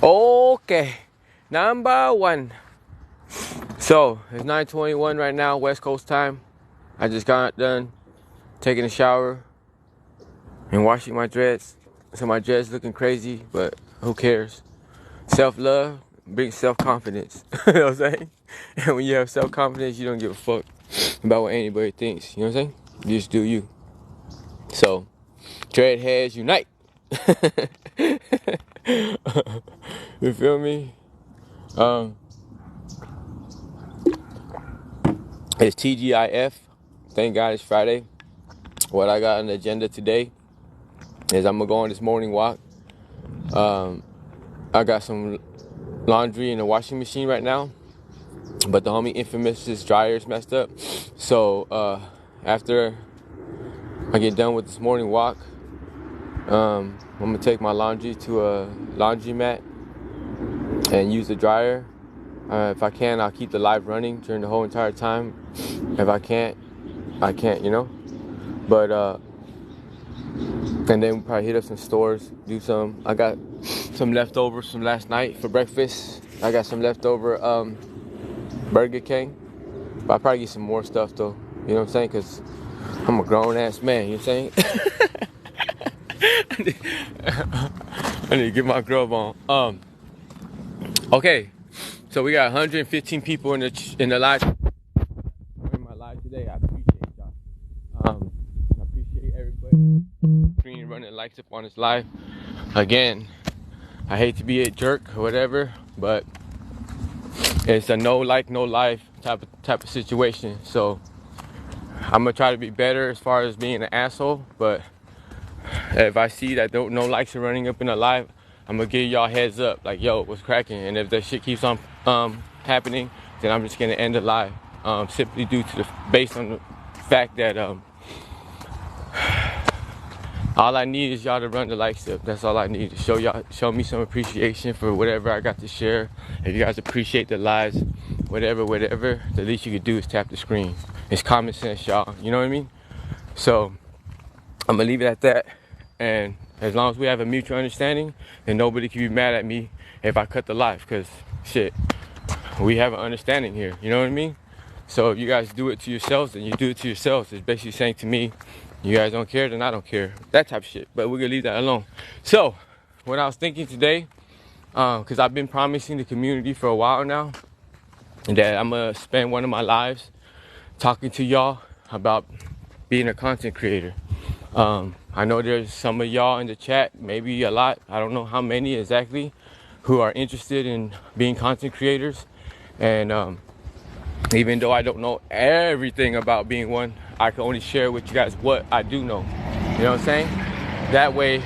Okay, number one. So it's 9:21 right now, West Coast time. I just got done taking a shower and washing my dreads. So my dreads looking crazy, but who cares? Self-love brings self-confidence. You know what I'm saying? And when you have self-confidence, you don't give a fuck about what anybody thinks. You know what I'm saying? You just do you. So, dread heads unite. You feel me? It's TGIF. Thank God it's Friday. What I got on the agenda today is I'm gonna go on this morning walk. I got some laundry in the washing machine right now, but the homie Infamous's dryer's messed up. So after I get done with this morning walk, I'm gonna take my laundry to a laundromat and use the dryer. If I can, I'll keep the live running during the whole entire time. If I can't, I can't, you know. But and then we'll probably hit up some stores, do some. I got some leftovers from last night for breakfast. I got some leftover Burger King. But I'll probably get some more stuff though. You know what I'm saying? Because I'm a grown ass man, you know what I'm saying? I need to get my grub on. Okay, so we got 115 people in the live. In my live today, I appreciate y'all. I appreciate everybody running likes up on this live. Again, I hate to be a jerk or whatever, but it's a no like, no life type of situation. So I'm gonna try to be better as far as being an asshole. But if I see that no likes are running up in the live, I'm gonna give y'all heads up, like, yo, what's cracking? And if that shit keeps on happening, then I'm just gonna end the live, simply based on the fact that all I need is y'all to run the likes up. That's all I need, to show me some appreciation for whatever I got to share. If you guys appreciate the lives, whatever, the least you could do is tap the screen. It's common sense, y'all. You know what I mean? So I'm gonna leave it at that. And as long as we have a mutual understanding, then nobody can be mad at me if I cut the live, because shit, we have an understanding here. You know what I mean? So if you guys do it to yourselves, then you do it to yourselves. It's basically saying to me, you guys don't care, then I don't care. That type of shit. But we're gonna leave that alone. So what I was thinking today, because I've been promising the community for a while now that I'm gonna spend one of my lives talking to y'all about being a content creator. I know there's some of y'all in the chat, maybe a lot, I don't know how many exactly, who are interested in being content creators. And even though I don't know everything about being one, I can only share with you guys what I do know. You know what I'm saying? That way,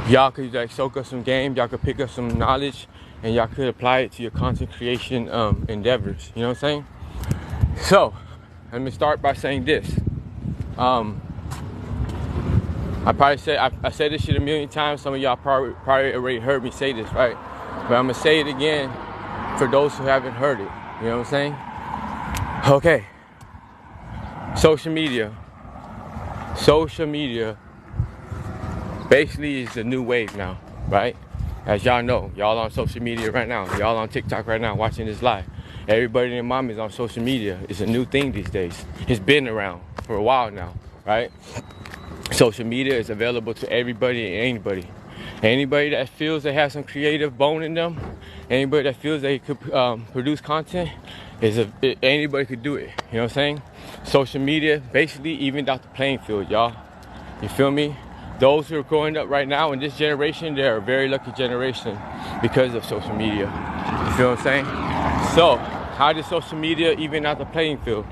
y'all could like soak up some game, y'all could pick up some knowledge, and y'all could apply it to your content creation endeavors. You know what I'm saying? So, let me start by saying this. I said this shit a million times. Some of y'all probably already heard me say this, right? But I'm gonna say it again for those who haven't heard it. You know what I'm saying? Okay. Social media basically is the new wave now, right? As y'all know, y'all on social media right now. Y'all on TikTok right now watching this live. Everybody and their mom is on social media. It's a new thing these days. It's been around for a while now, right? Social media is available to everybody and anybody. Anybody that feels they have some creative bone in them, anybody that feels they could produce content, anybody could do it. You know what I'm saying? Social media basically evened out the playing field, y'all. You feel me? Those who are growing up right now in this generation, they're a very lucky generation because of social media. You feel what I'm saying? So, how did social media even out the playing field?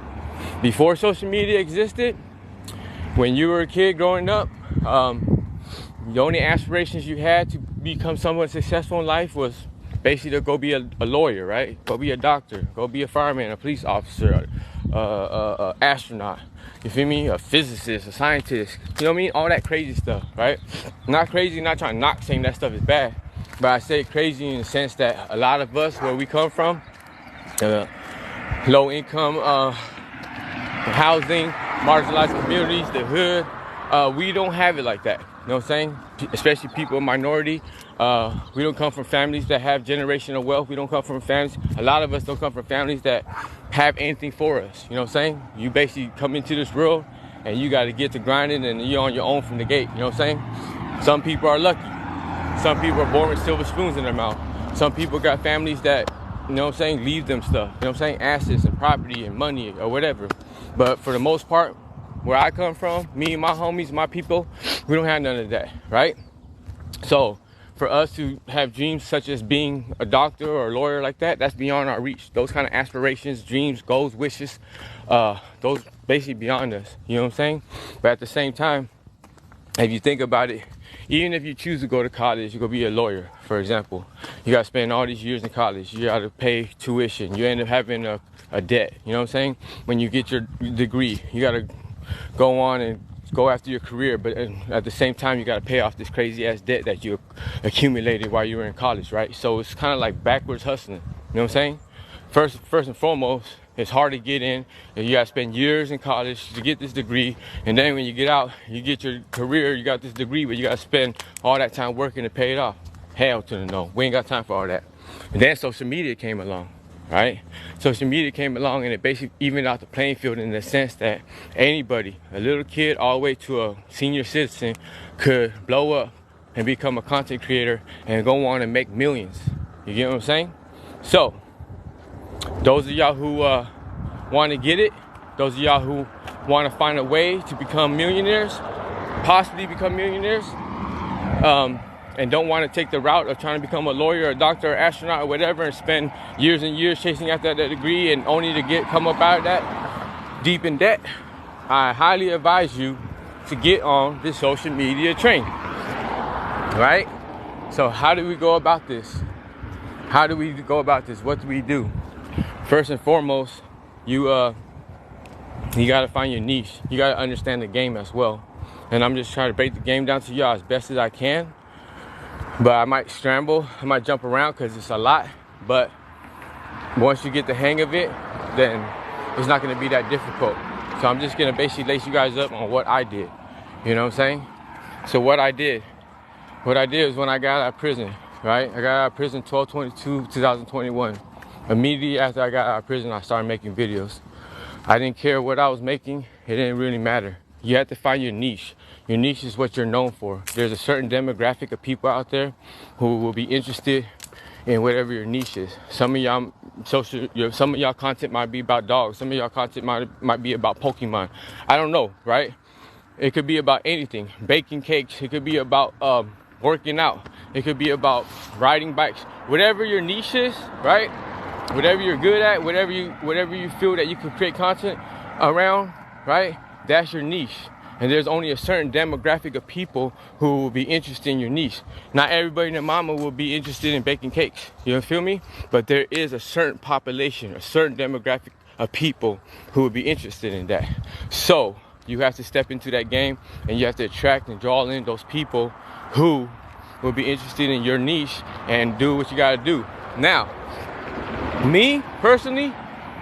Before social media existed, when you were a kid growing up, the only aspirations you had to become someone successful in life was basically to go be a lawyer, right? Go be a doctor, go be a fireman, a police officer, astronaut. You feel me? A physicist, a scientist. You know what I mean? All that crazy stuff, right? Not crazy, not trying to knock saying that stuff is bad, but I say crazy in the sense that a lot of us, where we come from, low income housing, marginalized communities, the hood, we don't have it like that. You know what I'm saying? Especially people of minority. We don't come from families that have generational wealth. We don't come from families. A lot of us don't come from families that have anything for us. You know what I'm saying? You basically come into this world and you got to get to grinding and you're on your own from the gate. You know what I'm saying? Some people are lucky. Some people are born with silver spoons in their mouth. Some people got families that, you know what I'm saying, leave them stuff. You know what I'm saying? Assets and property and money or whatever. But for the most part, where I come from, me and my homies, my people, we don't have none of that, right? So for us to have dreams such as being a doctor or a lawyer like that, that's beyond our reach. Those kind of aspirations, dreams, goals, wishes, those basically beyond us. You know what I'm saying? But at the same time, if you think about it, even if you choose to go to college, you go be a lawyer, for example, you got to spend all these years in college. You got to pay tuition. You end up having a debt. You know what I'm saying? When you get your degree, you got to go on and go after your career, but at the same time you got to pay off this crazy ass debt that you accumulated while you were in college, right? So it's kind of like backwards hustling. You know what I'm saying? First and foremost, it's hard to get in, and you got to spend years in college to get this degree, and then when you get out, you get your career, you got this degree, but you got to spend all that time working to pay it off. Hell to the no. We ain't got time for all that. And then social media came along. Right? Social media came along and it basically evened out the playing field in the sense that anybody, a little kid all the way to a senior citizen, could blow up and become a content creator and go on and make millions. You get what I'm saying? So, those of y'all who want to get it, those of y'all who want to find a way to become millionaires, possibly become millionaires, and don't want to take the route of trying to become a lawyer, a doctor, or astronaut, or whatever, and spend years and years chasing after that degree and only to come up out of that deep in debt, I highly advise you to get on the social media train, right? So how do we go about this? How do we go about this? What do we do? First and foremost, you got to find your niche. You got to understand the game as well. And I'm just trying to break the game down to y'all as best as I can. But I might scramble, I might jump around because it's a lot. But once you get the hang of it, then it's not going to be that difficult. So I'm just going to basically lace you guys up on what I did. You know what I'm saying? So what I did was when I got out of prison, right? I got out of prison 12/22/2021. Immediately after I got out of prison, I started making videos. I didn't care what I was making. It didn't really matter. You have to find your niche. Your niche is what you're known for. There's a certain demographic of people out there who will be interested in whatever your niche is. Some of y'all content might be about dogs. Some of y'all content might be about Pokemon. I don't know, right? It could be about anything. Baking cakes. It could be about working out. It could be about riding bikes. Whatever your niche is, right? Whatever you're good at, whatever you feel that you can create content around, right? That's your niche. And there's only a certain demographic of people who will be interested in your niche. Not everybody and their mama will be interested in baking cakes. You feel me? But there is a certain population, a certain demographic of people who will be interested in that. So you have to step into that game and you have to attract and draw in those people who will be interested in your niche and do what you gotta do. Now, me personally,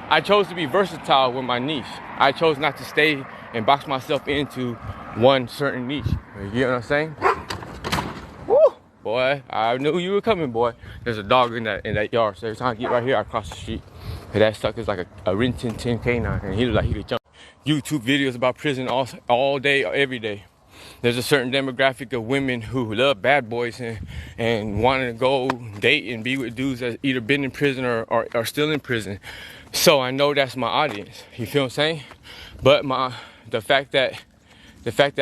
I chose to be versatile with my niche. I chose not to stay and box myself into one certain niche. You know what I'm saying? Woo! Boy, I knew you were coming, boy. There's a dog in that yard, so every time I get right here, I cross the street. And that sucker's like a Rin Tin Tin canine, and he look like he could jump. YouTube videos about prison all day, every day. There's a certain demographic of women who love bad boys and want to go date and be with dudes that either been in prison or are still in prison. So I know that's my audience. You feel what I'm saying? But the fact that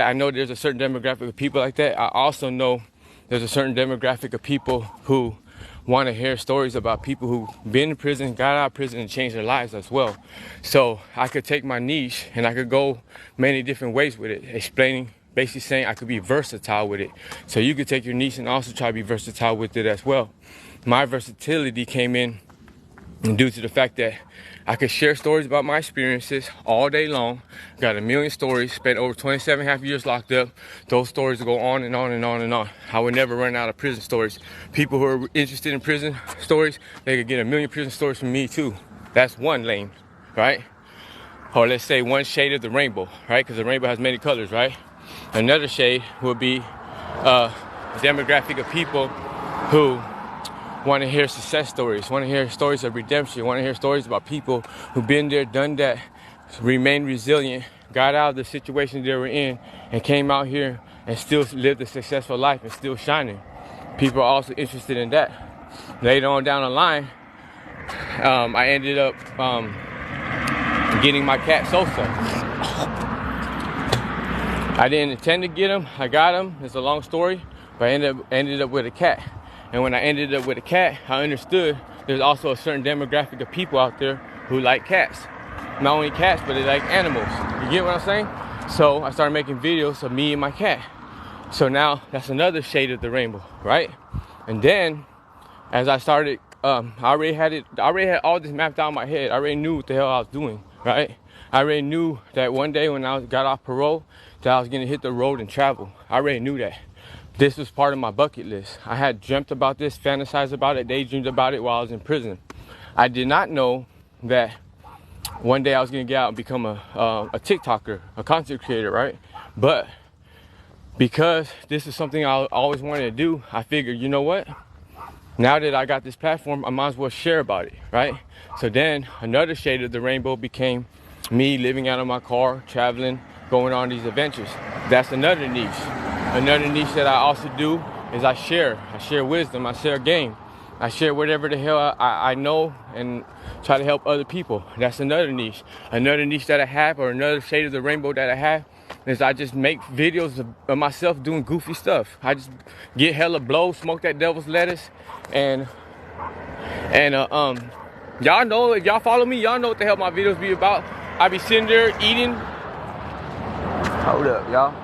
I know there's a certain demographic of people like that, I also know there's a certain demographic of people who want to hear stories about people who've been in prison, got out of prison, and changed their lives as well. So I could take my niche and I could go many different ways with it, explaining, basically saying I could be versatile with it. So you could take your niche and also try to be versatile with it as well. My versatility came in due to the fact that I could share stories about my experiences all day long. Got a million stories, spent over 27.5 years locked up. Those stories go on and on and on and on. I would never run out of prison stories. People who are interested in prison stories, they could get a million prison stories from me too. That's one lane, right? Or let's say one shade of the rainbow, right? Because the rainbow has many colors, right? Another shade would be demographic of people who want to hear success stories, want to hear stories of redemption, want to hear stories about people who've been there, done that, remained resilient, got out of the situation they were in, and came out here and still lived a successful life and still shining. People are also interested in that. Later on down the line, I ended up getting my cat Sosa. I didn't intend to get him. I got him. It's a long story, but I ended up with a cat. And when I ended up with a cat, I understood there's also a certain demographic of people out there who like cats. Not only cats, but they like animals. You get what I'm saying? So I started making videos of me and my cat. So now that's another shade of the rainbow, right? And then as I started, I already had all this mapped out in my head. I already knew what the hell I was doing, right? I already knew that one day when I got off parole, that I was gonna hit the road and travel. I already knew that. This was part of my bucket list. I had dreamt about this, fantasized about it, daydreamed about it while I was in prison. I did not know that one day I was gonna get out and become a TikToker, a content creator, right? But because this is something I always wanted to do, I figured, you know what? Now that I got this platform, I might as well share about it, right? So then another shade of the rainbow became me living out of my car, traveling, going on these adventures. That's another niche. Another niche that I also do is I share wisdom, I share game. I share whatever the hell I know and try to help other people. That's another niche. Another niche that I have, or another shade of the rainbow that I have, is I just make videos of myself doing goofy stuff. I just get hella blow, smoke that devil's lettuce, and y'all know, if y'all follow me, y'all know what the hell my videos be about. I be sitting there eating. Hold up, y'all.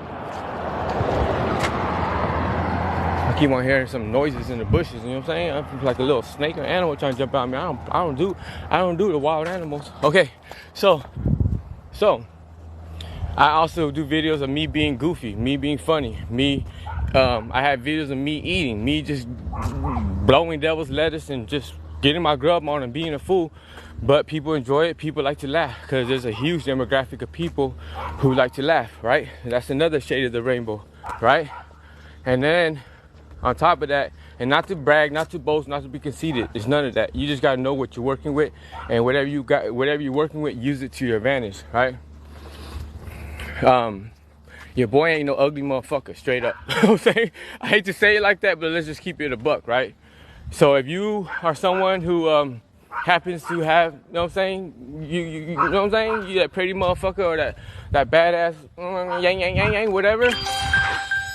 I keep on hearing some noises in the bushes, you know what I'm saying? I'm like a little snake or animal trying to jump out of me. I don't do the wild animals. Okay, so I also do videos of me being goofy, me being funny, I have videos of me eating, me just blowing devil's lettuce and just getting my grub on and being a fool. But people enjoy it, people like to laugh, because there's a huge demographic of people who like to laugh, right? And that's another shade of the rainbow, right? And then on top of that, and not to brag, not to boast, not to be conceited, it's none of that. You just gotta know what you're working with, and whatever you're working with, use it to your advantage, right? Your boy ain't no ugly motherfucker, straight up. You know what I'm saying? I hate to say it like that, but let's just keep it a buck, right? So if you are someone who happens to have, you know what I'm saying, you know what I'm saying, you that pretty motherfucker or that badass yang whatever,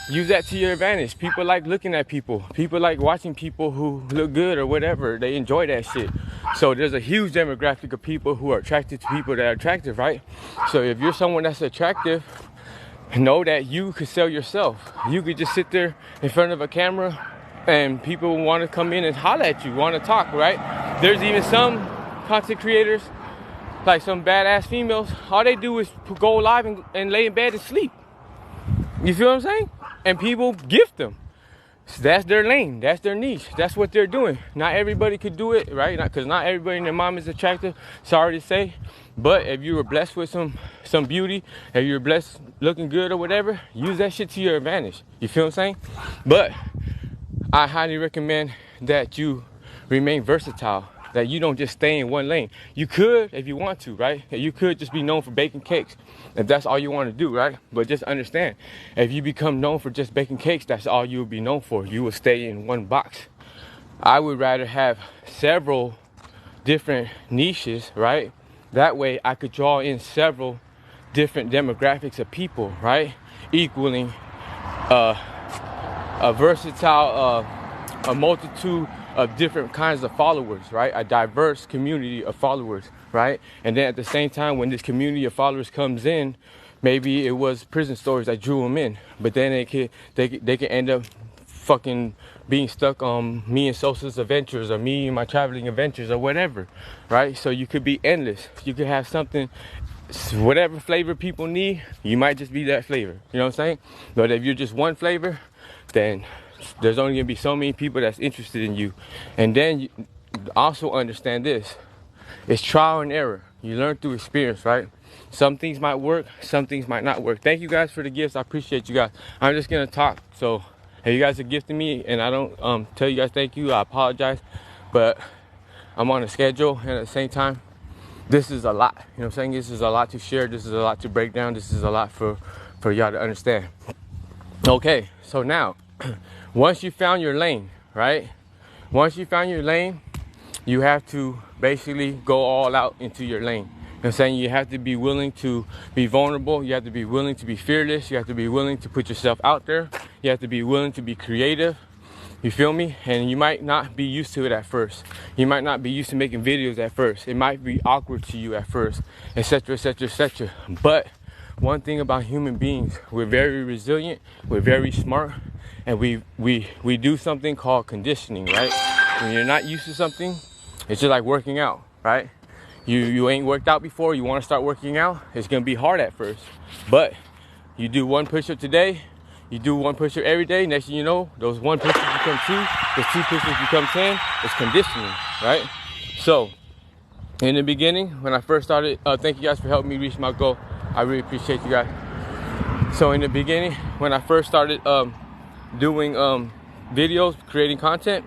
use that to your advantage. People like looking at people. People like watching people who look good or whatever. They enjoy that shit. So there's a huge demographic of people who are attracted to people that are attractive, right? So if you're someone that's attractive, know that you could sell yourself. You could just sit there in front of a camera and people want to come in and holler at you, want to talk, right? There's even some content creators, like some badass females, all they do is go live and lay in bed and sleep. You feel what I'm saying? And people gift them. So that's their lane, that's their niche, that's what they're doing. Not everybody could do it, right? Because not everybody and their mom is attractive, sorry to say. But if you were blessed with some beauty, if you're blessed looking good or whatever, use that shit to your advantage. You feel what I'm saying? But I highly recommend that you remain versatile, that you don't just stay in one lane. You could if you want to, right? You could just be known for baking cakes if that's all you want to do, right? But just understand, if you become known for just baking cakes, that's all you will be known for. You will stay in one box. I would rather have several different niches, right? That way I could draw in several different demographics of people, right? Equaling a versatile, a multitude of different kinds of followers, right? A diverse community of followers, right? And then at the same time, when this community of followers comes in, maybe it was prison stories that drew them in, but then they can end up fucking being stuck on me and Sosa's adventures, or me and my traveling adventures, or whatever, right? So you could be endless. You could have something, whatever flavor people need, you might just be that flavor. You know what I'm saying? But if you're just one flavor, then there's only gonna be so many people that's interested in you. And then you also understand this, it's trial and error. You learn through experience, right? Some things might work, some things might not work. Thank you guys for the gifts. I appreciate you guys. I'm just gonna talk, so If you guys are gifting me and I don't tell you guys thank you, I apologize. But I'm on a schedule, and at the same time, this is a lot. You know what I'm saying? This is a lot to share. This is a lot to break down. This is a lot for y'all to understand. Okay, so now, once you found your lane, right? Once you found your lane, you have to basically go all out into your lane. You know what I'm saying? You have to be willing to be vulnerable. You have to be willing to be fearless. You have to be willing to put yourself out there. You have to be willing to be creative. You feel me? And you might not be used to it at first. You might not be used to making videos at first. It might be awkward to you at first, etc., etc., etc. But one thing about human beings, we're very resilient, we're very smart, and we do something called conditioning, right? When you're not used to something, it's just like working out, right? You ain't worked out before, you want to start working out, it's going to be hard at first. But you do one push-up today, you do one push-up every day, next thing you know, those one push-ups become 2, those 2 push-ups become 10. It's conditioning, right? So, in the beginning, when I first started, thank you guys for helping me reach my goal. I really appreciate you guys. So, in the beginning, when I first started doing videos, creating content,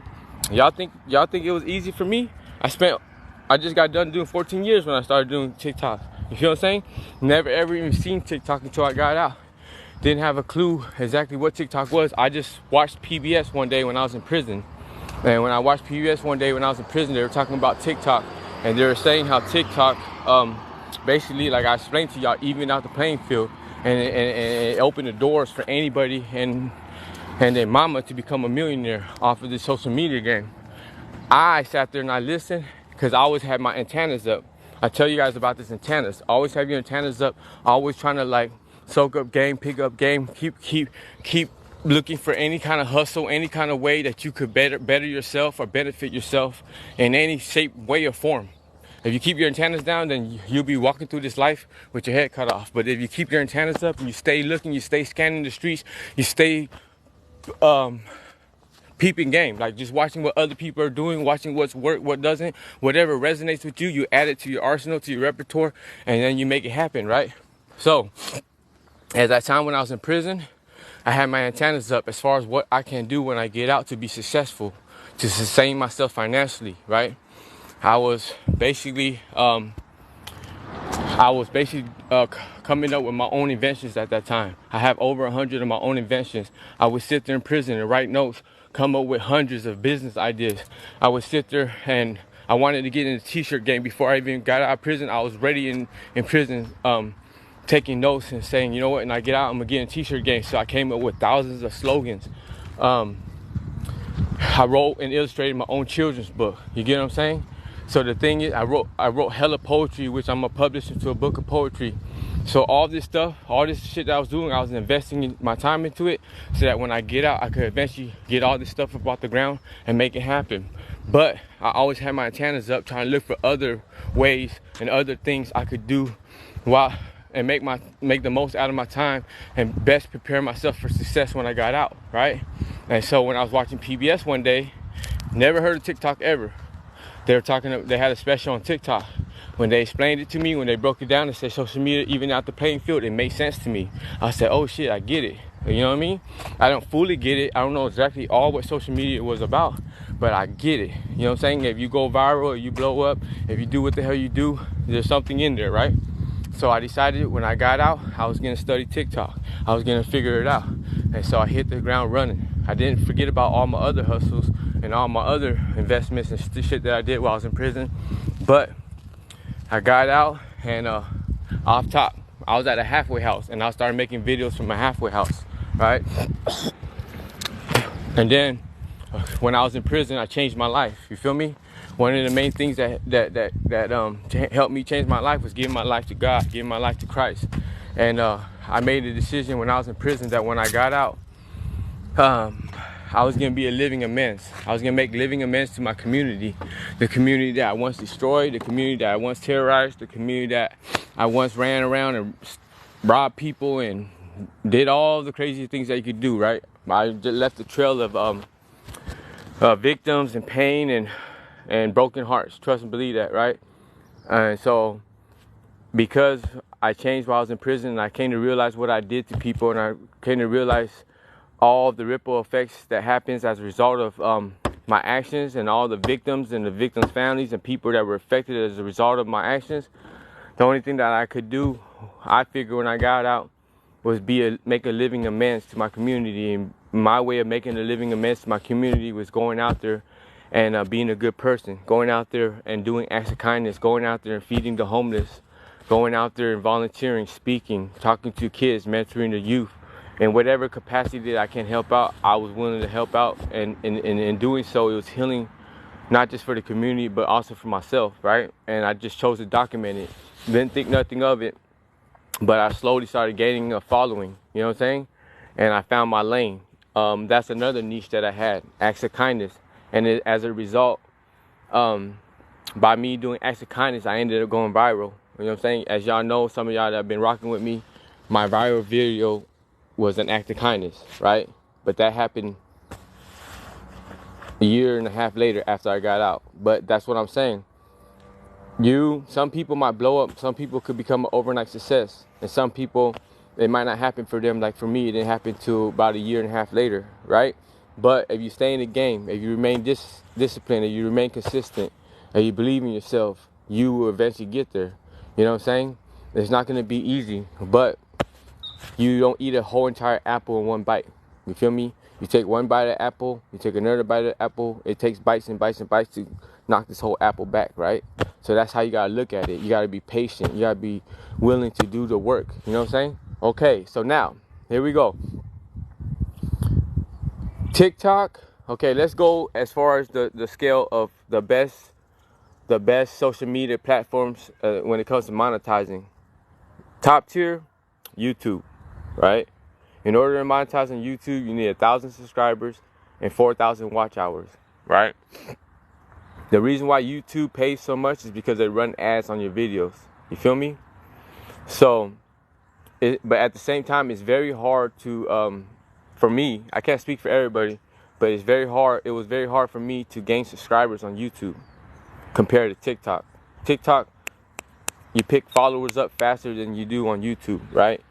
y'all think it was easy for me? I just got done doing 14 years when I started doing TikTok. You feel what I'm saying? Never ever even seen TikTok until I got out. Didn't have a clue exactly what TikTok was. I just watched PBS one day when I was in prison. And when I watched PBS one day when I was in prison, they were talking about TikTok. And they were saying how TikTok, basically, like I explained to y'all, evened out the playing field. And it opened the doors for anybody and their mama to become a millionaire off of this social media game. I sat there and I listened because I always had my antennas up. I tell you guys about this antennas. Always have your antennas up. Always trying to like soak up game, pick up game, keep looking for any kind of hustle, any kind of way that you could better yourself or benefit yourself in any shape, way, or form. If you keep your antennas down, then you'll be walking through this life with your head cut off. But if you keep your antennas up and you stay looking, you stay scanning the streets, you stay peeping game, like just watching what other people are doing, watching what's work, what doesn't, whatever resonates with you, you add it to your arsenal, to your repertoire, and then you make it happen, right? So, at that time when I was in prison, I had my antennas up as far as what I can do when I get out to be successful, to sustain myself financially, right? I was basically coming up with my own inventions at that time. I have over 100 of my own inventions. I would sit there in prison and write notes, come up with hundreds of business ideas. I would sit there and I wanted to get in the t-shirt game before I even got out of prison. I was ready in prison, taking notes and saying, you know what, when I get out, I'm gonna get in t-shirt game. So I came up with thousands of slogans. I wrote and illustrated my own children's book. You get what I'm saying? So the thing is, I wrote hella poetry, which I'm gonna publish into a book of poetry. So all this stuff, all this shit that I was doing, I was investing my time into it so that when I get out, I could eventually get all this stuff up off the ground and make it happen. But I always had my antennas up trying to look for other ways and other things I could do and make the most out of my time and best prepare myself for success when I got out, right? And so when I was watching PBS one day, never heard of TikTok ever. They had a special on TikTok. When they explained it to me, when they broke it down and said social media even out the playing field, it made sense to me. I said, oh shit, I get it. You know what I mean? I don't fully get it. I don't know exactly all what social media was about, but I get it. You know what I'm saying? If you go viral, if you blow up, if you do what the hell you do, there's something in there, right? So I decided when I got out, I was gonna study TikTok. I was gonna figure it out. And so I hit the ground running. I didn't forget about all my other hustles and all my other investments and shit that I did while I was in prison. But I got out and off top, I was at a halfway house and I started making videos from my halfway house, right? And then when I was in prison, I changed my life. You feel me? One of the main things that helped me change my life was giving my life to God, giving my life to Christ. And I made a decision when I was in prison that when I got out, I was going to be a living amends. I was going to make living amends to my community, the community that I once destroyed, the community that I once terrorized, the community that I once ran around and robbed people and did all the crazy things that you could do, right? I just left a trail of victims and pain and broken hearts. Trust and believe that, right? And so because I changed while I was in prison and I came to realize what I did to people and I came to realize all the ripple effects that happens as a result of my actions, and all the victims and the victims' families and people that were affected as a result of my actions. The only thing that I could do, I figured when I got out, was make a living amends to my community. And my way of making a living amends to my community was going out there and being a good person, going out there and doing acts of kindness, going out there and feeding the homeless, going out there and volunteering, speaking, talking to kids, mentoring the youth. In whatever capacity that I can help out, I was willing to help out. And in doing so, it was healing, not just for the community, but also for myself, right? And I just chose to document it. Didn't think nothing of it, but I slowly started gaining a following, you know what I'm saying? And I found my lane. That's another niche that I had, acts of kindness. And as a result, by me doing acts of kindness, I ended up going viral. You know what I'm saying? As y'all know, some of y'all that have been rocking with me, my viral video was an act of kindness, right? But that happened a year and a half later after I got out. But that's what I'm saying. Some people might blow up, some people could become an overnight success, and some people, it might not happen for them. Like for me, it didn't happen till about a year and a half later, right? But if you stay in the game, if you remain disciplined, if you remain consistent, and you believe in yourself, you will eventually get there. You know what I'm saying? It's not going to be easy, but you don't eat a whole entire apple in one bite. You feel me? You take one bite of apple, you take another bite of apple. It takes bites and bites and bites to knock this whole apple back, right? So that's how you gotta look at it. You gotta be patient. You gotta be willing to do the work. You know what I'm saying? Okay, so now, here we go. TikTok. Okay, let's go as far as the scale of the best social media platforms when it comes to monetizing. Top tier, YouTube, right? In order to monetize on YouTube, you need 1,000 subscribers and 4,000 watch hours, right? The reason why YouTube pays so much is because they run ads on your videos. You feel me? So, but at the same time, it's very hard to, for me, I can't speak for everybody, but it's very hard. It was very hard for me to gain subscribers on YouTube compared to TikTok. TikTok, you pick followers up faster than you do on YouTube, right?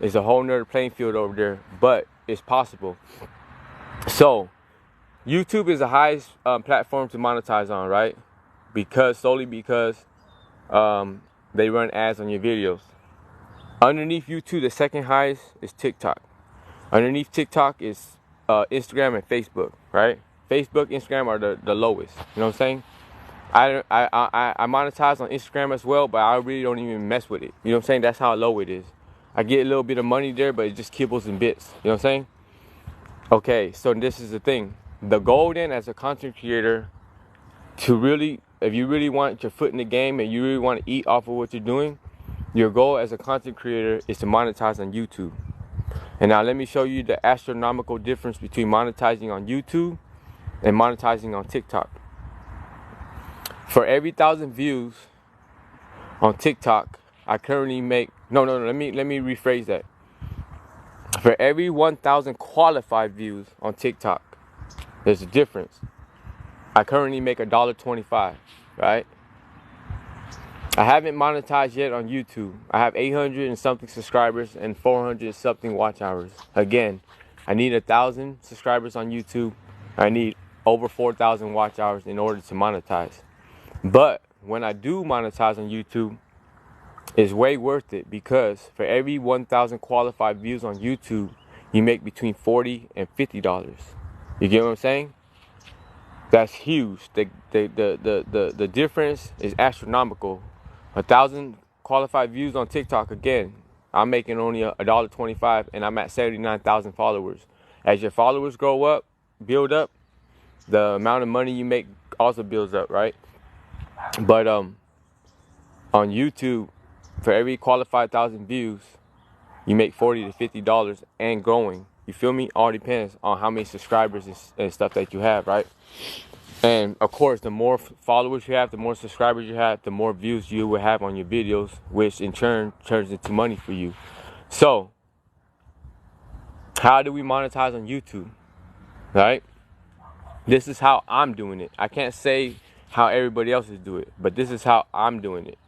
It's a whole nother playing field over there, but it's possible. So, YouTube is the highest platform to monetize on, right? Solely because they run ads on your videos. Underneath YouTube, the second highest is TikTok. Underneath TikTok is Instagram and Facebook, right? Facebook, Instagram are the lowest. You know what I'm saying? I monetize on Instagram as well, but I really don't even mess with it. You know what I'm saying? That's how low it is. I get a little bit of money there, but it just kibbles and bits. You know what I'm saying? Okay, so this is the thing. The goal then as a content creator, if you really want your foot in the game and you really want to eat off of what you're doing, your goal as a content creator is to monetize on YouTube. And now let me show you the astronomical difference between monetizing on YouTube and monetizing on TikTok. For every 1,000 views on TikTok, I currently make, let me rephrase that. For every 1,000 qualified views on TikTok, there's a difference. I currently make $1.25, right? I haven't monetized yet on YouTube. I have 800 and something subscribers and 400 and something watch hours. Again, I need 1,000 subscribers on YouTube. I need over 4,000 watch hours in order to monetize. But when I do monetize on YouTube, it's way worth it because for every 1,000 qualified views on YouTube, you make between $40 and $50. You get what I'm saying? That's huge. The difference is astronomical. 1,000 qualified views on TikTok, again, I'm making only $1.25 and I'm at 79,000 followers. As your followers grow up, build up, the amount of money you make also builds up, right? But on YouTube, for every qualified 1,000 views, you make $40 to $50 and growing. You feel me? All depends on how many subscribers and stuff that you have, right? And of course, the more followers you have, the more subscribers you have, the more views you will have on your videos, which in turn turns into money for you. So, how do we monetize on YouTube? Right? This is how I'm doing it. I can't say how everybody else is doing it, but this is how I'm doing it.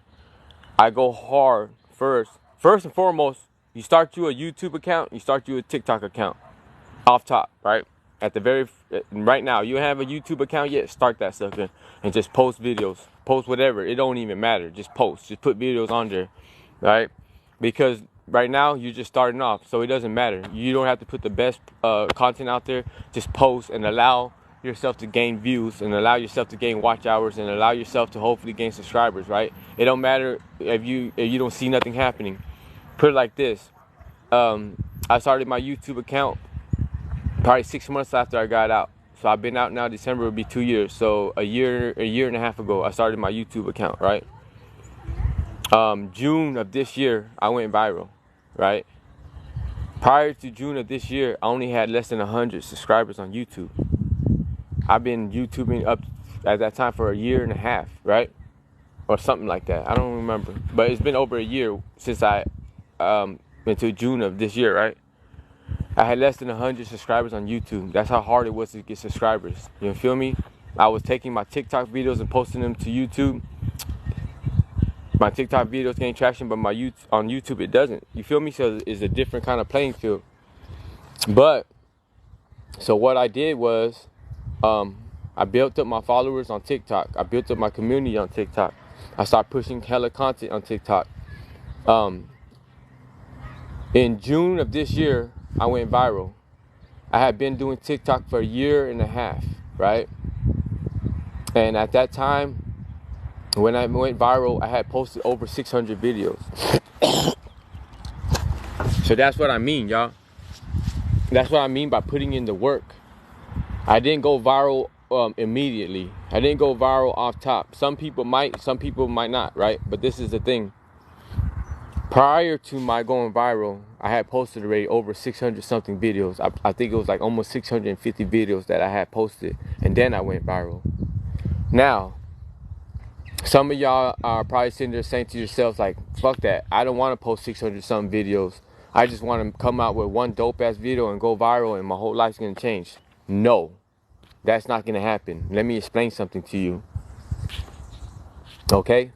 I go hard first. First and foremost, you start you a YouTube account, you start you a TikTok account. off top, right? Right now, you have a YouTube account yet? Start that sucker and just post videos, post whatever. It don't even matter. Just post. Just put videos on there, right? Because right now you're just starting off, so it doesn't matter. You don't have to put the best content out there. Just post and allow yourself to gain views and allow yourself to gain watch hours and allow yourself to hopefully gain subscribers, right? It don't matter if you don't see nothing happening. Put it like this. I started my YouTube account probably 6 months after I got out. So I've been out now. December will be 2 years. So a year and a half ago, I started my YouTube account, right? June of this year, I went viral, right? Prior to June of this year, I only had less than 100 subscribers on YouTube. I've been YouTubing up at that time for a year and a half, right? Or something like that. I don't remember. But it's been over a year since until June of this year, right? I had less than 100 subscribers on YouTube. That's how hard it was to get subscribers. You feel me? I was taking my TikTok videos and posting them to YouTube. My TikTok videos gain traction, but on YouTube it doesn't. You feel me? So it's a different kind of playing field. But so what I did was, I built up my followers on TikTok. I built up my community on TikTok. I started pushing hella content on TikTok. In June of this year, I went viral. I had been doing TikTok for a year and a half, right? And at that time, when I went viral, I had posted over 600 videos. So that's what I mean, y'all. That's what I mean by putting in the work. I didn't go viral immediately. I didn't go viral off top. Some people might not, right? But this is the thing. Prior to my going viral, I had posted already over 600 something videos. I think it was like almost 650 videos that I had posted. And then I went viral. Now, some of y'all are probably sitting there saying to yourselves like, fuck that. I don't want to post 600 something videos. I just want to come out with one dope ass video and go viral and my whole life's going to change. No, that's not going to happen. Let me explain something to you. Okay?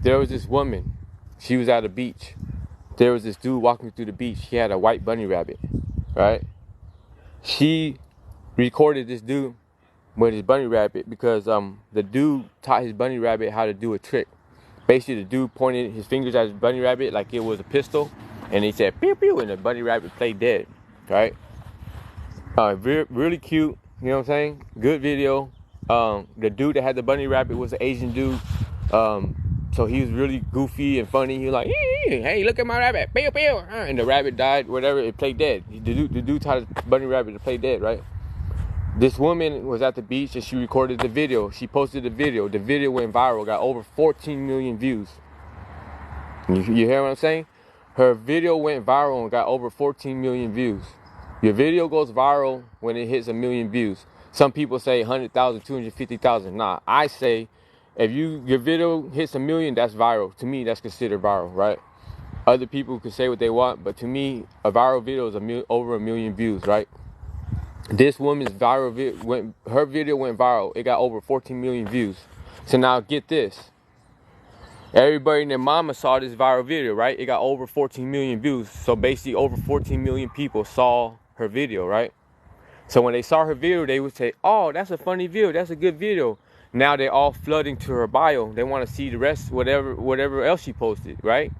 There was this woman. She was at a beach. There was this dude walking through the beach. He had a white bunny rabbit, right? She recorded this dude with his bunny rabbit because the dude taught his bunny rabbit how to do a trick. Basically, the dude pointed his fingers at his bunny rabbit like it was a pistol, and he said pew pew, and the bunny rabbit played dead, right? Really cute, you know what I'm saying? Good video. The dude that had the bunny rabbit was an Asian dude. So he was really goofy and funny. He was like, hey, look at my rabbit. Pew, pew. And the rabbit died, whatever, it played dead. The dude taught his bunny rabbit to play dead, right? This woman was at the beach and she recorded the video. She posted the video. The video went viral, got over 14 million views. You hear what I'm saying? Her video went viral and got over 14 million views. Your video goes viral when it hits 1 million views. Some people say 100,000, 250,000. Nah, I say if your video hits 1 million, that's viral. To me, that's considered viral, right? Other people can say what they want, but to me, a viral video is over 1 million views, right? This woman's her video went viral. It got over 14 million views. So now get this. Everybody and their mama saw this viral video, right? It got over 14 million views. So basically over 14 million people saw her video, right? So when they saw her video, they would say, oh, that's a funny video. That's a good video. Now they're all flooding to her bio. They want to see the rest, whatever else she posted, right?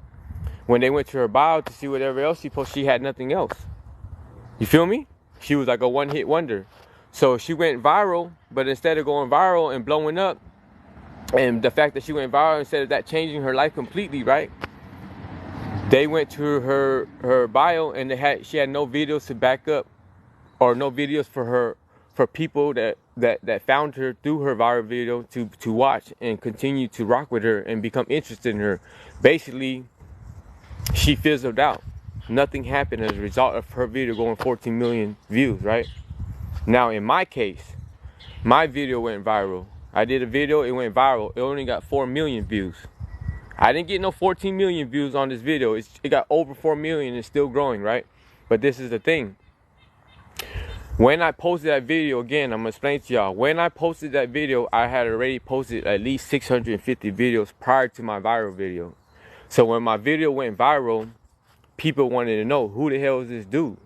When they went to her bio to see whatever else she posted, she had nothing else. You feel me? She was like a one-hit wonder. So she went viral, but instead of going viral and blowing up, and the fact that she went viral, instead of that changing her life completely, right? They went to her bio and she had no videos to back up, or no videos for people that found her through her viral video to watch and continue to rock with her and become interested in her. Basically, she fizzled out. Nothing happened as a result of her video going 14 million views, right? Now, in my case, my video went viral. I did a video, it went viral. It only got 4 million views. I didn't get no 14 million views on this video. It got over 4 million. It's still growing, right? But this is the thing. When I posted that video, again, I'm going to explain to y'all. When I posted that video, I had already posted at least 650 videos prior to my viral video. So when my video went viral, people wanted to know, who the hell is this dude?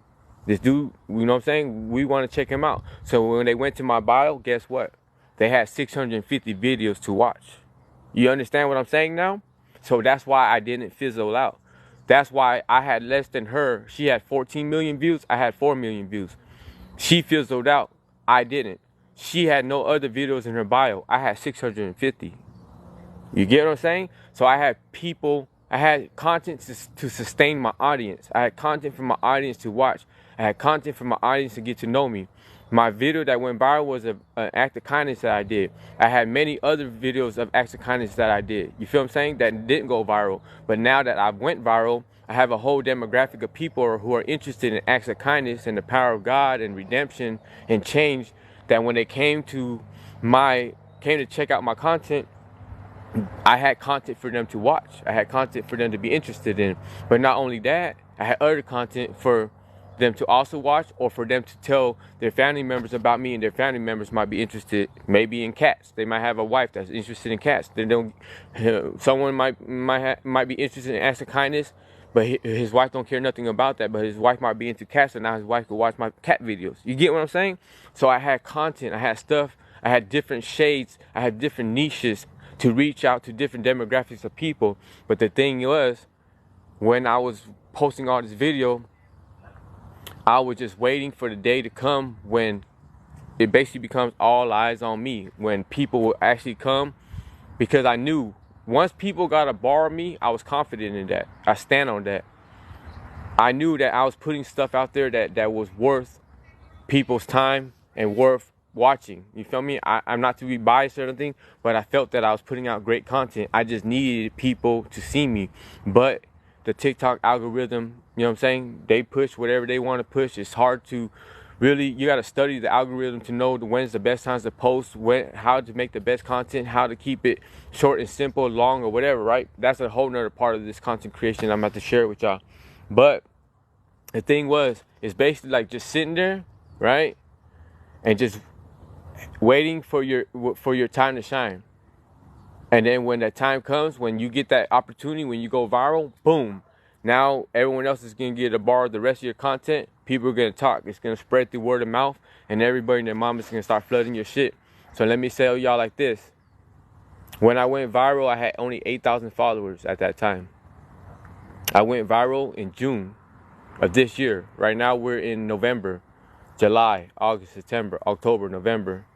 This dude, you know what I'm saying? We want to check him out. So when they went to my bio, guess what? They had 650 videos to watch. You understand what I'm saying now? So that's why I didn't fizzle out. That's why I had less than her. She had 14 million views. I had 4 million views. She fizzled out. I didn't. She had no other videos in her bio. I had 650. You get what I'm saying? So I had people, I had content to sustain my audience. I had content for my audience to watch. I had content for my audience to get to know me. My video that went viral was an act of kindness that I did. I had many other videos of acts of kindness that I did. You feel what I'm saying? That didn't go viral. But now that I went viral, I have a whole demographic of people who are interested in acts of kindness and the power of God and redemption and change, that when they came to check out my content, I had content for them to watch. I had content for them to be interested in. But not only that, I had other content for them to also watch, or for them to tell their family members about me, and their family members might be interested maybe in cats. They might have a wife that's interested in cats. They don't. Someone might be interested in acts of kindness, but his wife don't care nothing about that. But his wife might be into cats, and now his wife could watch my cat videos. You get what I'm saying? So I had content. I had stuff. I had different shades. I had different niches to reach out to different demographics of people. But the thing was, when I was posting all this video, I was just waiting for the day to come when it basically becomes all eyes on me, when people will actually come, because I knew once people got to borrow me, I was confident in that. I stand on that. I knew that I was putting stuff out there that was worth people's time and worth watching. You feel me? I'm not to be biased or anything, but I felt that I was putting out great content. I just needed people to see me. But the TikTok algorithm, you know what I'm saying? They push whatever they want to push. It's hard to really, you got to study the algorithm to know when's the best times to post, how to make the best content, how to keep it short and simple, long, or whatever, right? That's a whole nother part of this content creation I'm about to share with y'all. But the thing was, it's basically like just sitting there, right? And just waiting for your time to shine. And then when that time comes, when you get that opportunity, when you go viral, boom. Now everyone else is going to get to borrow the rest of your content. People are going to talk. It's going to spread through word of mouth. And everybody and their mom is going to start flooding your shit. So let me tell y'all like this. When I went viral, I had only 8,000 followers at that time. I went viral in June of this year. Right now we're in November, July, August, September, October, November.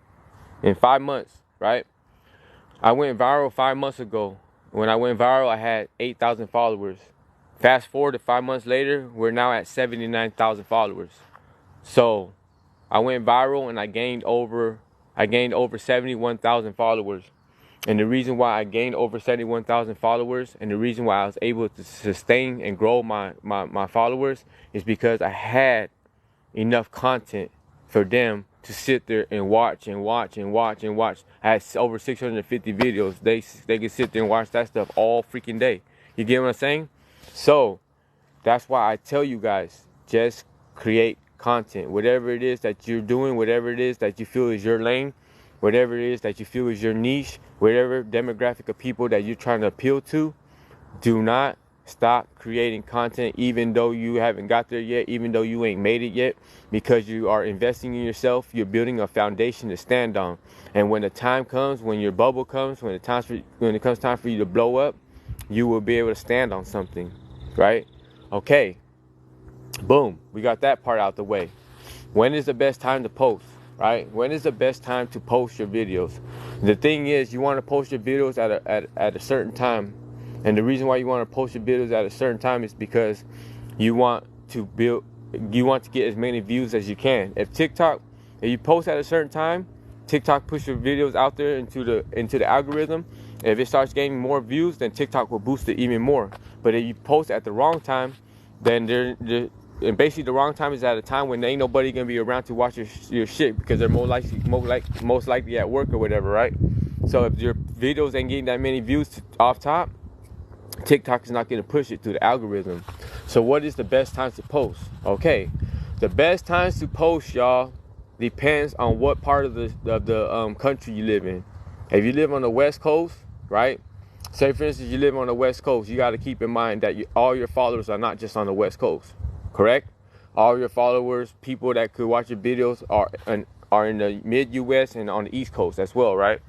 In 5 months, right? I went viral 5 months ago. When I went viral, I had 8,000 followers. Fast forward to 5 months later, we're now at 79,000 followers. So I went viral and I gained over 71,000 followers. And the reason why I gained over 71,000 followers, and the reason why I was able to sustain and grow my followers, is because I had enough content for them to sit there and watch and watch and watch and watch. I had over 650 videos. They could sit there and watch that stuff all freaking day. You get what I'm saying? So that's why I tell you guys, just create content. Whatever it is that you're doing, whatever it is that you feel is your lane, whatever it is that you feel is your niche, whatever demographic of people that you're trying to appeal to, do not stop creating content, even though you haven't got there yet, even though you ain't made it yet, because you are investing in yourself. You're building a foundation to stand on. And when the time comes, when your bubble comes, when it comes time for you to blow up, you will be able to stand on something, right? Okay, boom, we got that part out the way. When is the best time to post, right? When is the best time to post your videos? The thing is, you want to post your videos at a certain time. And the reason why you want to post your videos at a certain time is because you want to get as many views as you can. If you post at a certain time, TikTok push your videos out there into the algorithm. If it starts gaining more views, then TikTok will boost it even more. But if you post at the wrong time, then and basically the wrong time is at a time when there ain't nobody gonna be around to watch your shit, because they're most likely at work or whatever, right? So if your videos ain't getting that many views off top, TikTok is not going to push it through the algorithm. So what is the best time to post? Okay, the best times to post, y'all, depends on what part of the country you live in. If you live on the West Coast, right? Say for instance you live on the West Coast, you got to keep in mind that all your followers are not just on the West Coast, correct? all your followers, people that could watch your videos are in the mid-US and on the East Coast as well, right?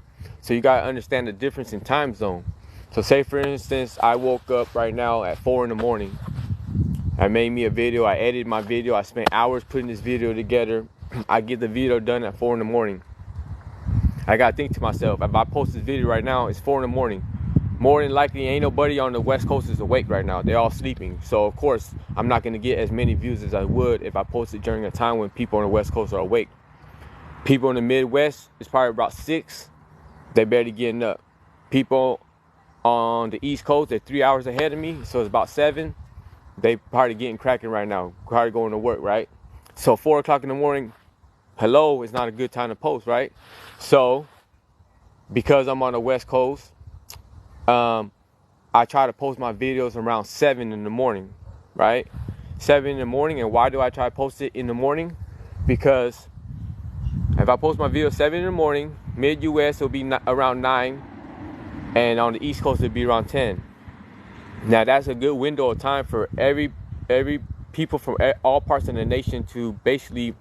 So you gotta understand the difference in time zone. So say for instance, I woke up right now at 4 in the morning. I made me a video, I edited my video, I spent hours putting this video together. I get the video done at 4 in the morning. I gotta think to myself, if I post this video right now, it's 4 in the morning. More than likely, ain't nobody on the West Coast is awake right now. They're all sleeping. So of course, I'm not gonna get as many views as I would if I posted during a time when people on the West Coast are awake. People in the Midwest, it's probably about 6. They barely getting up. People on the East Coast, they're 3 hours ahead of me, so it's about 7. They probably getting cracking right now, probably going to work, right? So 4 o'clock in the morning, hello, is not a good time to post, right? So because I'm on the West Coast, I try to post my videos around 7 in the morning, right? 7 in the morning. And why do I try to post it in the morning? Because if I post my video 7 in the morning, mid-US, it'll be around 9. And on the East Coast, it'll be around 10. Now, that's a good window of time for every people from all parts of the nation to basically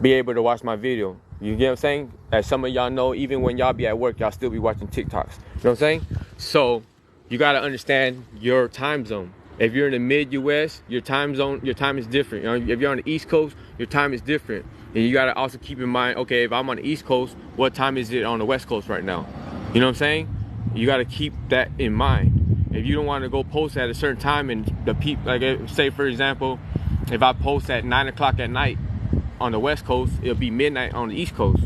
be able to watch my video. You get what I'm saying? As some of y'all know, even when y'all be at work, y'all still be watching TikToks. You know what I'm saying? So you got to understand your time zone. If you're in the mid-US, your time is different. You know, if you're on the East Coast, your time is different. And you got to also keep in mind, okay, if I'm on the East Coast, what time is it on the West Coast right now? You know what I'm saying? You got to keep that in mind. If you don't want to go post at a certain time and the people, like say for example, if I post at 9 o'clock at night on the West Coast, it'll be midnight on the East Coast.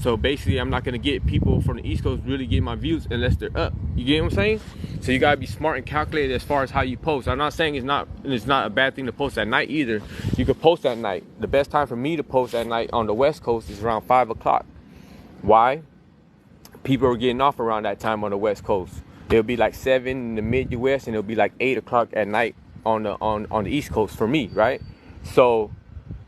So basically, I'm not gonna get people from the East Coast really get my views unless they're up. You get what I'm saying? So you gotta be smart and calculated as far as how you post. I'm not saying it's not a bad thing to post at night either. You could post at night. The best time for me to post at night on the West Coast is around 5 o'clock. Why? People are getting off around that time on the West Coast. It'll be like 7 in the mid-US and it'll be like 8 o'clock at night on the East Coast for me, right? So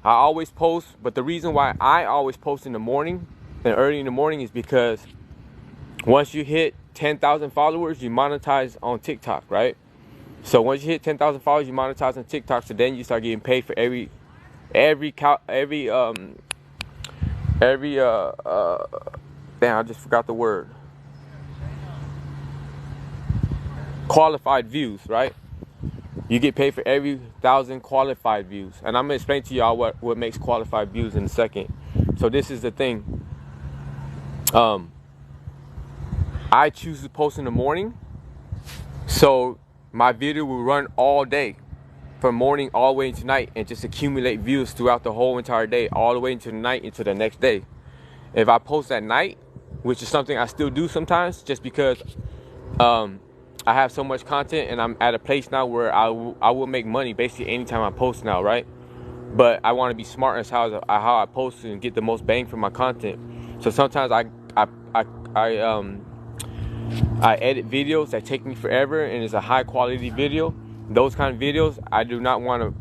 I always post, but the reason why I always post in the morning and early in the morning is because once you hit 10,000 followers, you monetize on TikTok, right? So once you hit 10,000 followers, you monetize on TikTok. So then you start getting paid for every damn, I just forgot the word. Qualified views, right? You get paid for every 1,000 qualified views. And I'm gonna explain to y'all what makes qualified views in a second. So this is the thing. I choose to post in the morning, so my video will run all day, from morning all the way into night, and just accumulate views throughout the whole entire day, all the way into the night, into the next day. If I post at night, which is something I still do sometimes, just because I have so much content and I'm at a place now where I will make money basically anytime I post now, right? But I want to be smart as how I post and get the most bang for my content. So sometimes I edit videos that take me forever and it's a high quality video. Those kind of videos, I do not want to,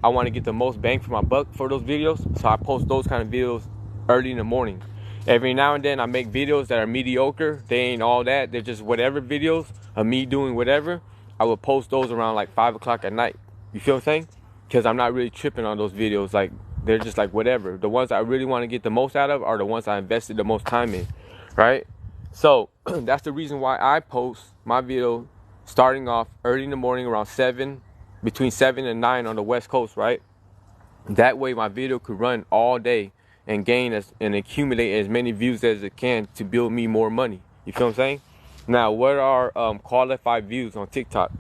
I want to get the most bang for my buck for those videos. So I post those kind of videos early in the morning. Every now and then I make videos that are mediocre. They ain't all that. They're just whatever videos of me doing whatever. I will post those around like 5 o'clock at night. You feel what I'm saying? Because I'm not really tripping on those videos. Like, they're just like whatever. The ones I really want to get the most out of are the ones I invested the most time in, right? So that's the reason why I post my video starting off early in the morning around 7, between 7 and 9 on the West Coast, right? That way my video could run all day and gain and accumulate as many views as it can to build me more money. You feel what I'm saying? Now, what are qualified views on TikTok?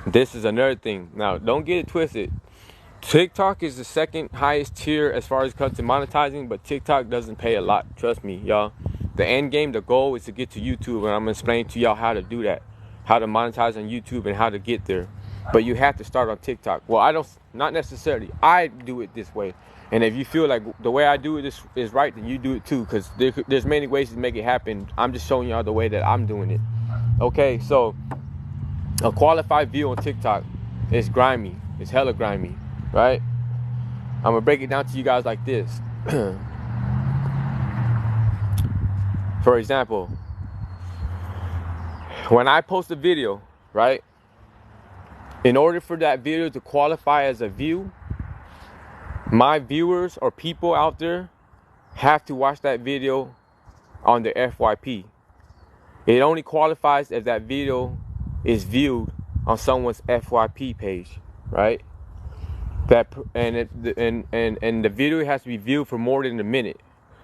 This is another thing. Now, don't get it twisted. TikTok is the second highest tier as far as it comes to monetizing, but TikTok doesn't pay a lot. Trust me, y'all. The end game, the goal is to get to YouTube, and I'm gonna explain to y'all how to do that, how to monetize on YouTube and how to get there. But you have to start on TikTok. Well, not necessarily. I do it this way. And if you feel like the way I do it is right, then you do it too, because there's many ways to make it happen. I'm just showing y'all the way that I'm doing it. Okay, so a qualified view on TikTok is grimy. It's hella grimy, right? I'm gonna break it down to you guys like this. For example, when I post a video, right? In order for that video to qualify as a view, my viewers or people out there have to watch that video on the FYP. It only qualifies if that video is viewed on someone's FYP page, right? And the video has to be viewed for more than a minute.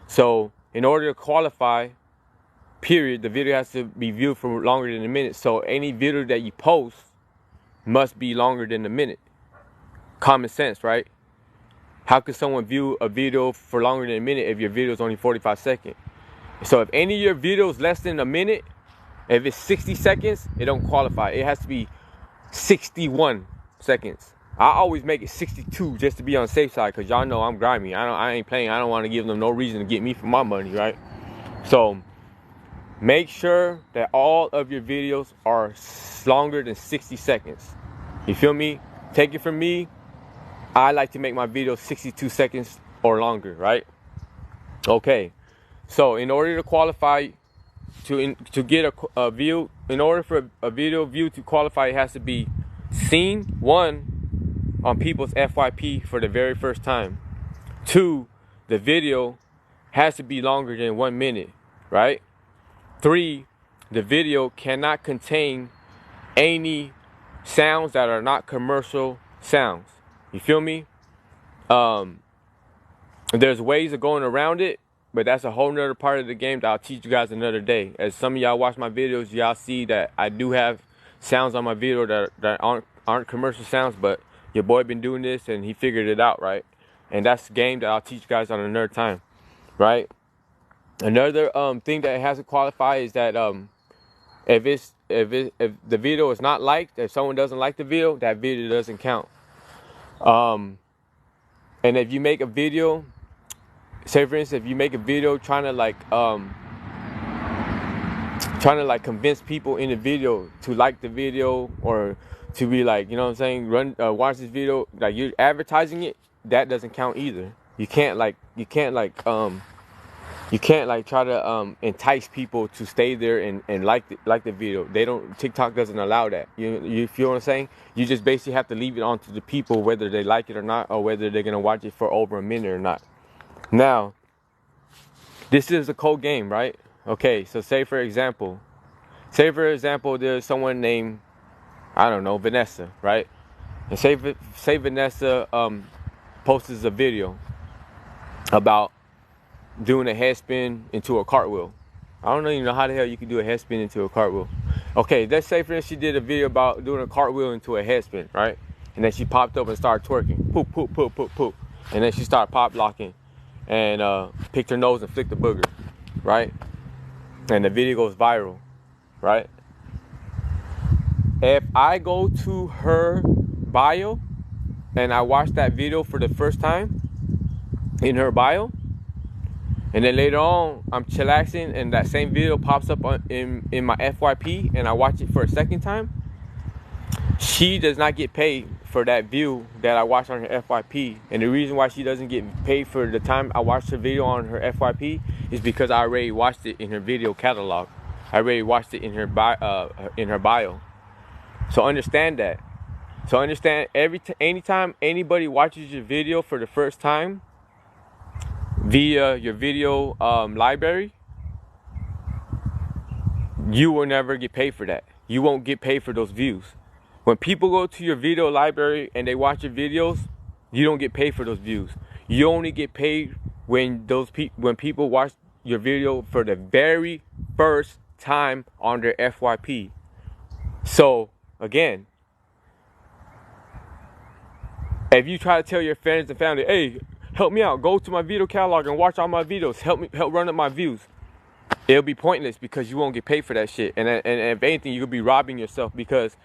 So in order to qualify, period, the video has to be viewed for longer than a minute. So any video that you post must be longer than a minute. Common sense, right? How could someone view a video for longer than a minute if your video is only 45 seconds? So if any of your videos less than a minute, if it's 60 seconds, it don't qualify. It has to be 61 seconds. I always make it 62 just to be on the safe side, because y'all know I'm grimy. I ain't playing. I don't want to give them no reason to get me for my money, right? So make sure that all of your videos are longer than 60 seconds. You feel me? Take it from me. I like to make my videos 62 seconds or longer, right? Okay. So in order to qualify to get a view, in order for a video view to qualify, it has to be seen, 1, on people's FYP for the very first time. 2, the video has to be longer than 1 minute, right? 3, the video cannot contain any sounds that are not commercial sounds. You feel me? There's ways of going around it, but that's a whole nother part of the game that I'll teach you guys another day. As some of y'all watch my videos, y'all see that I do have sounds on my video that aren't commercial sounds, but your boy been doing this and he figured it out, right? And that's the game that I'll teach you guys on another time, right? Another thing that has to qualify is that if the video is not liked, if someone doesn't like the video, that video doesn't count. And if you make a video, say for instance, if you make a video trying to convince people in the video to like the video, or to be like, you know what I'm saying, watch this video, like you're advertising it, that doesn't count either. You can't try to entice people to stay there and like the video. TikTok doesn't allow that. You feel what I'm saying? You just basically have to leave it on to the people whether they like it or not, or whether they're gonna watch it for over a minute or not. Now, this is a cold game, right? Okay, so say for example, there's someone named, I don't know, Vanessa, right? And say Vanessa posts a video about doing a head spin into a cartwheel. I don't even know how the hell you can do a head spin into a cartwheel. Okay, let's say for instance she did a video about doing a cartwheel into a head spin, right? And then she popped up and started twerking. Poop, poop, poop, poop, poop. And then she started pop locking and picked her nose and flicked the booger, right? And the video goes viral, right? If I go to her bio and I watch that video for the first time in her bio, and then later on I'm chillaxing and that same video pops up in my FYP and I watch it for a second time, she does not get paid for that view that I watched on her FYP. And the reason why she doesn't get paid for the time I watched her video on her FYP is because I already watched it in her video catalog. I already watched it in her bio. So understand that. So understand, anytime anybody watches your video for the first time via your video library, you will never get paid for that. You won't get paid for those views. When people go to your video library and they watch your videos, you don't get paid for those views. You only get paid when people watch your video for the very first time on their FYP. So again, if you try to tell your friends and family, hey, help me out, go to my video catalog and watch all my videos, help run up my views, it'll be pointless because you won't get paid for that shit. And if anything, you'll be robbing yourself, because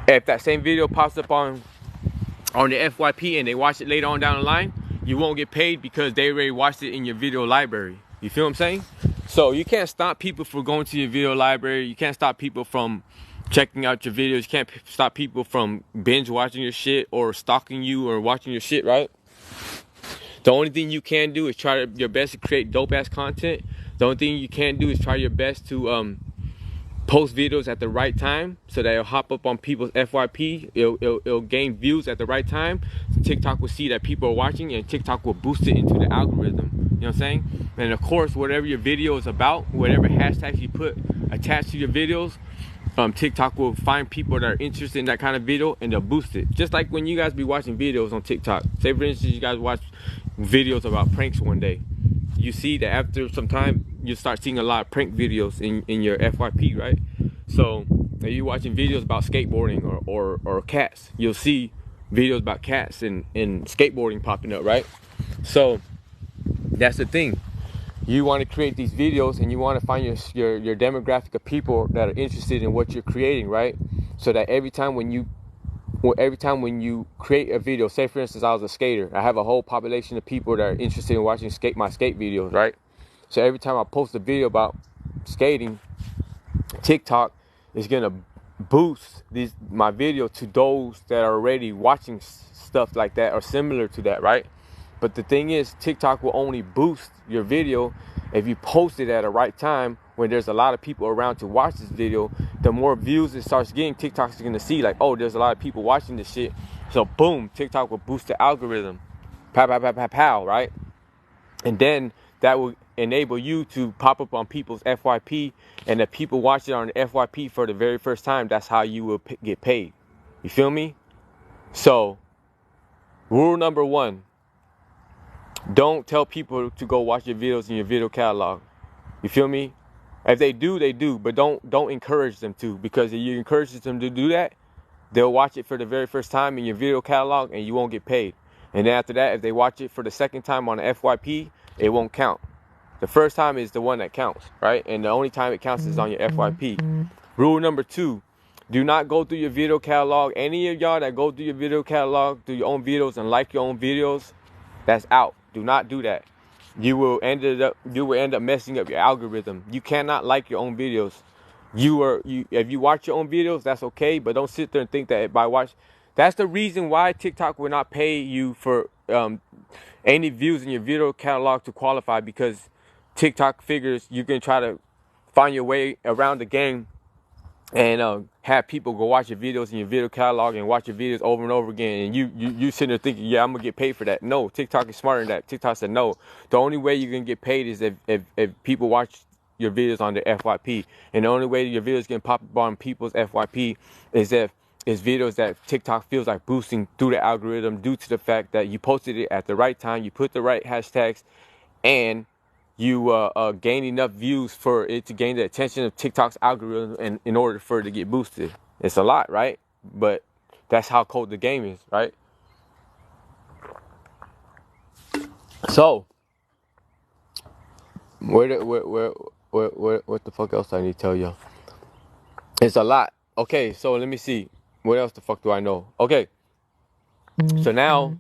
if that same video pops up on the FYP and they watch it later on down the line, you won't get paid because they already watched it in your video library. You feel what I'm saying? So you can't stop people from going to your video library. You can't stop people from checking out your videos. You can't stop people from binge watching your shit or stalking you or watching your shit, right? The only thing you can do is try your best to create dope ass content. The only thing you can do is try your best to post videos at the right time so that it'll hop up on people's FYP. It'll gain views at the right time. TikTok will see that people are watching, and TikTok will boost it into the algorithm. You know what I'm saying? And of course, whatever your video is about, whatever hashtags you put attached to your videos, TikTok will find people that are interested in that kind of video, and they'll boost it. Just like when you guys be watching videos on TikTok. Say for instance, you guys watch videos about pranks one day. You see that after some time, you start seeing a lot of prank videos in your FYP, right? So if you're watching videos about skateboarding or cats, you'll see videos about cats and skateboarding popping up, right? So that's the thing. You want to create these videos, and you want to find your demographic of people that are interested in what you're creating, right? So that every time when you create a video, say for instance I was a skater, I have a whole population of people that are interested in watching my skate videos, right? So every time I post a video about skating, TikTok is gonna boost my video to those that are already watching stuff like that or similar to that, right? But the thing is, TikTok will only boost your video if you post it at the right time when there's a lot of people around to watch this video. The more views it starts getting, TikTok's gonna see like, oh, there's a lot of people watching this shit. So boom, TikTok will boost the algorithm. Pow, pow, pow, pow, pow, right? And then that will enable you to pop up on people's FYP. And if people watch it on the FYP for the very first time, that's how you will get paid. You feel me? So, rule number 1. Don't tell people to go watch your videos in your video catalog. You feel me? If they do, they do. But don't encourage them to. Because if you encourage them to do that, they'll watch it for the very first time in your video catalog and you won't get paid. And then after that, if they watch it for the second time on the FYP, it won't count. The first time is the one that counts, right? And the only time it counts is on your FYP. Rule number 2. Do not go through your video catalog. Any of y'all that go through your video catalog, do your own videos and like your own videos, that's out. Do not do that. You will end up messing up your algorithm. You cannot like your own videos. If you watch your own videos, that's okay, but don't sit there and think that by watch. That's the reason why TikTok will not pay you for any views in your video catalog to qualify, because TikTok figures you can try to find your way around the game and have people go watch your videos in your video catalog and watch your videos over and over again, and you sitting there thinking, yeah, I'm gonna get paid for that. No, TikTok is smarter than that. TikTok said no. The only way you can get paid is if people watch your videos on the FYP, and the only way your videos can pop up on people's FYP is if it's videos that TikTok feels like boosting through the algorithm due to the fact that you posted it at the right time, you put the right hashtags, and you gain enough views for it to gain the attention of TikTok's algorithm, and in order for it to get boosted. It's a lot, right? But that's how cold the game is, right? So, what the fuck else I need to tell you? It's a lot. Okay, so let me see. What else the fuck do I know? Okay. So now,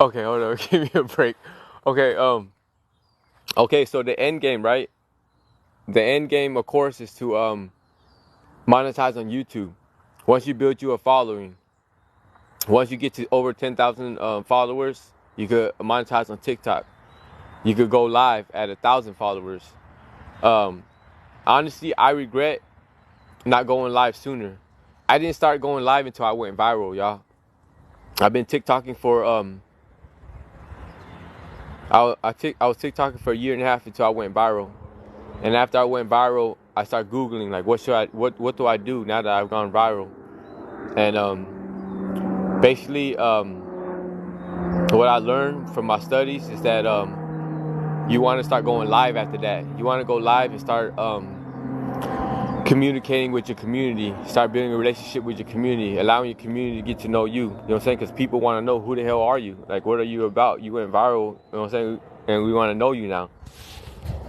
okay, hold on, give me a break. Okay, so the end game, right? The end game, of course, is to monetize on YouTube. Once you build you a following, once you get to over 10,000 followers, you could monetize on TikTok. You could go live at 1,000 followers. Honestly, I regret not going live sooner. I didn't start going live until I went viral, y'all. I've been TikToking for I was TikToking for a year and a half until I went viral. And after I went viral, I started Googling like what do I do now that I've gone viral? And basically what I learned from my studies is that you want to start going live after that. You want to go live and start communicating with your community, start building a relationship with your community, allowing your community to get to know you. You know what I'm saying? Because people want to know, who the hell are you? Like, what are you about? You went viral, you know what I'm saying? And we want to know you now.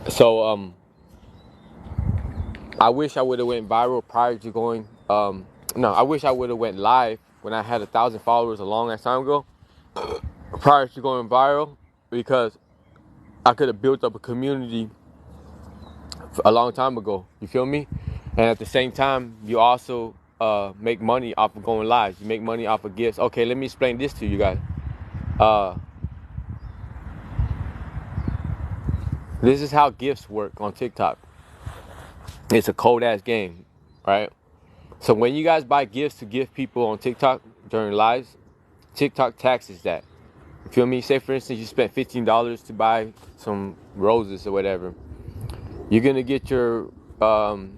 So I wish I would have went viral prior to going. I wish I would have went live when I had 1,000 followers a long ass time ago, prior to going viral, because I could have built up a community a long time ago. You feel me? And at the same time, you also make money off of going live. You make money off of gifts. Okay, let me explain this to you guys. This is how gifts work on TikTok. It's a cold ass game, right? So when you guys buy gifts to give people on TikTok during lives, TikTok taxes that. You feel me? Say for instance you spent $15 to buy some roses or whatever. You're gonna get you're gonna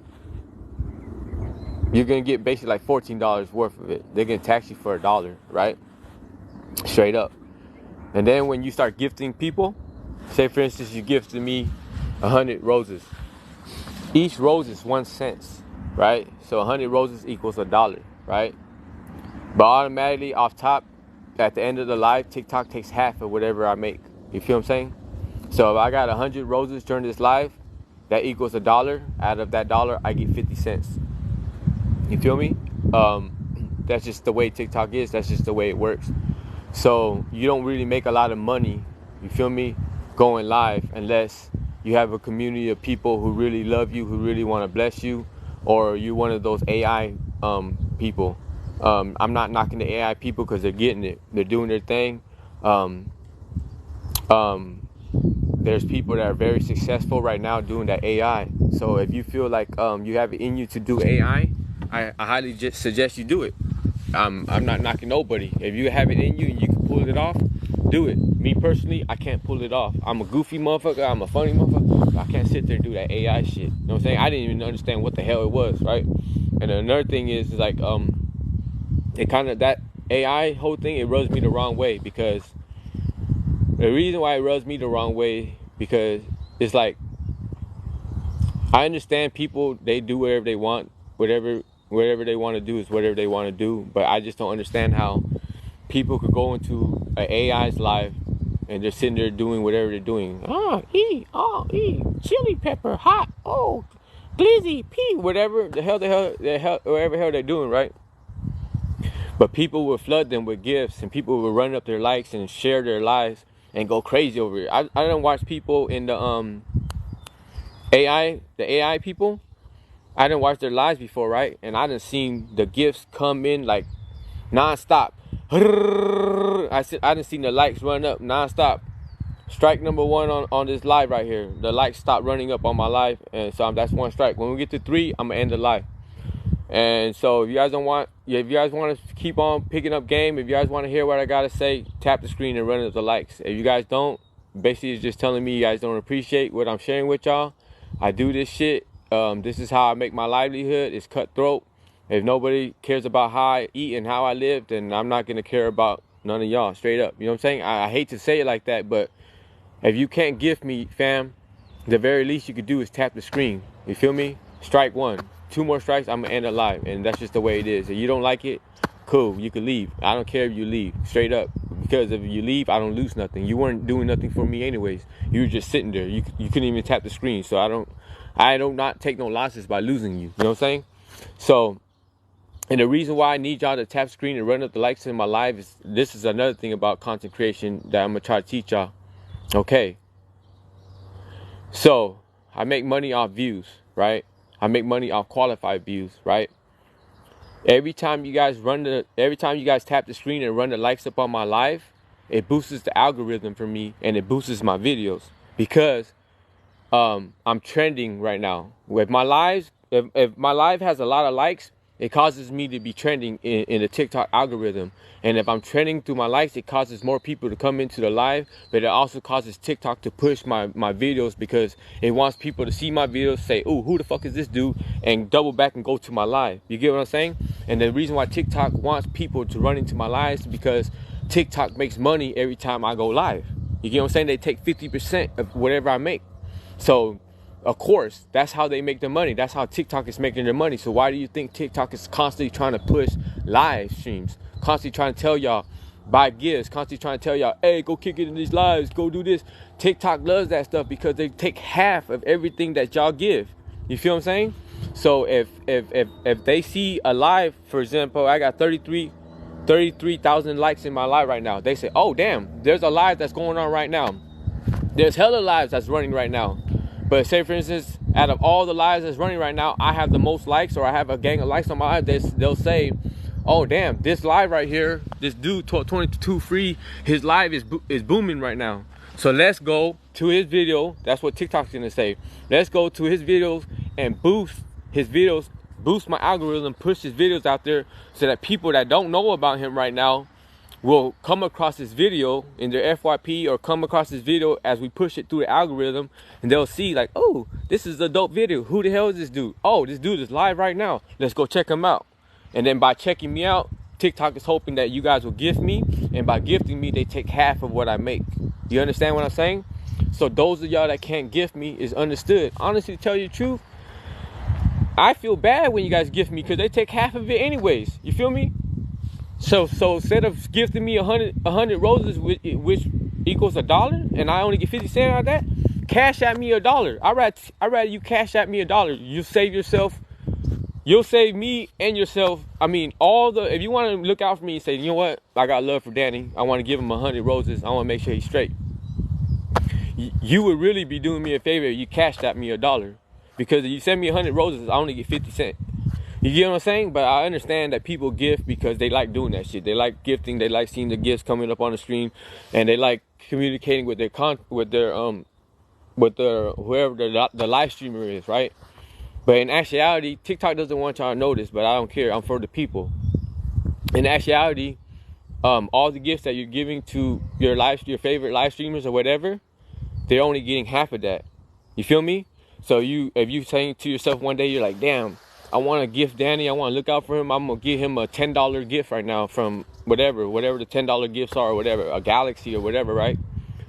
get basically like $14 worth of it. They're gonna tax you for $1, right? Straight up. And then when you start gifting people, say for instance you gifted me 100 roses. Each rose is 1 cent, right? So 100 roses equals $1, right? But automatically off top, at the end of the live, TikTok takes half of whatever I make. You feel what I'm saying? So if I got 100 roses during this live, that equals $1. Out of that dollar, I get 50 cents. You feel me? That's just the way TikTok is. That's just the way it works. So you don't really make a lot of money, you feel me, going live unless you have a community of people who really love you, who really want to bless you, or you're one of those AI people. I'm not knocking the AI people because they're getting it. They're doing their thing. There's people that are very successful right now doing that AI. So if you feel like you have it in you to do AI, I highly just suggest you do it. I'm not knocking nobody. If you have it in you and you can pull it off, do it. Me personally, I can't pull it off. I'm a goofy motherfucker. I'm a funny motherfucker. But I can't sit there and do that AI shit. You know what I'm saying? I didn't even understand what the hell it was, right? And another thing is like it kind of, that AI whole thing, it rubs me the wrong way, because the reason why it rubs me the wrong way, because it's like, I understand people, they do whatever they want, whatever they want to do is whatever they want to do, but I just don't understand how people could go into an AI's live and they're sitting there doing whatever they're doing. Chili pepper, hot, glizzy, pee, whatever the hell, whatever the hell they're doing, right? But people will flood them with gifts, and people will run up their likes and share their lives and go crazy over it. I don't watch people in the AI people. I didn't watch their lives before, right? And I didn't seen the gifts come in like non-stop. I didn't seen the likes run up non-stop. Strike number 1 on this live right here. The likes stopped running up on my live, and so that's 1 strike. When we get to 3, I'm gonna end the live. And so if you guys want to keep on picking up game, if you guys want to hear what I gotta say, tap the screen and run up the likes. If you guys don't, basically it's just telling me you guys don't appreciate what I'm sharing with y'all. I do this shit. This is how I make my livelihood. It's cutthroat. If nobody cares about how I eat and how I live, then I'm not gonna care about none of y'all. Straight up, you know what I'm saying? I hate to say it like that, but if you can't gift me, fam, the very least you could do is tap the screen. You feel me? Strike 1. 2 more strikes, I'm gonna end it live, and that's just the way it is. If you don't like it, cool, you can leave. I don't care if you leave, straight up, because if you leave, I don't lose nothing. You weren't doing nothing for me anyways. You were just sitting there. You couldn't even tap the screen. So I don't not take no losses by losing you. You know what I'm saying? So, and the reason why I need y'all to tap screen and run up the likes in my live is, this is another thing about content creation that I'm gonna try to teach y'all. Okay. So I make money off views, right? I make money off qualified views, right? Every time you guys tap the screen and run the likes up on my live, it boosts the algorithm for me, and it boosts my videos, because I'm trending right now. With my lives, if my live has a lot of likes, it causes me to be trending in the TikTok algorithm. And if I'm trending through my likes, it causes more people to come into the live, but it also causes TikTok to push my videos, because it wants people to see my videos, say, "Ooh, who the fuck is this dude?" and double back and go to my live. You get what I'm saying? And the reason why TikTok wants people to run into my lives is because TikTok makes money every time I go live. You get what I'm saying? They take 50% of whatever I make. So, of course, that's how they make their money. That's how TikTok is making their money. So why do you think TikTok is constantly trying to push live streams? Constantly trying to tell y'all, buy gifts. Constantly trying to tell y'all, hey, go kick it in these lives. Go do this. TikTok loves that stuff because they take half of everything that y'all give. You feel what I'm saying? So if they see a live, for example, I got 33,000 likes in my live right now. They say, oh, damn, there's a live that's going on right now. There's hella lives that's running right now. But say, for instance, out of all the lives that's running right now, I have the most likes, or I have a gang of likes on my live. They'll say, oh damn, this live right here, this dude 22 free, his live is booming right now. So let's go to his video. That's what TikTok's gonna say. Let's go to his videos and boost his videos, boost my algorithm, push his videos out there so that people that don't know about him right now will come across this video in their FYP or come across this video as we push it through the algorithm, and they'll see like, oh, this is a dope video. Who the hell is this dude? Oh, this dude is live right now. Let's go check him out. And then by checking me out, TikTok is hoping that you guys will gift me, and by gifting me, they take half of what I make. You understand what I'm saying? So those of y'all that can't gift me is understood. Honestly, to tell you the truth, I feel bad when you guys gift me because they take half of it anyways. You feel me? So instead of gifting me 100 roses, which equals $1, and I only get 50 cents out of that, cash at me $1. I'd rather you cash at me $1. You save yourself. You'll save me and yourself. I mean, if you want to look out for me and say, you know what, I got love for Danny. I want to give him 100 roses. I want to make sure he's straight. You would really be doing me a favor if you cashed at me $1. Because if you send me 100 roses, I only get 50 cents. You get what I'm saying? But I understand that people gift because they like doing that shit. They like gifting. They like seeing the gifts coming up on the screen, and they like communicating with their whoever the live streamer is, right? But in actuality, TikTok doesn't want y'all to know this, but I don't care. I'm for the people. In actuality, all the gifts that you're giving to your favorite live streamers or whatever, they're only getting half of that. You feel me? So if you saying to yourself one day, you're like, damn, I want to gift Danny. I want to look out for him. I'm going to give him a $10 gift right now from whatever the $10 gifts are or whatever, a Galaxy or whatever, right?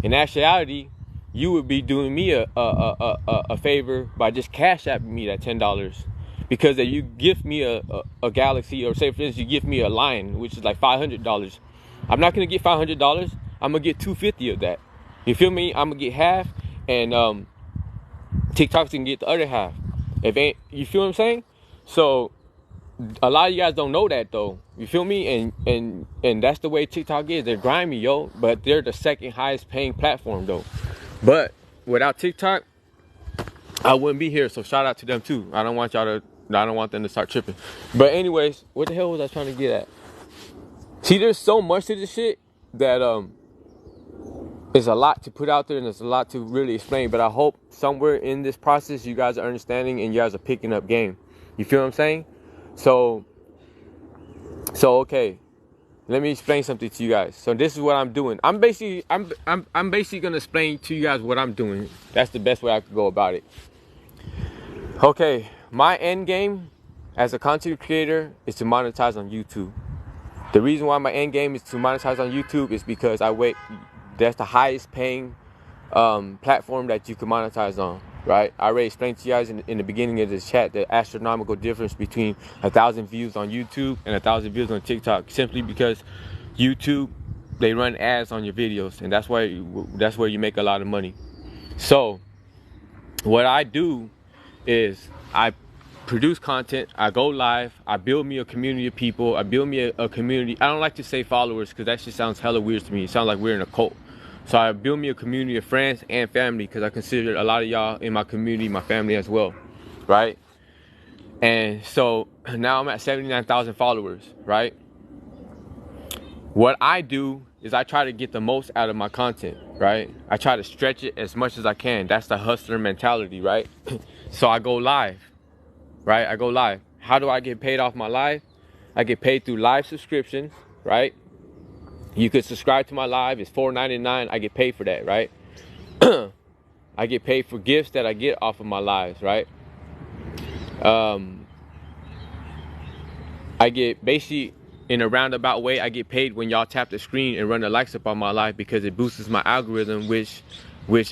In actuality, you would be doing me a favor by just cash apping me that $10. Because if you gift me a Galaxy, or say for instance, you give me a Lion, which is like $500, I'm not going to get $500. I'm going to get $250 of that. You feel me? I'm going to get half, and TikTok's going to get the other half. You feel what I'm saying? So a lot of you guys don't know that though. You feel me? And that's the way TikTok is. They're grimy, yo. But they're the second highest paying platform though. But without TikTok, I wouldn't be here. So shout out to them too. I don't want them to start tripping. But anyways, what the hell was I trying to get at? See, there's so much to this shit that there's a lot to put out there and there's a lot to really explain. But I hope somewhere in this process you guys are understanding and you guys are picking up game. You feel what I'm saying? So okay, let me explain something to you guys. So this is what I'm doing. I'm basically gonna explain to you guys what I'm doing. That's the best way I could go about it. Okay, my end game as a content creator is to monetize on YouTube. The reason why my end game is to monetize on YouTube is because that's the highest paying platform that you can monetize on. Right, I already explained to you guys in the beginning of this chat the astronomical difference between 1,000 views on YouTube and 1,000 views on TikTok. Simply because YouTube, they run ads on your videos, and that's where you make a lot of money. So what I do is I produce content, I go live, I build me a community of people, I build me a community. I don't like to say followers because that just sounds hella weird to me. It sounds like we're in a cult. So I build me a community of friends and family because I consider a lot of y'all in my community my family as well, right? And so now I'm at 79,000 followers, right? What I do is I try to get the most out of my content, right? I try to stretch it as much as I can. That's the hustler mentality, right? So I go live, right? I go live. How do I get paid off my live? I get paid through live subscriptions, right? You could subscribe to my live. It's $4.99. I get paid for that, right? I get paid for gifts that I get off of my lives, right? I get basically, in a roundabout way, I get paid when y'all tap the screen and run the likes up on my live because it boosts my algorithm, which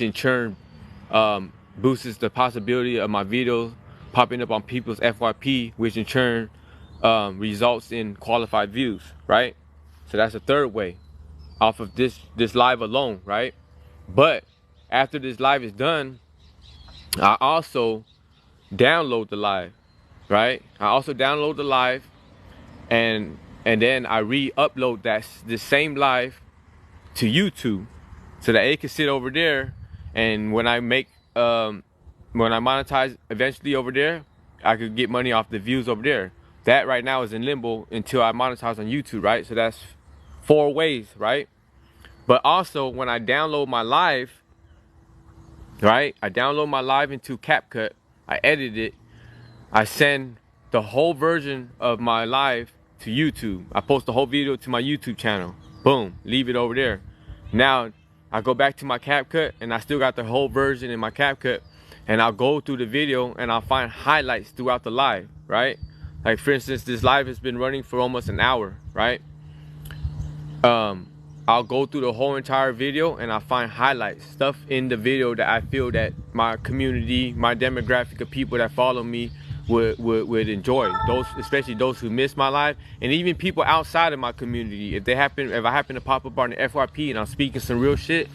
in turn boosts the possibility of my videos popping up on people's FYP, which in turn results in qualified views, right? So that's the third way off of this live alone, right? But after this live is done, I also download the live, right? I also download the live and then I re-upload this same live to YouTube so that it can sit over there, and when I monetize eventually over there, I could get money off the views over there. that right now is in limbo until I monetize on YouTube, right? So that's 4 ways, right? But also when I download my live, right? I download my live into CapCut, I edit it, I send the whole version of my live to YouTube. I post the whole video to my YouTube channel. Boom, leave it over there. Now I go back to my CapCut and I still got the whole version in my CapCut, and I'll go through the video and I'll find highlights throughout the live, right? Like for instance, this live has been running for almost an hour, right? I'll go through the whole entire video and I'll find highlights, stuff in the video that I feel that my community, my demographic of people that follow me would enjoy. Those, especially those who miss my live, and even people outside of my community. If I happen to pop up on the FYP and I'm speaking some real shit,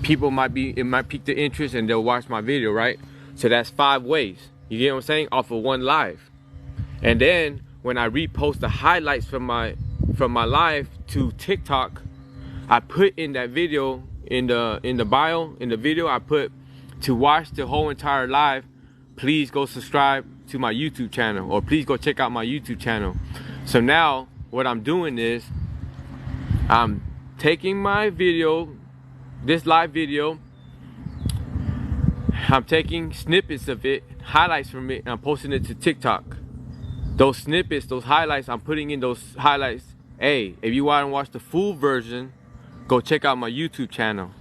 it might pique their interest and they'll watch my video, right? So that's 5 ways. You get what I'm saying? Off of one live. And then when I repost the highlights from my live to TikTok, I put in that video in the bio in the video, I put, to watch the whole entire live, please go subscribe to my YouTube channel, or please go check out my YouTube channel. So now what I'm doing is I'm taking my video, this live video, I'm taking snippets of it, highlights from it, and I'm posting it to TikTok. Those snippets, those highlights, I'm putting in those highlights. Hey, if you want to watch the full version, go check out my YouTube channel.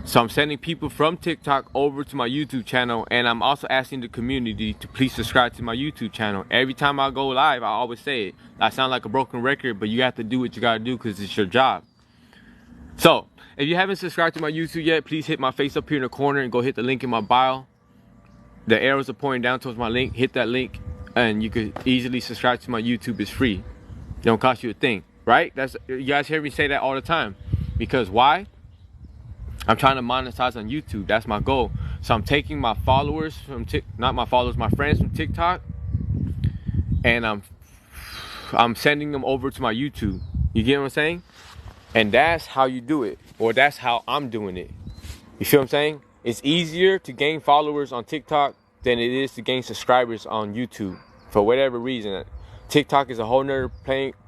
So I'm sending people from TikTok over to my YouTube channel, and I'm also asking the community to please subscribe to my YouTube channel. Every time I go live, I always say it. I sound like a broken record, but you have to do what you gotta do because it's your job. So if you haven't subscribed to my YouTube yet, please hit my face up here in the corner and go hit the link in my bio. The arrows are pointing down towards my link. Hit that link and you could easily subscribe to my YouTube. It's free. It don't cost you a thing, right? You guys hear me say that all the time. Because why? I'm trying to monetize on YouTube. That's my goal. So I'm taking my followers from my friends from TikTok, and I'm sending them over to my YouTube. You get what I'm saying? And that's how you do it, or that's how I'm doing it. You feel what I'm saying? It's easier to gain followers on TikTok than it is to gain subscribers on YouTube. For whatever reason, TikTok is a whole nother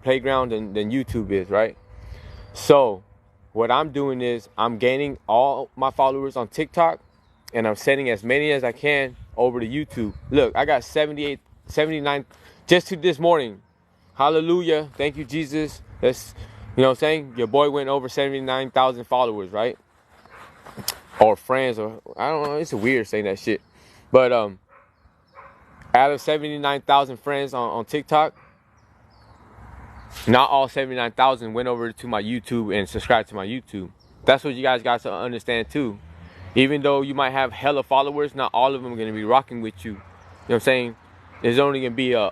playground than YouTube is, right? So what I'm doing is I'm gaining all my followers on TikTok, and I'm sending as many as I can over to YouTube. Look, I got 79 just to this morning. Hallelujah. Thank you, Jesus. That's, you know what I'm saying? Your boy went over 79,000 followers, right? Or friends, or I don't know. It's weird saying that shit. But out of 79,000 friends on TikTok, not all 79,000 went over to my YouTube and subscribed to my YouTube. That's what you guys got to understand too. Even though you might have hella followers, not all of them are going to be rocking with you. You know what I'm saying? There's only going to be a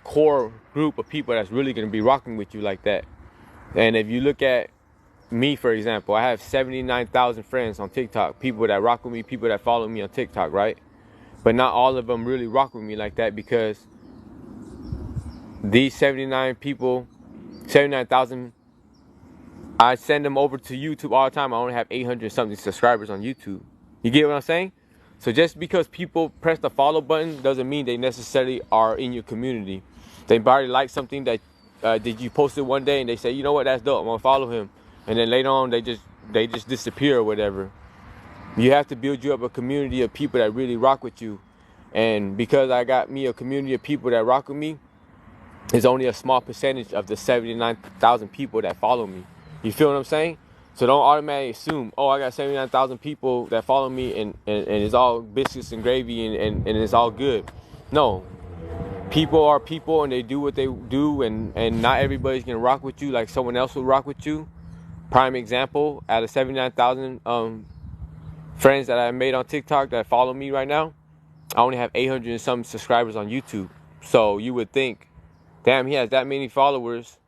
core group of people that's really going to be rocking with you like that. And if you look at me, for example, I have 79,000 friends on TikTok. People that rock with me, people that follow me on TikTok, right? But not all of them really rock with me like that, because these 79,000, I send them over to YouTube all the time. I only have 800 something subscribers on YouTube. You get what I'm saying? So just because people press the follow button doesn't mean they necessarily are in your community. They probably like something that you posted one day and they say, you know what, that's dope, I'm gonna follow him. And then later on they just disappear or whatever. You have to build you up a community of people that really rock with you. And because I got me a community of people that rock with me, it's only a small percentage of the 79,000 people that follow me. You feel what I'm saying? So don't automatically assume, oh, I got 79,000 people that follow me and it's all biscuits and gravy and it's all good. No. People are people and they do what they do, and not everybody's going to rock with you like someone else will rock with you. Prime example, out of 79,000 friends that I made on TikTok that follow me right now, I only have 800 and some subscribers on YouTube. So you would think, damn, he has that many followers.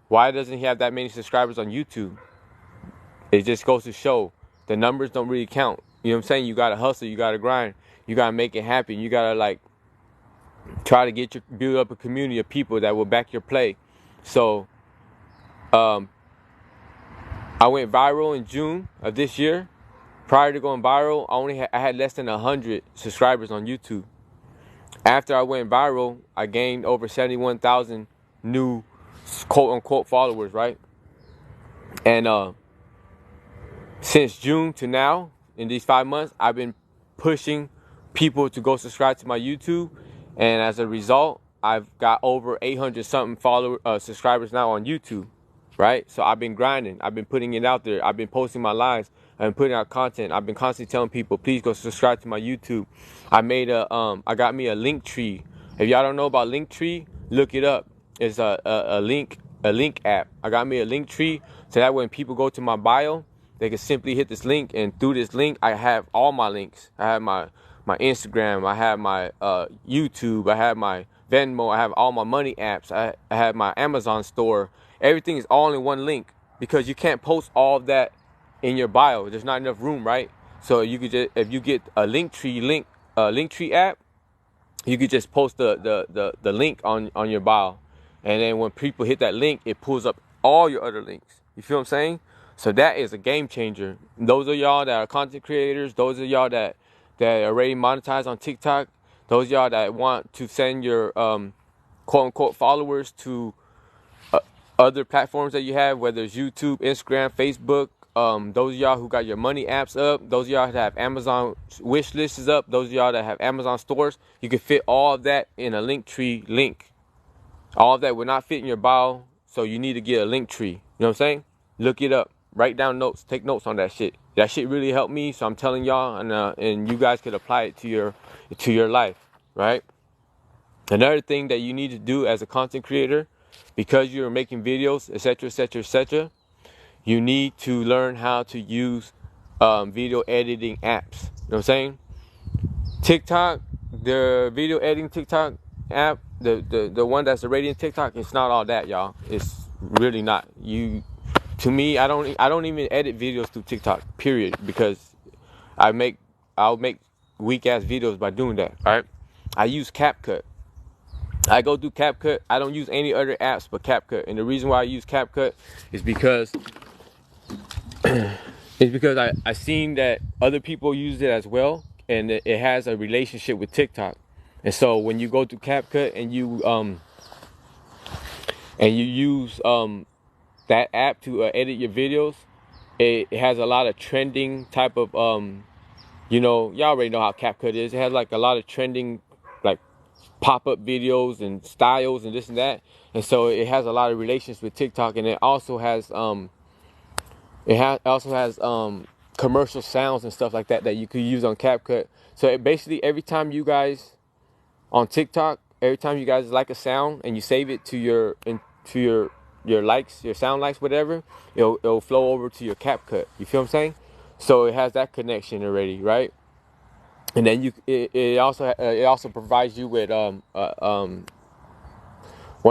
Why doesn't he have that many subscribers on YouTube? It just goes to show the numbers don't really count. You know what I'm saying? You got to hustle. You got to grind. You got to make it happen. You got to try to build up a community of people that will back your play. So I went viral in June of this year. Prior to going viral, I had less than 100 subscribers on YouTube. After I went viral, I gained over 71,000 new quote unquote followers, right? And since June to now, in these 5 months, I've been pushing people to go subscribe to my YouTube, and as a result, I've got over 800 something subscribers now on YouTube, right? So I've been grinding, I've been putting it out there, I've been posting my lives, I've been putting out content, I've been constantly telling people, please go subscribe to my YouTube. I got me a Linktree. If y'all don't know about Linktree, look it up. It's a link app. I got me a Linktree, so that when people go to my bio, they can simply hit this link, and through this link, I have all my links. I have my Instagram, I have my YouTube, I have my Venmo, I have all my money apps, I have my Amazon store. Everything is all in one link, because you can't post all of that in your bio. There's not enough room, right? So you could just, if you get a Linktree app, you could just post the link on your bio, and then when people hit that link, it pulls up all your other links. You feel what I'm saying? So that is a game changer. Those of y'all that are content creators, those of y'all that already monetize on TikTok, those of y'all that want to send your quote unquote followers to other platforms that you have, whether it's YouTube, Instagram, Facebook, those of y'all who got your money apps up, those of y'all that have Amazon wish lists up, those of y'all that have Amazon stores, you can fit all of that in a Linktree link. All of that would not fit in your bio, so you need to get a Linktree. You know what I'm saying? Look it up. Write down notes. Take notes on that shit. That shit really helped me, so I'm telling y'all, and you guys could apply it to your life, right? Another thing that you need to do as a content creator, because you're making videos, etc., etc., etc., you need to learn how to use video editing apps. You know what I'm saying? TikTok, the video editing TikTok app, the one that's already in TikTok, it's not all that, y'all. It's really not. To me, I don't even edit videos through TikTok, period, because I'll make weak ass videos by doing that. All right, I use CapCut. I go through CapCut. I don't use any other apps but CapCut, and the reason why I use CapCut is because I seen that other people use it as well, and it has a relationship with TikTok. And so when you go to CapCut and you use that app to edit your videos, it has a lot of trending type of y'all already know how CapCut is. It has like a lot of trending like pop-up videos and styles and this and that. And so it has a lot of relations with TikTok, and it also has commercial sounds and stuff like that you could use on CapCut. So basically every time you guys on TikTok, every time you guys like a sound and you save it to your likes, your sound likes, whatever, it'll flow over to your CapCut. You feel what I'm saying? So it has that connection already, right? And then it also provides you with one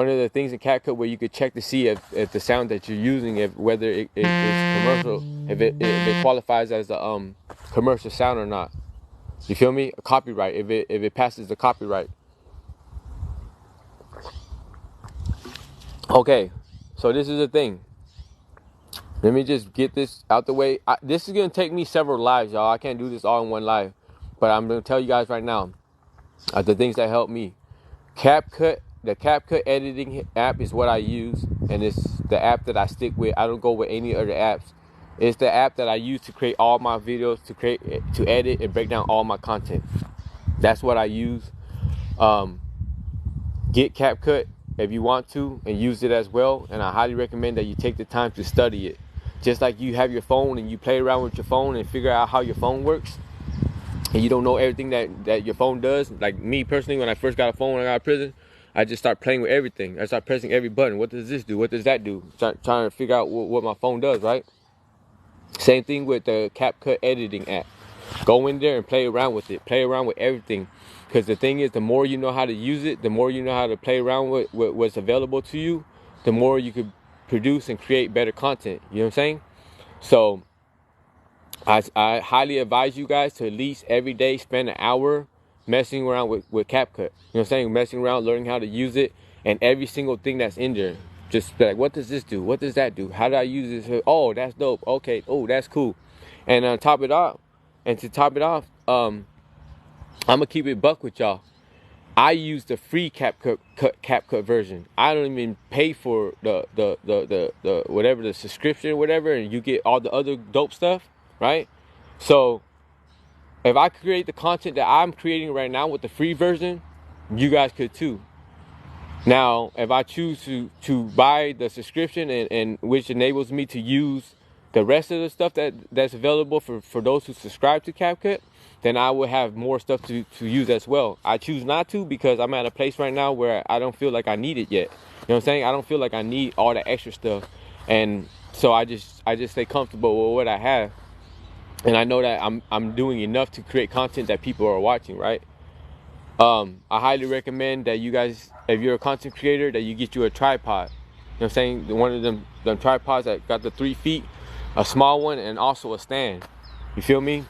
of the things in CapCut where you could check to see if the sound that you're using, whether it's commercial, if it qualifies as a commercial sound or not. You feel me? A copyright, if it passes the copyright. Okay, so this is the thing. Let me just get this out the way. This is gonna take me several lives, y'all. I can't do this all in one live, but I'm gonna tell you guys right now the things that help me. CapCut, the CapCut editing app is what I use, and it's the app that I stick with. I don't go with any other apps. It's the app that I use to create all my videos, to edit and break down all my content. That's what I use. Get CapCut if you want to and use it as well, and I highly recommend that you take the time to study it. Just like you have your phone and you play around with your phone and figure out how your phone works, and you don't know everything that your phone does. Like me personally, when I first got a phone when I got out of prison, I just start playing with everything. I start pressing every button. What does this do? What does that do? Trying to figure out what my phone does, right? Same thing with the CapCut editing app. Go in there and play around with it. Play around with everything. Because the thing is, the more you know how to use it, the more you know how to play around with what's available to you, the more you could produce and create better content. You know what I'm saying? So I highly advise you guys to at least every day spend an hour messing around with CapCut. You know what I'm saying? Messing around, learning how to use it, and every single thing that's in there. Just be like, what does this do? What does that do? How do I use this? Oh, that's dope. Okay. Oh, that's cool. And to top it off, I'm gonna keep it buck with y'all. I use the free CapCut version. I don't even pay for the whatever, the subscription or whatever, and you get all the other dope stuff, right? So if I create the content that I'm creating right now with the free version, you guys could too. Now, if I choose to buy the subscription and which enables me to use the rest of the stuff that's available for those who subscribe to CapCut, then I will have more stuff to use as well. I choose not to because I'm at a place right now where I don't feel like I need it yet. You know what I'm saying? I don't feel like I need all the extra stuff. And so I just stay comfortable with what I have. And I know that I'm doing enough to create content that people are watching, right? I highly recommend that you guys, if you're a content creator, that you get you a tripod. You know what I'm saying? One of them tripods that got the 3 feet, a small one, and also a stand. You feel me?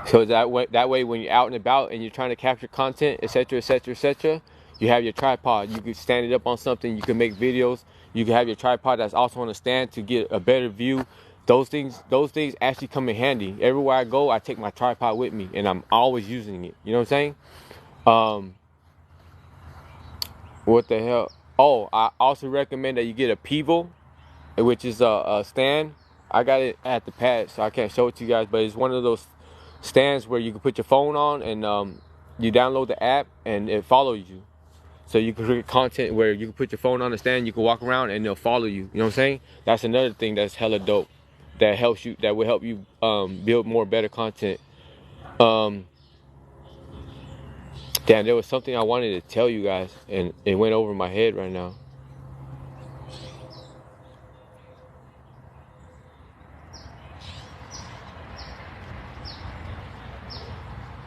So that way when you're out and about and you're trying to capture content, etc., etc., etc., you have your tripod. You can stand it up on something. You can make videos. You can have your tripod that's also on a stand to get a better view. Those things actually come in handy. Everywhere I go, I take my tripod with me, and I'm always using it. You know what I'm saying? What the hell? Oh, I also recommend that you get a Pivo, which is a stand. I got it at the pad, so I can't show it to you guys, but it's one of those stands where you can put your phone on and you download the app and it follows you. So you can create content where you can put your phone on the stand, you can walk around and they'll follow you. You know what I'm saying? That's another thing that's hella dope. That helps you. That will help you build more better content. Damn, there was something I wanted to tell you guys, and it went over my head right now.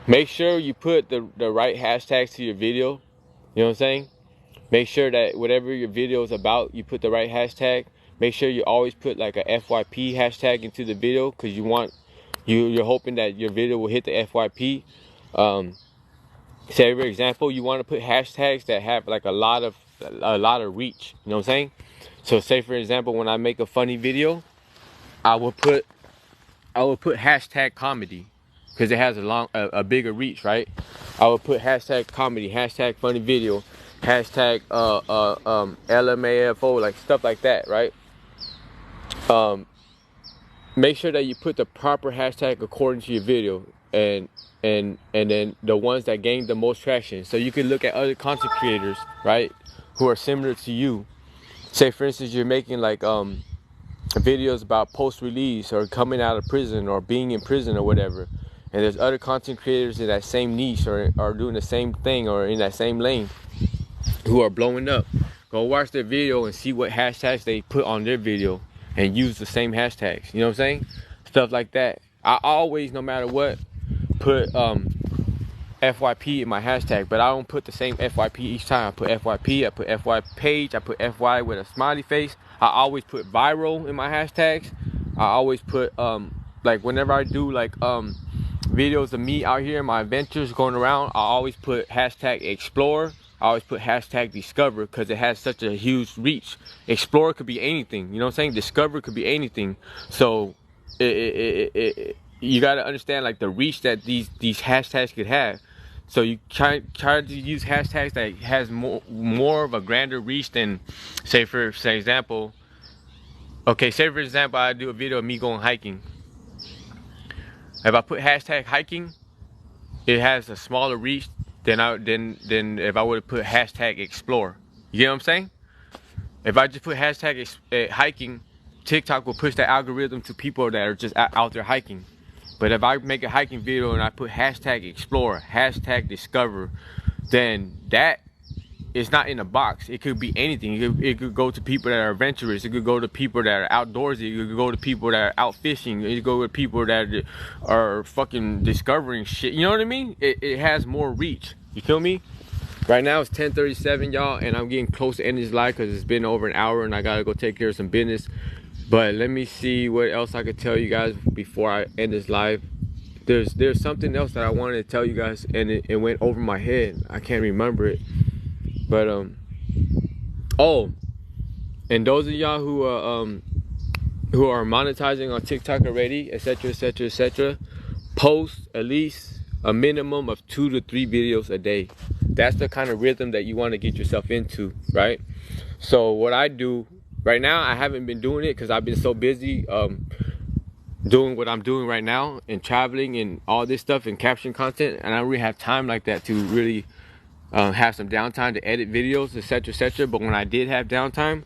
Make sure you put the right hashtags to your video. You know what I'm saying? Make sure that whatever your video is about, you put the right hashtag. Make sure you always put like a FYP hashtag into the video, because you're hoping that your video will hit the FYP. Say for example, you want to put hashtags that have like a lot of reach. You know what I'm saying? So say for example, when I make a funny video, I will put hashtag comedy, because it has a bigger reach, right? I would put hashtag comedy, hashtag funny video, hashtag LMAFO, like stuff like that, right? Make sure that you put the proper hashtag according to your video, and then the ones that gain the most traction. So you can look at other content creators, right, who are similar to you. Say for instance, you're making like videos about post-release or coming out of prison or being in prison or whatever, and there's other content creators in that same niche or are doing the same thing or in that same lane who are blowing up. Go watch their video and see what hashtags they put on their video and use the same hashtags. You know what I'm saying? Stuff like that. I always, no matter what, put FYP in my hashtag, but I don't put the same FYP each time. I put FYP, I put FY page, I put FY with a smiley face. I always put viral in my hashtags. I always put like whenever I do like videos of me out here in my adventures going around, I always put hashtag explore. I always put hashtag discover, because it has such a huge reach. Explore could be anything, you know what I'm saying? Discover could be anything. So you got to understand like the reach that these hashtags could have. So you try to use hashtags that has more of a grander reach than, say for example, I do a video of me going hiking. If I put hashtag hiking, it has a smaller reach than if I would have put hashtag explore. You get what I'm saying? If I just put hashtag hiking, TikTok will push the algorithm to people that are just out there hiking. But if I make a hiking video and I put hashtag explore, hashtag discover, then that is not in a box. It could be anything. It could go to people that are adventurous. It could go to people that are outdoorsy. It could go to people that are out fishing. It could go to people that are fucking discovering shit. You know what I mean? It has more reach. You feel me? Right now it's 10:37, y'all, and I'm getting close to ending this live because it's been over an hour and I gotta go take care of some business. But let me see what else I could tell you guys before I end this live. There's something else that I wanted to tell you guys, and it went over my head. I can't remember it. But oh, and those of y'all who are monetizing on TikTok already, etc., etc., etc., post at least a minimum of 2 to 3 videos a day. That's the kind of rhythm that you want to get yourself into, right? So what I do right now, I haven't been doing it because I've been so busy doing what I'm doing right now and traveling and all this stuff and capturing content, and I don't really have time like that to really have some downtime to edit videos, etc., etc. But when I did have downtime,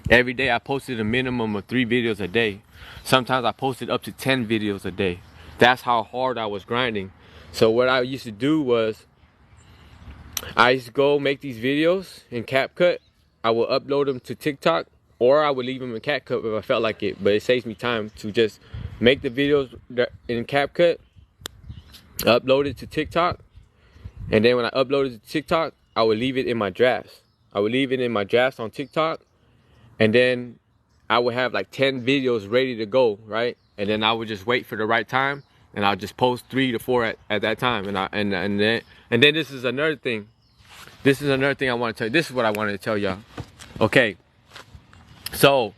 every day I posted a minimum of 3 videos a day. Sometimes I posted up to 10 videos a day. That's how hard I was grinding. So what I used to do was, I used to go make these videos in CapCut. I will upload them to TikTok, or I would leave them in CapCut if I felt like it. But it saves me time to just make the videos in CapCut, upload it to TikTok, and then when I upload it to TikTok, I would leave it in my drafts. I would leave it in my drafts on TikTok, and then I would have like 10 videos ready to go, right? And then I would just wait for the right time, and I'll just post 3 to 4 at that time. And then this is another thing. This is another thing I want to tell you. This is what I wanted to tell y'all. Okay. So,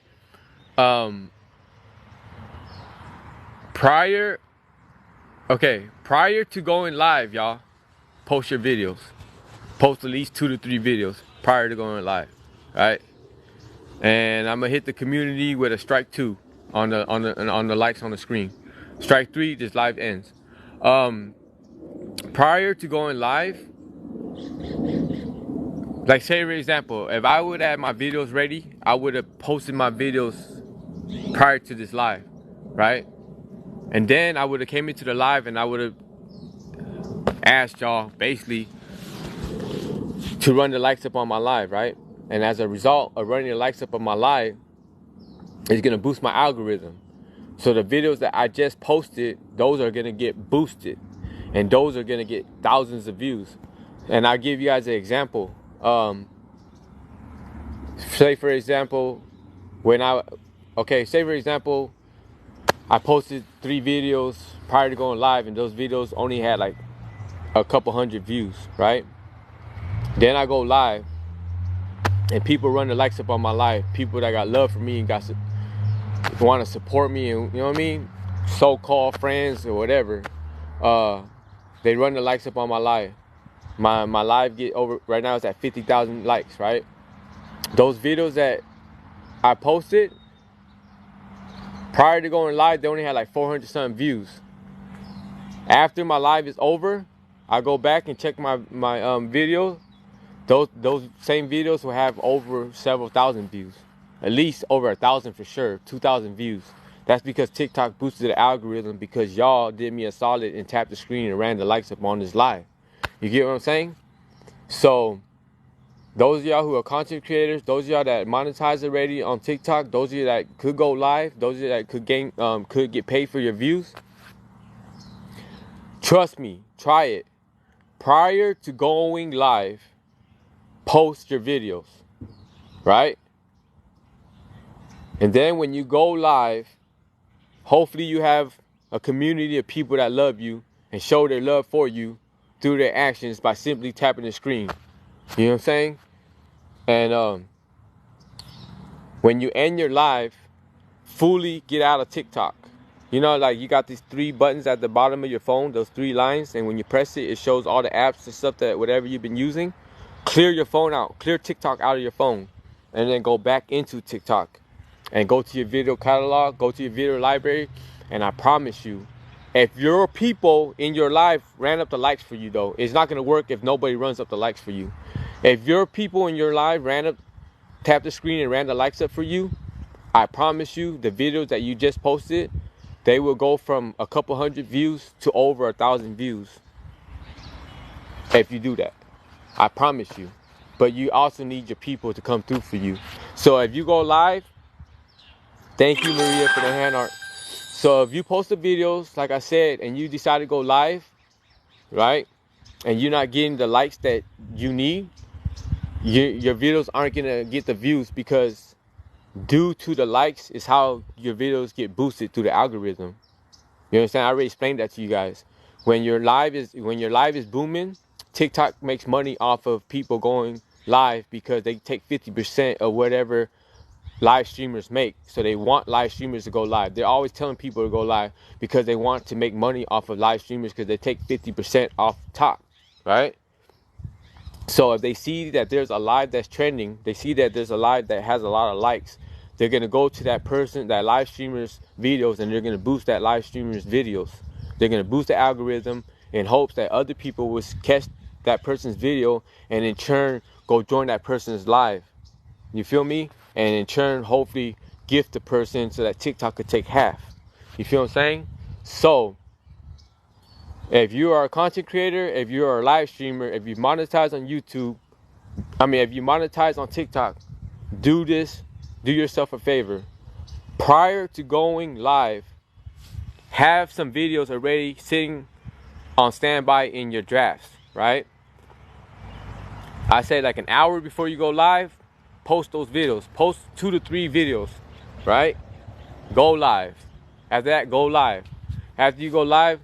prior to going live, y'all, post your videos. Post at least 2 to 3 videos prior to going live, right? And I'm gonna hit the community with a strike 2 on the likes on the screen. Strike 3, this live ends. Prior to going live, like say for example, if I would have my videos ready, I would have posted my videos prior to this live, right? And then I would have came into the live and I would have asked y'all basically to run the likes up on my live, right? And as a result of running the likes up on my live, it's gonna boost my algorithm. So the videos that I just posted, those are gonna get boosted, and those are gonna get thousands of views. And I'll give you guys an example. Say for example, I posted 3 videos prior to going live, and those videos only had like a couple hundred views, right? Then I go live, and people run the likes up on my live. People that got love for me and want to support me, and you know what I mean, so-called friends or whatever. They run the likes up on my live. My live get over right now is at 50,000 likes, right? Those videos that I posted prior to going live, they only had like 400 something views. After my live is over, I go back and check my videos. Those same videos will have over several thousand views, at least over 1,000 for sure, 2,000 views. That's because TikTok boosted the algorithm because y'all did me a solid and tapped the screen and ran the likes up on this live. You get what I'm saying? So those of y'all who are content creators, those of y'all that monetize already on TikTok, those of you that could go live, those of you that could get paid for your views, trust me, try it. Prior to going live, post your videos, right? And then when you go live, hopefully you have a community of people that love you and show their love for you through their actions by simply tapping the screen. You know what I'm saying? And when you end your live, fully get out of TikTok. You know, like you got these 3 buttons at the bottom of your phone, those 3 lines, and when you press it, it shows all the apps and stuff that whatever you've been using. Clear your phone out, clear TikTok out of your phone, and then go back into TikTok and go to your video catalog, go to your video library, and I promise you, if your people in your life ran up the likes for you, though, it's not going to work if nobody runs up the likes for you. If your people in your live tapped the screen and ran the likes up for you, I promise you, the videos that you just posted, they will go from a couple hundred views to over 1,000 views. If you do that, I promise you. But you also need your people to come through for you. So if you go live, thank you, Maria, for the hand art. So if you post the videos, like I said, and you decide to go live, right, and you're not getting the likes that you need, your videos aren't going to get the views, because due to the likes is how your videos get boosted through the algorithm. You understand? I already explained that to you guys. When your live is booming, TikTok makes money off of people going live because they take 50% of whatever live streamers make. So they want live streamers to go live. They're always telling people to go live because they want to make money off of live streamers, because they take 50% off top, right? So if they see that there's a live that's trending, they see that there's a live that has a lot of likes, they're gonna go to that person, that live streamer's videos, and they're gonna boost that live streamer's videos. They're gonna boost the algorithm in hopes that other people will catch that person's video and in turn go join that person's live. You feel me? And in turn, hopefully gift the person so that TikTok could take half. You feel what I'm saying? So if you are a content creator, if you are a live streamer, if you monetize on YouTube, if you monetize on TikTok, do this, do yourself a favor. Prior to going live, have some videos already sitting on standby in your drafts, right? I say like an hour before you go live, post those videos. Post 2 to 3 videos, right? Go live. After that, go live. After you go live,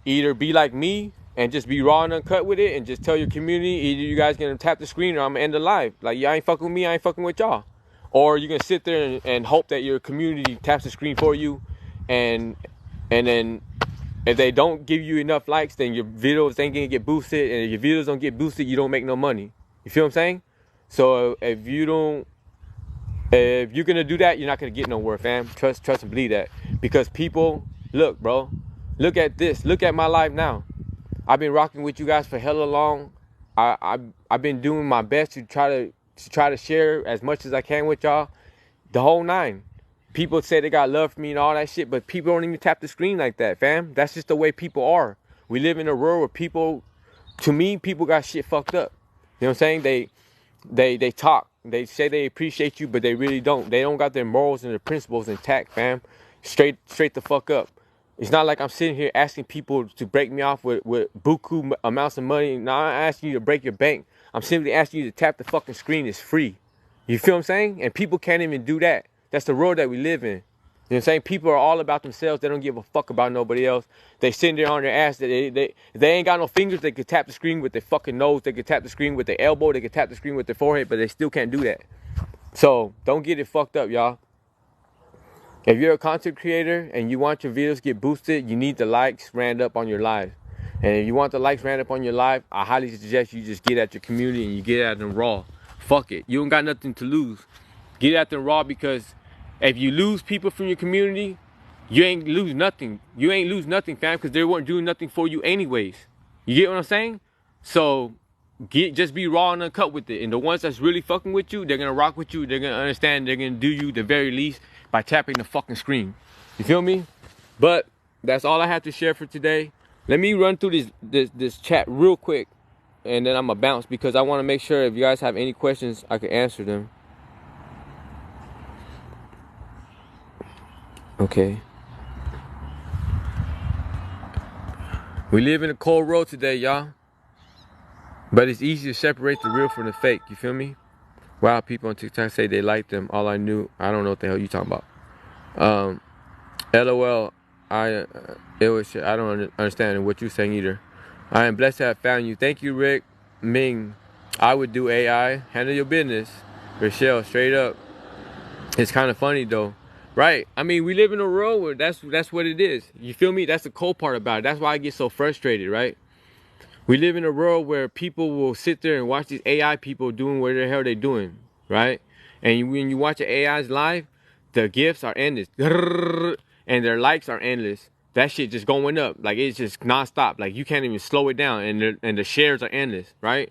either be like me and just be raw and uncut with it and just tell your community, either you guys gonna tap the screen or I'm gonna end the live. Like, y'all ain't fucking with me, I ain't fucking with y'all. Or you can sit there and hope that your community taps the screen for you, and then if they don't give you enough likes, then your videos ain't gonna get boosted, and if your videos don't get boosted, you don't make no money. You feel what I'm saying? So if you're gonna do that, you're not gonna get nowhere, fam. Trust and believe that. Because people, look, bro, look at this. Look at my life now. I've been rocking with you guys for hella long. I've been doing my best to try to share as much as I can with y'all. The whole 9. People say they got love for me and all that shit, but people don't even tap the screen like that, fam. That's just the way people are. We live in a world where people got shit fucked up. You know what I'm saying? They talk. They say they appreciate you, but they really don't. They don't got their morals and their principles intact, fam. Straight the fuck up. It's not like I'm sitting here asking people to break me off with buku amounts of money. No, I'm not asking you to break your bank. I'm simply asking you to tap the fucking screen. It's free. You feel what I'm saying? And people can't even do that. That's the world that we live in. You know what I'm saying? People are all about themselves. They don't give a fuck about nobody else. They sitting there on their ass. They ain't got no fingers. They could tap the screen with their fucking nose. They could tap the screen with their elbow. They could tap the screen with their forehead, but they still can't do that. So don't get it fucked up, y'all. If you're a content creator and you want your videos to get boosted, you need the likes ran up on your live. And if you want the likes ran up on your live, I highly suggest you just get at your community and you get at them raw. Fuck it. You don't got nothing to lose. Get at them raw, because if you lose people from your community, you ain't lose nothing. You ain't lose nothing, fam, because they weren't doing nothing for you anyways. You get what I'm saying? So just be raw and uncut with it. And the ones that's really fucking with you, they're gonna rock with you. They're gonna understand. They're gonna do you the very least by tapping the fucking screen. You feel me? But that's all I have to share for today. Let me run through this chat real quick, and then I'm gonna bounce, because I want to make sure if you guys have any questions, I can answer them. Okay. We live in a cold world today, y'all. But it's easy to separate the real from the fake. You feel me? Wow, people on TikTok say they like them. All I knew, I don't know what the hell you talking about. LOL. I don't understand what you're saying either. I am blessed to have found you. Thank you, Rick Ming. I would do AI. Handle your business. Rochelle, straight up. It's kind of funny though. Right. I mean, we live in a world where that's what it is. You feel me? That's the cold part about it. That's why I get so frustrated, right? We live in a world where people will sit there and watch these AI people doing what the hell they're doing, right? And when you watch the AIs live, the gifts are endless. And their likes are endless. That shit just going up. Like, it's just nonstop. Like, you can't even slow it down. And the shares are endless, right?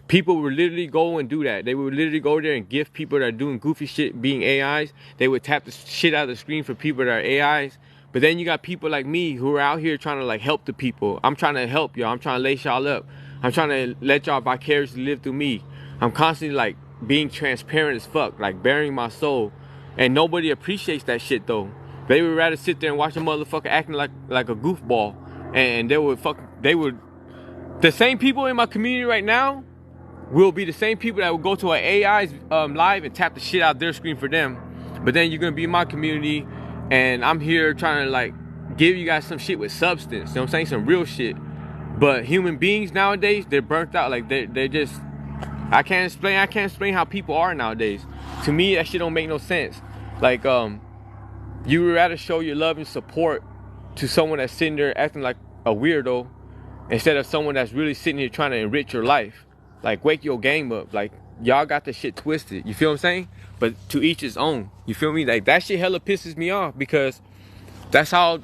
People would literally go and do that. They would literally go there and gift people that are doing goofy shit being AIs. They would tap the shit out of the screen for people that are AIs. But then you got people like me who are out here trying to like help the people. I'm trying to help y'all. I'm trying to lace y'all up. I'm trying to let y'all vicariously live through me. I'm constantly like being transparent as fuck, like bearing my soul. And nobody appreciates that shit though. They would rather sit there and watch a motherfucker acting like a goofball. And the same people in my community right now will be the same people that will go to an AI's live and tap the shit out their screen for them. But then you're gonna be in my community, and I'm here trying to like give you guys some shit with substance. You know what I'm saying? Some real shit. But human beings nowadays, they're burnt out. Like they're just, I can't explain how people are nowadays. To me, that shit don't make no sense. Like you would rather show your love and support to someone that's sitting there acting like a weirdo instead of someone that's really sitting here trying to enrich your life. Like, wake your game up. Like, y'all got the shit twisted. You feel what I'm saying? But to each his own. You feel me? Like, that shit hella pisses me off because that's how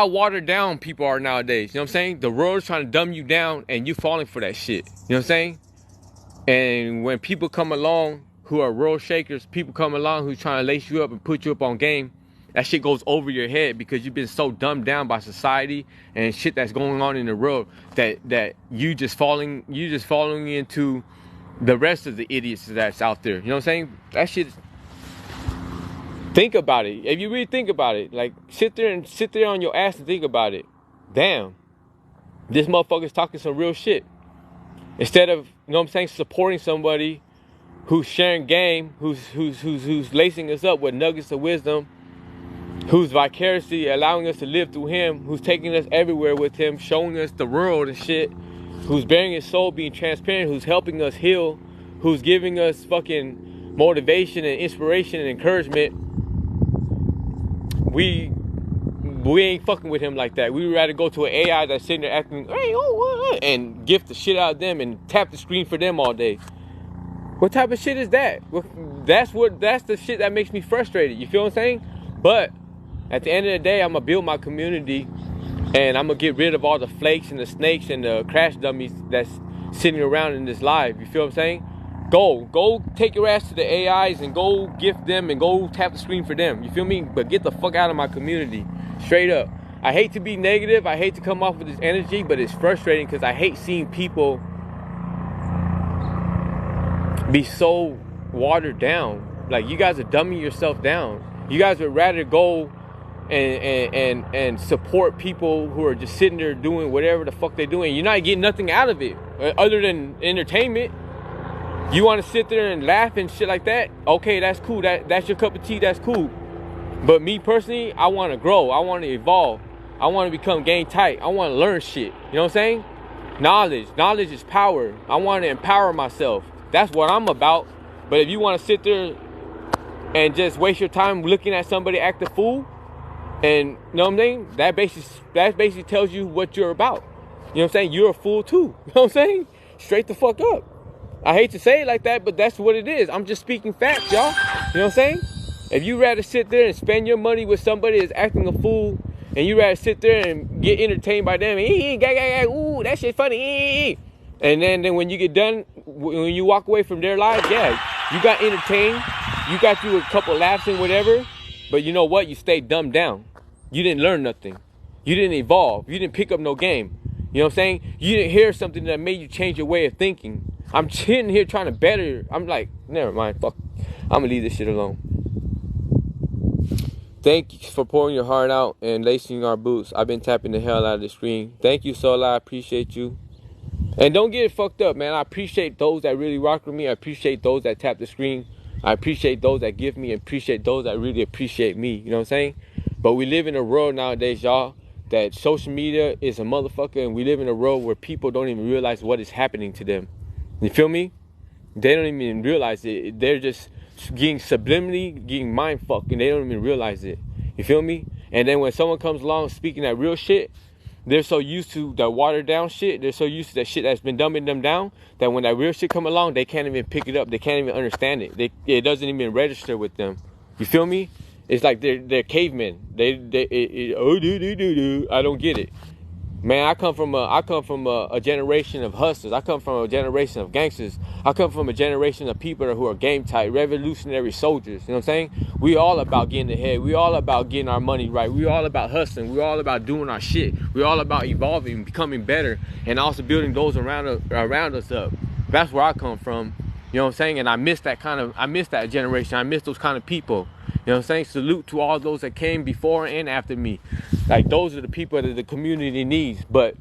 watered down people are nowadays. You know what I'm saying? The world is trying to dumb you down and you falling for that shit. You know what I'm saying? And when people come along who are world shakers, people come along who's trying to lace you up and put you up on game, that shit goes over your head because you've been so dumbed down by society and shit that's going on in the world that you just falling into the rest of the idiots that's out there. You know what I'm saying? That shit. Think about it. If you really think about it, like sit there on your ass and think about it. Damn, this motherfucker's talking some real shit. Instead of, you know what I'm saying, supporting somebody who's sharing game, who's lacing us up with nuggets of wisdom, who's vicariously allowing us to live through him, who's taking us everywhere with him, showing us the world and shit, who's bearing his soul, being transparent, who's helping us heal, who's giving us fucking motivation and inspiration and encouragement. We ain't fucking with him like that. We would rather go to an AI that's sitting there acting, hey, oh, and gift the shit out of them and tap the screen for them all day. What type of shit is that? That's the shit that makes me frustrated. You feel what I'm saying? But at the end of the day, I'm gonna build my community and I'm gonna get rid of all the flakes and the snakes and the crash dummies that's sitting around in this live. You feel what I'm saying? Go take your ass to the AIs and go gift them and go tap the screen for them. You feel me? But get the fuck out of my community. Straight up. I hate to be negative. I hate to come off with this energy, but it's frustrating because I hate seeing people be so watered down. Like, you guys are dumbing yourself down. You guys would rather go and support people who are just sitting there doing whatever the fuck they're doing. You're not getting nothing out of it other than entertainment. You want to sit there and laugh and shit like that? Okay, that's cool. That's your cup of tea. That's cool. But me personally, I want to grow. I want to evolve. I want to become game tight. I want to learn shit. You know what I'm saying? Knowledge is power. I want to empower myself. That's what I'm about. But if you want to sit there and just waste your time looking at somebody act a fool, and you know what I'm saying? That basically tells you what you're about. You know what I'm saying? You're a fool too. You know what I'm saying? Straight the fuck up. I hate to say it like that, but that's what it is. I'm just speaking facts, y'all. You know what I'm saying? If you rather sit there and spend your money with somebody that's acting a fool, and you rather sit there and get entertained by them, ooh, that shit funny, and then when you get done, when you walk away from their lives, yeah, you got entertained, you got through a couple laughs and whatever, but you know what? You stayed dumbed down. You didn't learn nothing. You didn't evolve. You didn't pick up no game. You know what I'm saying? You didn't hear something that made you change your way of thinking. I'm sitting here trying to better. I'm like, never mind. Fuck. I'm going to leave this shit alone. Thank you for pouring your heart out and lacing our boots. I've been tapping the hell out of the screen. Thank you, Sola. I appreciate you. And don't get it fucked up, man. I appreciate those that really rock with me. I appreciate those that tap the screen. I appreciate those that give me. I appreciate those that really appreciate me. You know what I'm saying? But we live in a world nowadays, y'all, that social media is a motherfucker. And we live in a world where people don't even realize what is happening to them. You feel me? They don't even realize it. They're just getting mind fucked, and they don't even realize it. You feel me? And then when someone comes along speaking that real shit, they're so used to the watered down shit. They're so used to that shit that's been dumbing them down that when that real shit come along, they can't even pick it up. They can't even understand it. It doesn't even register with them. You feel me? It's like they're cavemen. I don't get it. Man, I come from a generation of hustlers. I come from a generation of gangsters. I come from a generation of people who are game tight, revolutionary soldiers. You know what I'm saying? We all about getting ahead. We all about getting our money right. We all about hustling. We all about doing our shit. We all about evolving, becoming better, and also building those around us up. That's where I come from. You know what I'm saying? And I miss that generation. I miss those kind of people. You know what I'm saying? Salute to all those that came before and after me. Like, those are the people that the community needs. But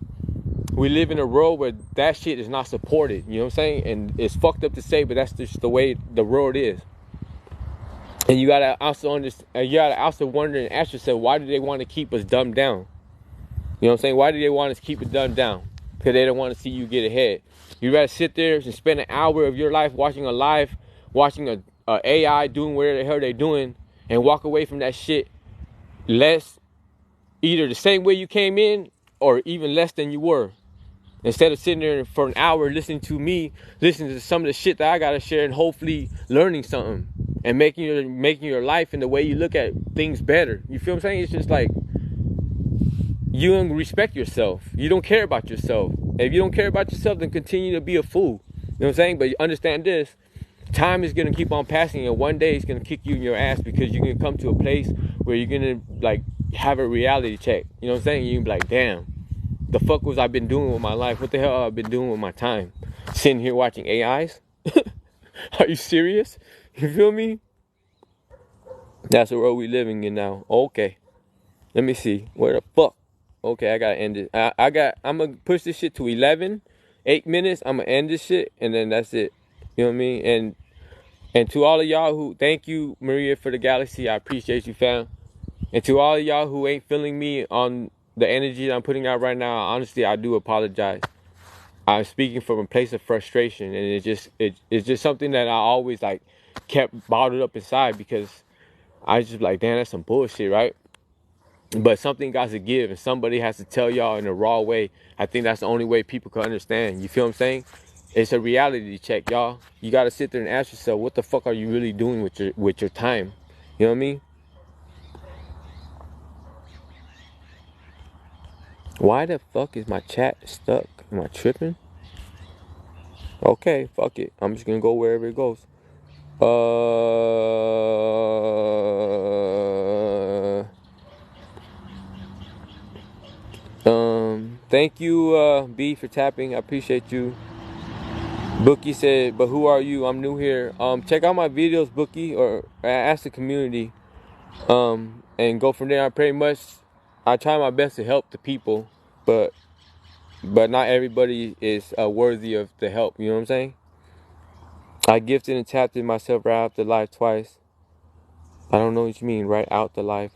we live in a world where that shit is not supported. You know what I'm saying? And it's fucked up to say, but that's just the way the world is. And you gotta also wonder and ask yourself, why do they want to keep us dumbed down? You know what I'm saying? Why do they want us to keep it dumbed down? Because they don't want to see you get ahead. You rather sit there and spend an hour of your life watching a AI doing whatever the hell they're doing, and walk away from that shit less, either the same way you came in or even less than you were. Instead of sitting there for an hour listening to some of the shit that I gotta share, and hopefully learning something and making your life and the way you look at things better. You feel what I'm saying? It's just like, you don't respect yourself. You don't care about yourself. If you don't care about yourself, then continue to be a fool. You know what I'm saying? But understand this. Time is going to keep on passing, and one day it's going to kick you in your ass, because you're going to come to a place where you're going to like have a reality check. You know what I'm saying? You're going to be like, damn, the fuck was I been doing with my life? What the hell have I been doing with my time? Sitting here watching AIs? Are you serious? You feel me? That's the world we living in now. Okay. Let me see. Where the fuck? Okay, I gotta end it. I'm gonna push this shit to 11. 8 minutes. I'm gonna end this shit, and then that's it. You know what I mean? And to all of y'all who, thank you, Maria, for the galaxy. I appreciate you, fam. And to all of y'all who ain't feeling me on the energy that I'm putting out right now, honestly, I do apologize. I'm speaking from a place of frustration, and it's just something that I always like kept bottled up inside, because I was just like, damn, that's some bullshit, right? But something got to give, and somebody has to tell y'all in a raw way. I think that's the only way people can understand. You feel what I'm saying? It's a reality check, y'all. You got to sit there and ask yourself, what the fuck are you really doing with your time? You know what I mean? Why the fuck is my chat stuck? Am I tripping? Okay, fuck it. I'm just gonna go wherever it goes. Thank you, B, for tapping. I appreciate you. Bookie said, but who are you? I'm new here. Check out my videos, Bookie, or ask the community. And go from there. I try my best to help the people, but not everybody is worthy of the help. You know what I'm saying? I gifted and tapped in myself right out the life twice. I don't know what you mean, right out the life.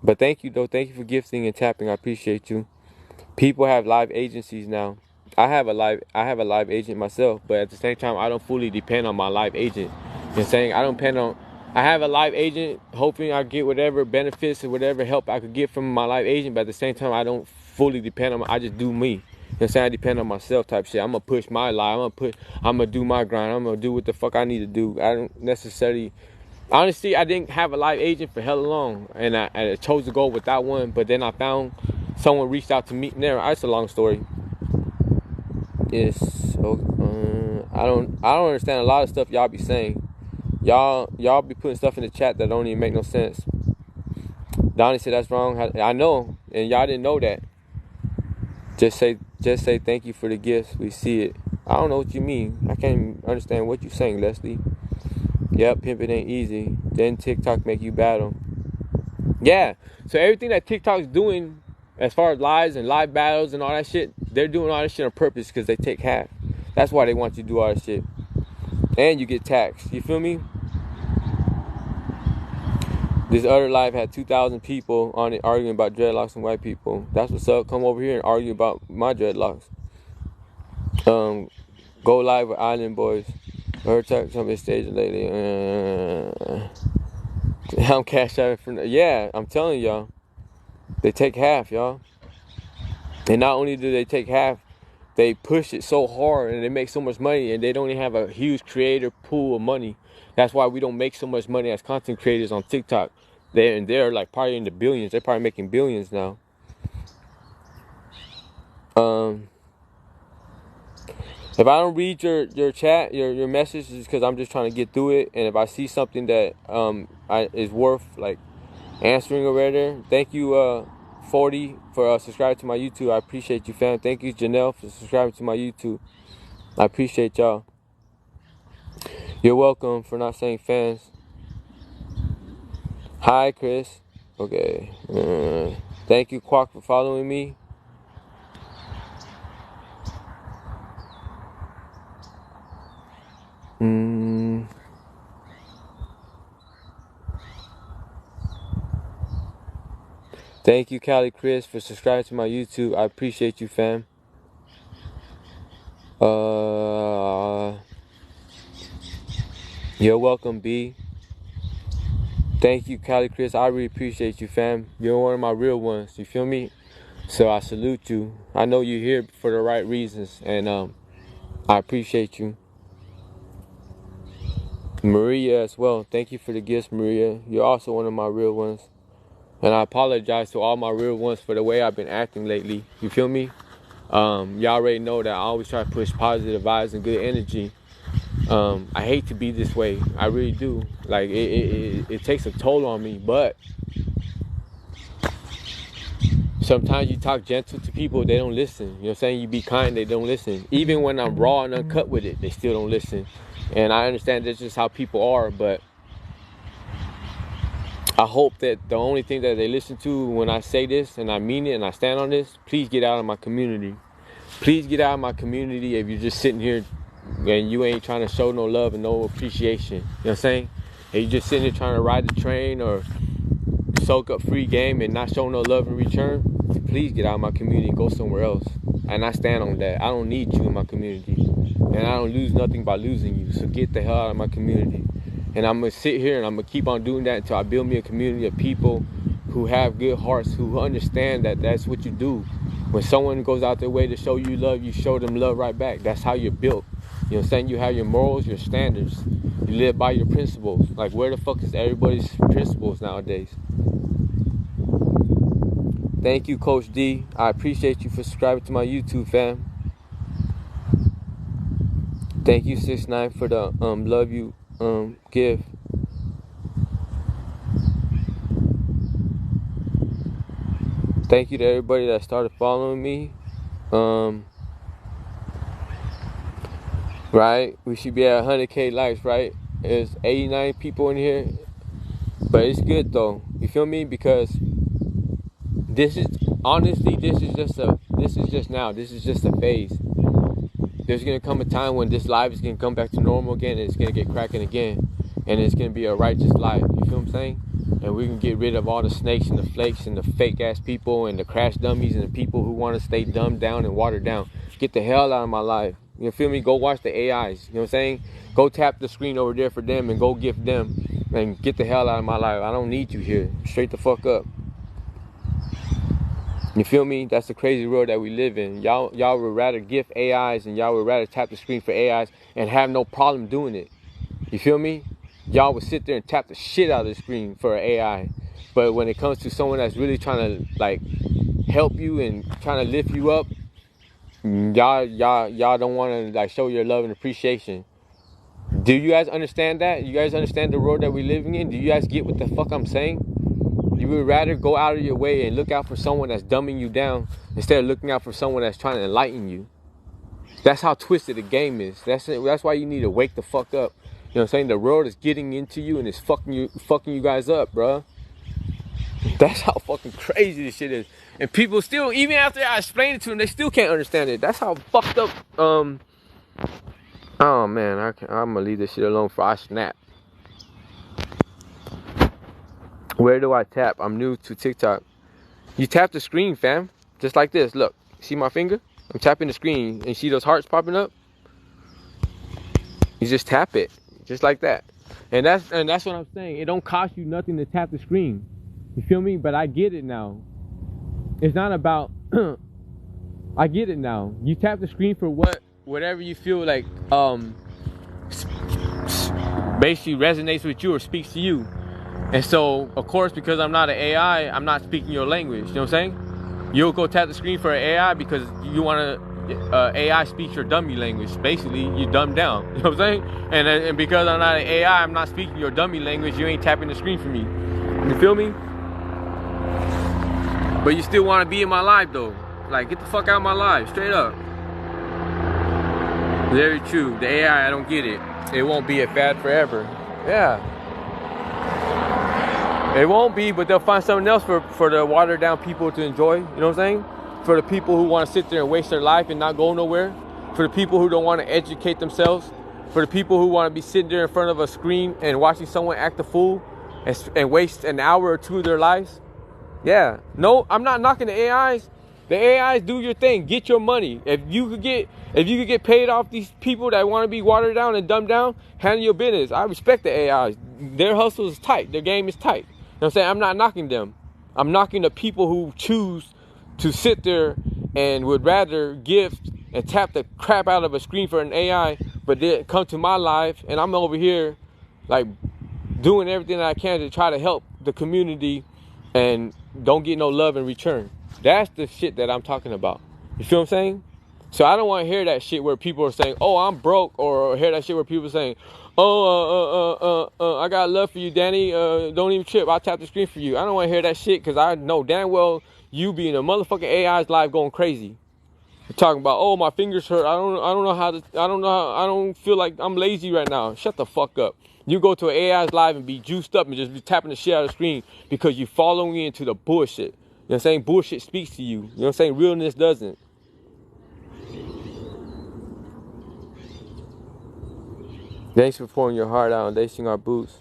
But thank you, though. Thank you for gifting and tapping. I appreciate you. People have live agencies now. I have a live agent myself, but at the same time, I don't fully depend on my live agent. You know what I'm saying? I have a live agent, hoping I get whatever benefits or whatever help I could get from my live agent, but at the same time, I don't fully depend on I just do me. You know what I'm saying? I depend on myself type shit. I'm gonna push my life. I'm gonna do my grind. I'm gonna do what the fuck I need to do. I don't necessarily, honestly, I didn't have a live agent for hella long, and I chose to go without one, but then I found someone reached out to me. It's a long story. I don't understand a lot of stuff y'all be saying. Y'all be putting stuff in the chat that don't even make no sense. Donnie said that's wrong. I know, and y'all didn't know that. Just say thank you for the gifts. We see it. I don't know what you mean. I can't understand what you're saying, Leslie. Yep, pimping ain't easy. Then TikTok make you battle. Yeah. So everything that TikTok's doing, as far as lives and live battles and all that shit, they're doing all that shit on purpose, because they take half. That's why they want you to do all that shit. And you get taxed. You feel me? This other live had 2,000 people on it arguing about dreadlocks and white people. That's what's up. Come over here and argue about my dreadlocks. Go live with Island Boys. Her talk something stage lately. I'm cash out for. Yeah, I'm telling y'all. They take half, y'all. And not only do they take half, they push it so hard and they make so much money, and they don't even have a huge creator pool of money. That's why we don't make so much money as content creators on TikTok. They're like probably in the billions. They're probably making billions now. If I don't read your chat, your message, is because I'm just trying to get through it. And if I see something that is worth like answering or whatever, thank you 40 for subscribing to my YouTube. I appreciate you, fam. Thank you, Janelle, for subscribing to my YouTube. I appreciate y'all. You're welcome for not saying fans. Hi, Chris. Okay. Thank you, Quark, for following me. Thank you, Cali Chris, for subscribing to my YouTube. I appreciate you, fam. You're welcome, B. Thank you, Cali Chris. I really appreciate you, fam. You're one of my real ones. You feel me? So I salute you. I know you're here for the right reasons, and I appreciate you. Maria as well. Thank you for the gifts, Maria. You're also one of my real ones. And I apologize to all my real ones for the way I've been acting lately. You feel me? Y'all already know that I always try to push positive vibes and good energy. I hate to be this way. I really do. Like, it takes a toll on me. But sometimes you talk gentle to people, they don't listen. You know what I'm saying? You be kind, they don't listen. Even when I'm raw and uncut with it, they still don't listen. And I understand that's just how people are, but I hope that the only thing that they listen to when I say this, and I mean it, and I stand on this, please get out of my community. Please get out of my community if you're just sitting here and you ain't trying to show no love and no appreciation. You know what I'm saying? If you're just sitting here trying to ride the train or soak up free game and not show no love in return, please get out of my community and go somewhere else. And I stand on that. I don't need you in my community. And I don't lose nothing by losing you. So get the hell out of my community. And I'm going to sit here and I'm going to keep on doing that until I build me a community of people who have good hearts, who understand that that's what you do. When someone goes out their way to show you love, you show them love right back. That's how you're built. You know what I'm saying? You have your morals, your standards. You live by your principles. Like, where the fuck is everybody's principles nowadays? Thank you, Coach D. I appreciate you for subscribing to my YouTube, fam. Thank you, 6ix9ine, for the love you give. Thank you to everybody that started following me. Right? We should be at 100K likes, right? There's 89 people in here. But it's good though. You feel me? Because this is just a phase. There's gonna come a time when this life is gonna come back to normal again, and it's gonna get cracking again, and it's gonna be a righteous life. You feel what I'm saying? And we can get rid of all the snakes and the flakes and the fake ass people and the crash dummies and the people who want to stay dumbed down and watered down. Get the hell out of my life. You feel me? Go watch the AIs. You know what I'm saying? Go tap the screen over there for them and go gift them and get the hell out of my life. I don't need you here. Straight the fuck up. You feel me? That's the crazy world that we live in. Y'all would rather gift AIs and y'all would rather tap the screen for AIs and have no problem doing it. You feel me? Y'all would sit there and tap the shit out of the screen for an AI. But when it comes to someone that's really trying to like help you and trying to lift you up, y'all don't want to like show your love and appreciation. Do you guys understand that? You guys understand the world that we're living in? Do you guys get what the fuck I'm saying? You would rather go out of your way and look out for someone that's dumbing you down instead of looking out for someone that's trying to enlighten you. That's how twisted the game is. That's why you need to wake the fuck up. You know what I'm saying? The world is getting into you and it's fucking you guys up, bro. That's how fucking crazy this shit is. And people still, even after I explain it to them, they still can't understand it. That's how fucked up. Oh man, I'm gonna leave this shit alone before I snap. Where do I tap? I'm new to TikTok. You tap the screen, fam. Just like this. Look, see my finger? I'm tapping the screen and see those hearts popping up? You just tap it. Just like that. And that's what I'm saying. It don't cost you nothing to tap the screen. You feel me? But I get it now. It's not about I get it now. You tap the screen for whatever you feel like basically resonates with you or speaks to you. And so, of course, because I'm not an AI, I'm not speaking your language. You know what I'm saying? You'll go tap the screen for an AI because you want to AI speaks your dummy language. Basically, you dumb down. You know what I'm saying? And because I'm not an AI, I'm not speaking your dummy language. You ain't tapping the screen for me. You feel me? But you still want to be in my life, though. Like, get the fuck out of my life. Straight up. Very true. The AI, I don't get it. It won't be a fad forever. Yeah. It won't be, but they'll find something else for the watered down people to enjoy. You know what I'm saying? For the people who want to sit there and waste their life and not go nowhere. For the people who don't want to educate themselves. For the people who want to be sitting there in front of a screen and watching someone act a fool and waste an hour or two of their lives. Yeah. No, I'm not knocking the AIs. The AIs, do your thing. Get your money. If you could get paid off these people that want to be watered down and dumbed down, handle your business. I respect the AIs. Their hustle is tight. Their game is tight. You know what I'm saying? I'm not knocking them. I'm knocking the people who choose to sit there and would rather gift and tap the crap out of a screen for an AI, but then come to my life and I'm over here like doing everything that I can to try to help the community and don't get no love in return. That's the shit that I'm talking about. You feel what I'm saying? So I don't want to hear that shit where people are saying, oh, I'm broke, or hear that shit where people are saying, oh, I got love for you, Danny. Don't even trip. I'll tap the screen for you. I don't want to hear that shit because I know damn well you being a motherfucking AI's live going crazy. You're talking about, oh, my fingers hurt. I don't feel like I'm lazy right now. Shut the fuck up. You go to an AI's live and be juiced up and just be tapping the shit out of the screen because you're following into the bullshit. You know what I'm saying? Bullshit speaks to you. You know what I'm saying? Realness doesn't. Thanks for pouring your heart out and lacing our boots.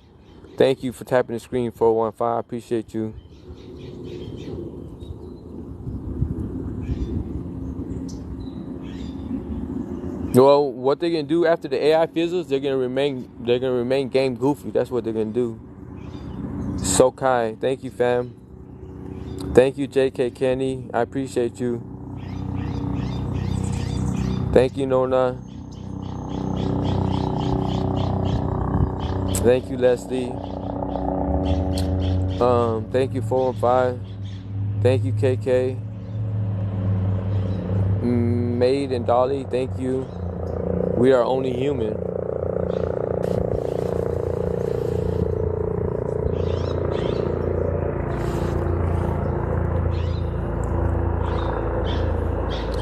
Thank you for tapping the screen, 415. I appreciate you. Well, what they're gonna do after the AI fizzles, they're gonna remain game goofy. That's what they're gonna do. So kind. Thank you, fam. Thank you, JK Kenny. I appreciate you. Thank you, Nona. Thank you, Leslie. Thank you, 415. Thank you, KK. Maid and Dolly, thank you. We are only human.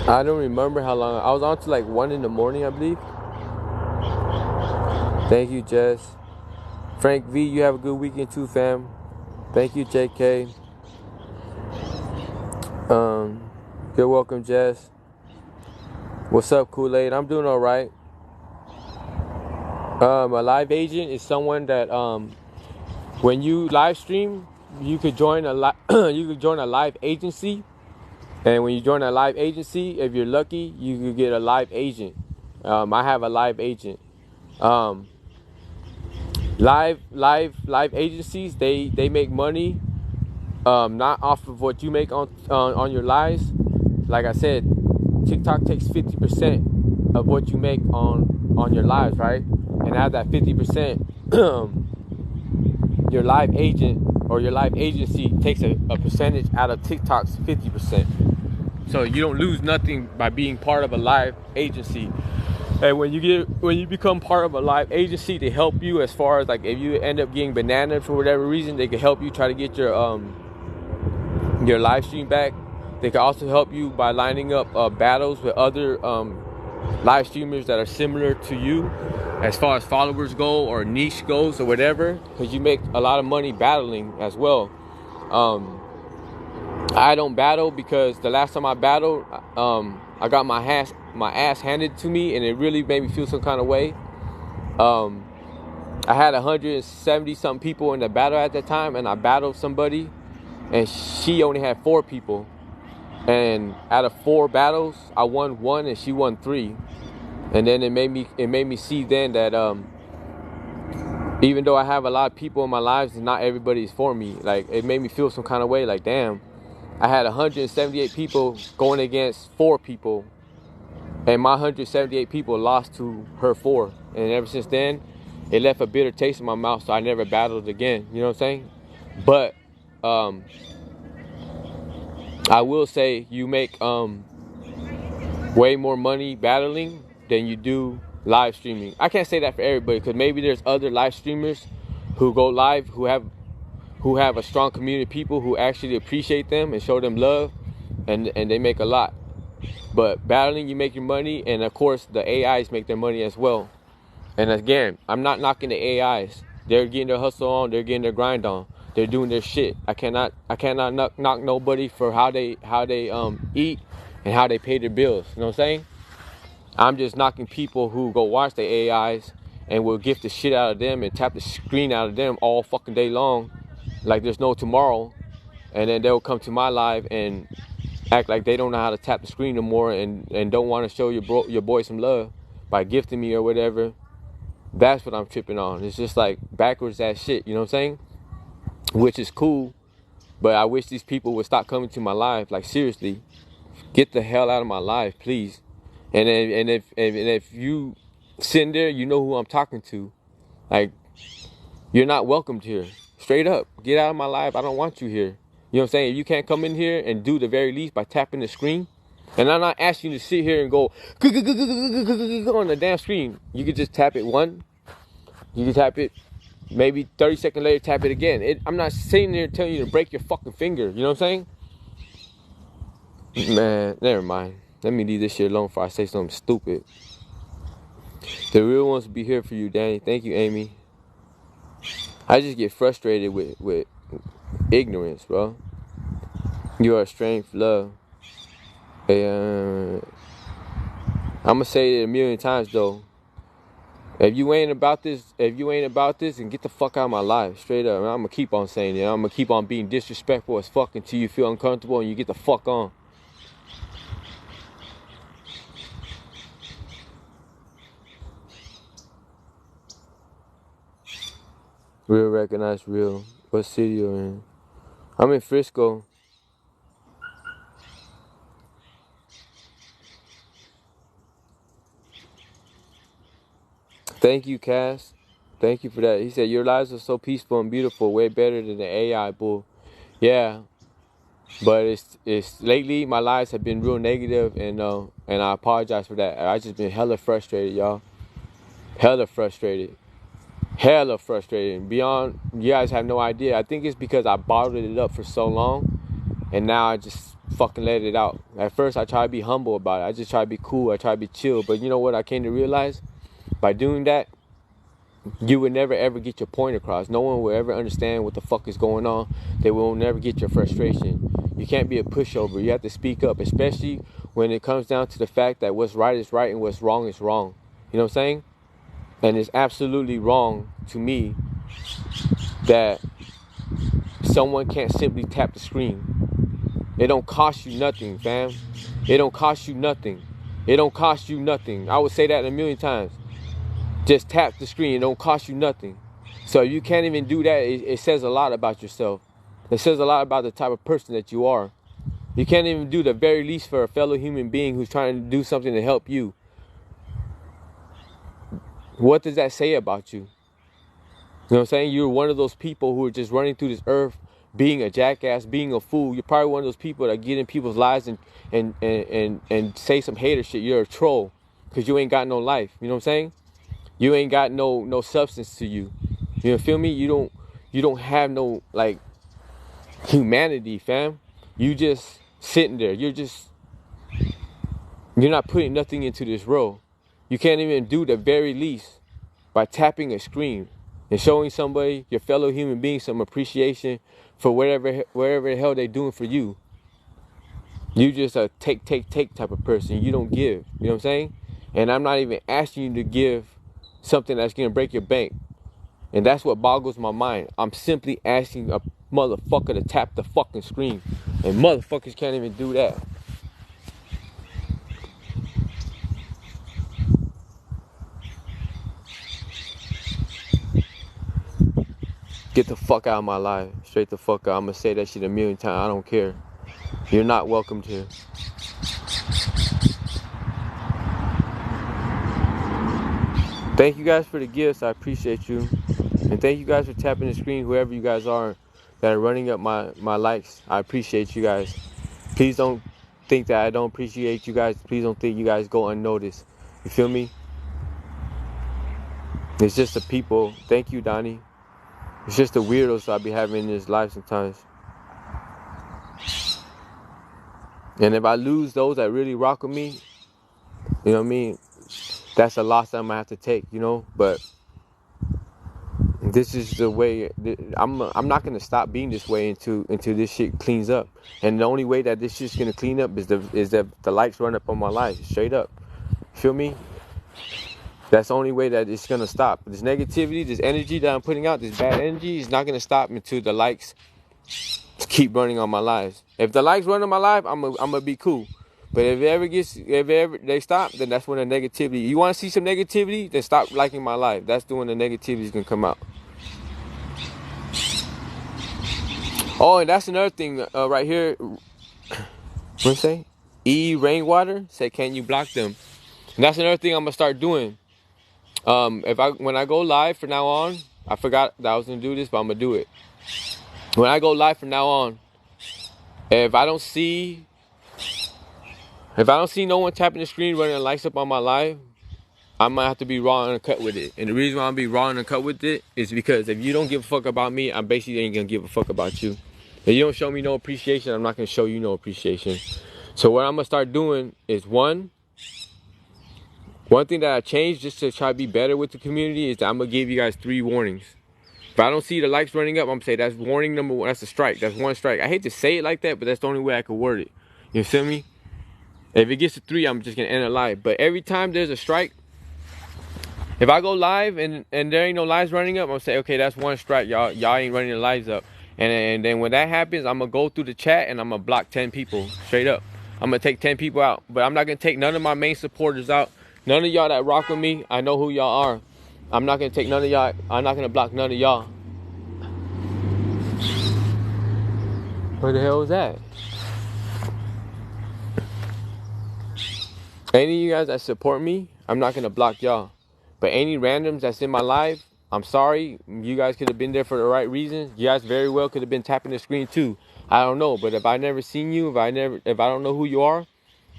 I don't remember how long. I was on to like 1 in the morning, I believe. Thank you, Jess. Frank V, you have a good weekend too, fam. Thank you, JK. You're welcome, Jess. What's up, Kool-Aid? I'm doing all right. A live agent is someone that when you live stream, you could join a live agency, and when you join a live agency, if you're lucky, you could get a live agent. I have a live agent. Live agencies, they make money not off of what you make on your lives. Like I said, TikTok takes 50% of what you make on your lives, right? And out of that 50%, your live agent or your live agency takes a percentage out of TikTok's 50%. So you don't lose nothing by being part of a live agency. And when you become part of a live agency, they help you as far as like if you end up getting bananas for whatever reason, they can help you try to get your live stream back. They can also help you by lining up battles with other live streamers that are similar to you as far as followers go or niche goes or whatever, because you make a lot of money battling as well. I don't battle because the last time I battled, I got my ass handed to me, and it really made me feel some kind of way. I had 170 something people in the battle at that time, and I battled somebody, and she only had 4 people. And out of 4 battles, I won 1 and she won 3. And then it made me see then that even though I have a lot of people in my lives, not everybody's for me. Like, it made me feel some kind of way. Like, damn, I had 178 people going against 4 people, and my 178 people lost to her 4. And ever since then, it left a bitter taste in my mouth. So I never battled again. You know what I'm saying? But I will say you make way more money battling than you do live streaming. I can't say that for everybody, because maybe there's other live streamers who go live who have a strong community of people who actually appreciate them and show them love, and they make a lot. But battling, you make your money, and of course the AIs make their money as well. And again, I'm not knocking the AIs. They're getting their hustle on, they're getting their grind on. They're doing their shit. I cannot knock nobody for how they eat and how they pay their bills. You know what I'm saying? I'm just knocking people who go watch the AIs and will gift the shit out of them and tap the screen out of them all fucking day long, like there's no tomorrow. And then they'll come to my live and act like they don't know how to tap the screen no more, and don't want to show your boy some love by gifting me or whatever. That's what I'm tripping on. It's just like backwards ass shit. You know what I'm saying? Which is cool, But I wish these people would stop coming to my life. Like, seriously, get the hell out of my life, please. And if you sitting there, you know who I'm talking to. Like, you're not welcomed here. Straight up, get out of my life. I don't want you here. You know what I'm saying? If you can't come in here and do the very least by tapping the screen, and I'm not asking you to sit here and go on the damn screen. You could just tap it one. You can tap it, maybe 30 seconds later, tap it again. I'm not sitting there telling you to break your fucking finger. You know what I'm saying? Man, never mind. Let me leave this shit alone before I say something stupid. The real ones will be here for you, Danny. Thank you, Amy. I just get frustrated with ignorance, bro. You are strength, love. I'm gonna say it a million times though. If you ain't about this, then get the fuck out of my life. Straight up. I'm gonna keep on saying it. I'm gonna keep on being disrespectful as fuck until you feel uncomfortable and you get the fuck on. Real recognize real. What city you in? I'm in Frisco. Thank you, Cass. Thank you for that. He said, your lives are so peaceful and beautiful, way better than the AI bull. Yeah, but it's lately my lives have been real negative, and I apologize for that. I just been hella frustrated, y'all. Hella frustrated. Beyond, you guys have no idea. I think it's because I bottled it up for so long, and now I just fucking let it out. At first, I try to be humble about it. I just try to be cool. I try to be chill. But you know what I came to realize? By doing that, you would never ever get your point across. No one will ever understand what the fuck is going on. They will never get your frustration. You can't be a pushover. You have to speak up, especially when it comes down to the fact that what's right is right and what's wrong is wrong. You know what I'm saying? And it's absolutely wrong to me that someone can't simply tap the screen. It don't cost you nothing, fam. It don't cost you nothing. It don't cost you nothing. I would say that a million times. Just tap the screen. It don't cost you nothing. So if you can't even do that, it says a lot about yourself. It says a lot about the type of person that you are. You can't even do the very least for a fellow human being who's trying to do something to help you. What does that say about you? You know what I'm saying? You're one of those people who are just running through this earth, being a jackass, being a fool. You're probably one of those people that get in people's lives and say some hater shit. You're a troll because you ain't got no life. You know what I'm saying? You ain't got no substance to you. You feel me? You don't have no like humanity, fam. You just sitting there. You're not putting nothing into this role. You can't even do the very least by tapping a screen and showing somebody, your fellow human being, some appreciation for whatever the hell they're doing for you. You just a take type of person. You don't give. You know what I'm saying? And I'm not even asking you to give something that's gonna break your bank. And that's what boggles my mind. I'm simply asking a motherfucker to tap the fucking screen. And motherfuckers can't even do that. Get the fuck out of my life. Straight the fuck out. I'm gonna say that shit a million times. I don't care. You're not welcomed here. Thank you guys for the gifts. I appreciate you. And thank you guys for tapping the screen, whoever you guys are that are running up my likes. I appreciate you guys. Please don't think that I don't appreciate you guys. Please don't think you guys go unnoticed. You feel me? It's just the people. Thank you, Donnie. It's just the weirdos I be having in this life sometimes. And if I lose those that really rock with me, you know what I mean? That's a loss that I'm gonna have to take, you know? But this is the way. I'm not gonna stop being this way until this shit cleans up. And the only way that this shit's gonna clean up is that the likes run up on my life, straight up. Feel me? That's the only way that it's gonna stop. This negativity, this energy that I'm putting out, this bad energy is not gonna stop until the likes keep running on my lives. If the likes run on my life, I'm gonna be cool. But if they stop, then that's when the negativity. You want to see some negativity? Then stop liking my life. That's when the negativity is gonna come out. Oh, and that's another thing right here. What it say? Rainwater say, can you block them? And that's another thing I'm gonna start doing. When I go live from now on, I forgot that I was gonna do this, but I'm gonna do it. When I go live from now on, if I don't see no one tapping the screen running lights up on my live, I might have to be raw and uncut with it. And the reason why I'm be raw and uncut with it is because if you don't give a fuck about me, I basically ain't gonna give a fuck about you. If you don't show me no appreciation, I'm not gonna show you no appreciation. So what I'm gonna start doing is one thing that I changed just to try to be better with the community is that I'm gonna give you guys 3 warnings. If I don't see the likes running up, I'm gonna say that's warning number 1. That's a strike. That's 1 strike. I hate to say it like that, but that's the only way I could word it. You feel me? If it gets to 3, I'm just gonna end it live. But every time there's a strike, if I go live and there ain't no lives running up, I'm gonna say, okay, that's 1 strike. Y'all ain't running the lives up. And then when that happens, I'm gonna go through the chat and I'm gonna block 10 people straight up. I'm gonna take 10 people out, but I'm not gonna take none of my main supporters out. None of y'all that rock with me, I know who y'all are. I'm not gonna take none of y'all. I'm not gonna block none of y'all. What the hell was that? Any of you guys that support me, I'm not gonna block y'all. But any randoms that's in my life, I'm sorry. You guys could have been there for the right reasons. You guys very well could have been tapping the screen too. I don't know. But if I never seen you, if I don't know who you are,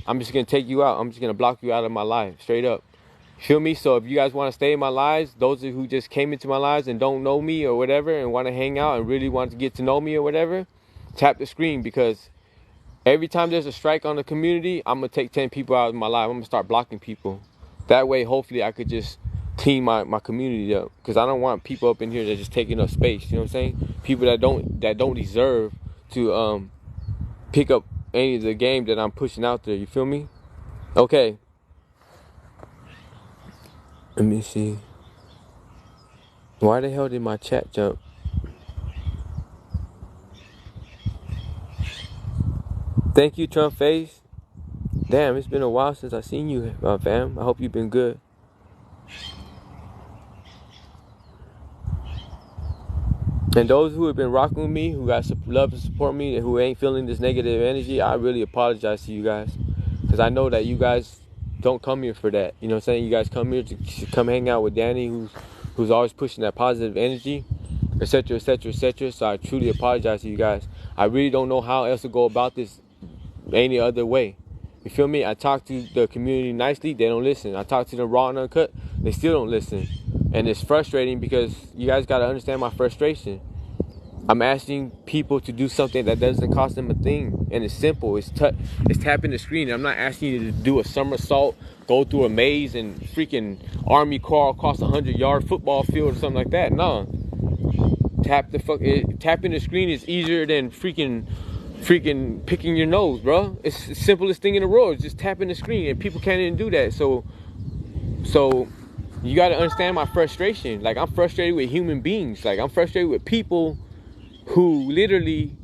I'm just gonna take you out. I'm just gonna block you out of my life, straight up. Feel me? So if you guys want to stay in my lives, those who just came into my lives and don't know me or whatever and want to hang out and really want to get to know me or whatever, tap the screen, because every time there's a strike on the community, I'm going to take 10 people out of my life. I'm going to start blocking people. That way, hopefully, I could just clean my community up. Because I don't want people up in here that just taking up space. You know what I'm saying? People that don't deserve to pick up any of the game that I'm pushing out there. You feel me? Okay. Let me see. Why the hell did my chat jump? Thank you, Trump Face. Damn, it's been a while since I seen you, fam. I hope you've been good. And those who have been rocking with me, who got love to support me, and who ain't feeling this negative energy, I really apologize to you guys. Because I know that you guys don't come here for that. You know what I'm saying? You guys come here to come hang out with Danny, who's always pushing that positive energy, etc., etc., etc. So I truly apologize to you guys. I really don't know how else to go about this any other way. You feel me? I talk to the community nicely, they don't listen. I talk to them raw and uncut, they still don't listen. And it's frustrating because you guys got to understand my frustration. I'm asking people to do something that doesn't cost them a thing. And it's simple. It's tapping the screen. I'm not asking you to do a somersault, go through a maze, and freaking army crawl across a 100-yard football field or something like that. No. Tapping the screen is easier than freaking picking your nose, bro. It's the simplest thing in the world. It's just tapping the screen, and people can't even do that. So you got to understand my frustration. Like, I'm frustrated with human beings. Like, I'm frustrated with people who literally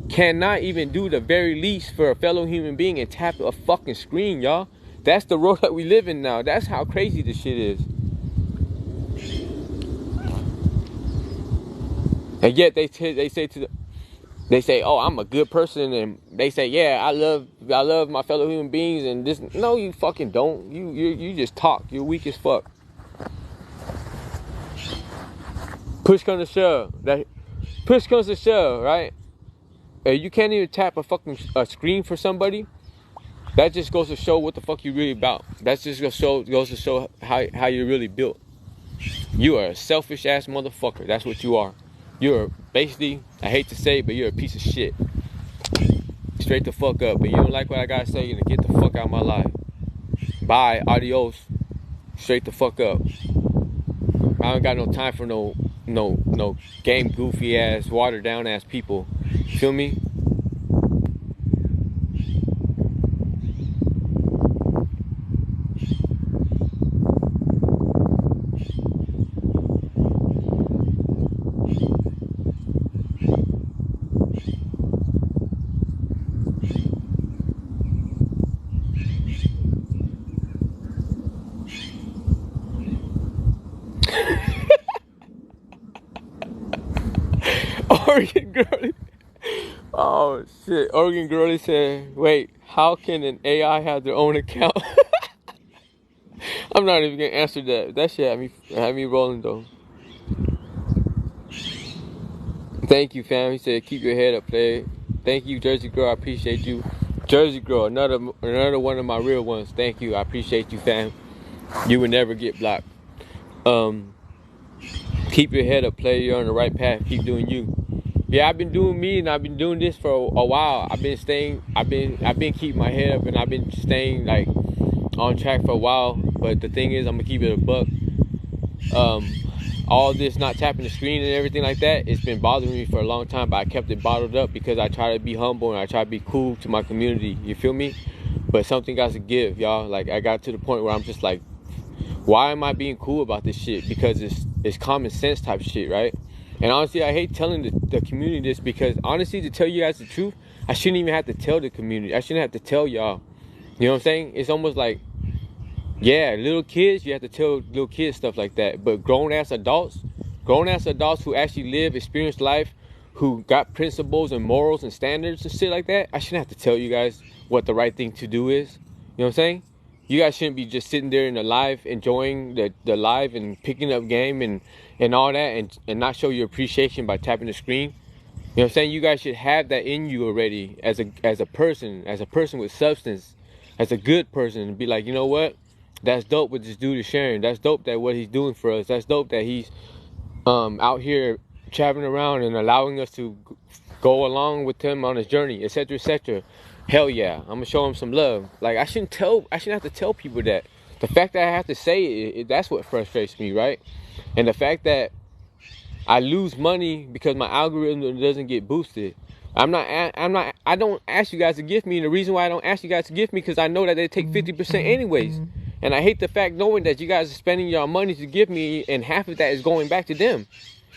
cannot even do the very least for a fellow human being and tap a fucking screen, y'all. That's the world that we live in now. That's how crazy this shit is. And yet they say, oh, I'm a good person, and they say, yeah, I love my fellow human beings, and this. No, you fucking don't. You just talk. You're weak as fuck. Push comes to shove, right? You can't even tap a screen for somebody. That just goes to show what the fuck you really about. That just goes to show how you're really built. You are a selfish ass motherfucker. That's what you are. You're basically, I hate to say it, but you're a piece of shit. Straight the fuck up. But you don't like what I gotta say, you're gonna get the fuck out of my life. Bye, adios. Straight the fuck up. I don't got no time for no game goofy ass, watered down ass people. Feel me? Oregon girl. Oh shit! Oregon Girlie said, "Wait, how can an AI have their own account?" I'm not even gonna answer that. That shit had me rolling though. Thank you, fam. He said, "Keep your head up, play." Thank you, Jersey Girl. I appreciate you. Jersey Girl, another one of my real ones. Thank you. I appreciate you, fam. You would never get blocked. Um, Keep your head up, play. You're on the right path. Keep doing you. Yeah, I've been doing me, and I've been doing this for a while. I've been keeping my head up, and I've been staying like on track for a while. But the thing is, I'm gonna keep it a buck. All this not tapping the screen and everything like that, it's been bothering me for a long time, but I kept it bottled up because I try to be humble and I try to be cool to my community. You feel me? But something got to give, y'all. Like, I got to the point where I'm just like, why am I being cool about this shit? Because it's common sense type shit, right? And honestly, I hate telling the community this because honestly, to tell you guys the truth, I shouldn't even have to tell the community. I shouldn't have to tell y'all. You know what I'm saying? It's almost like, yeah, little kids, you have to tell little kids stuff like that. But grown-ass adults who actually live, experience life, who got principles and morals and standards and shit like that, I shouldn't have to tell you guys what the right thing to do is. You know what I'm saying? You guys shouldn't be just sitting there in the live, enjoying the live and picking up game and all that and not show your appreciation by tapping the screen. You know what I'm saying? You guys should have that in you already as a person with substance, as a good person, and be like, you know what? That's dope what this dude is sharing. That's dope that what he's doing for us. That's dope that he's out here traveling around and allowing us to go along with him on his journey, etc., etc. Hell yeah, I'm gonna show him some love. Like, I shouldn't have to tell people that. The fact that I have to say it, that's what frustrates me, right? And the fact that I lose money because my algorithm doesn't get boosted. I don't ask you guys to gift me, and the reason why I don't ask you guys to gift me because I know that they take 50% anyways. And I hate the fact knowing that you guys are spending your money to give me and half of that is going back to them.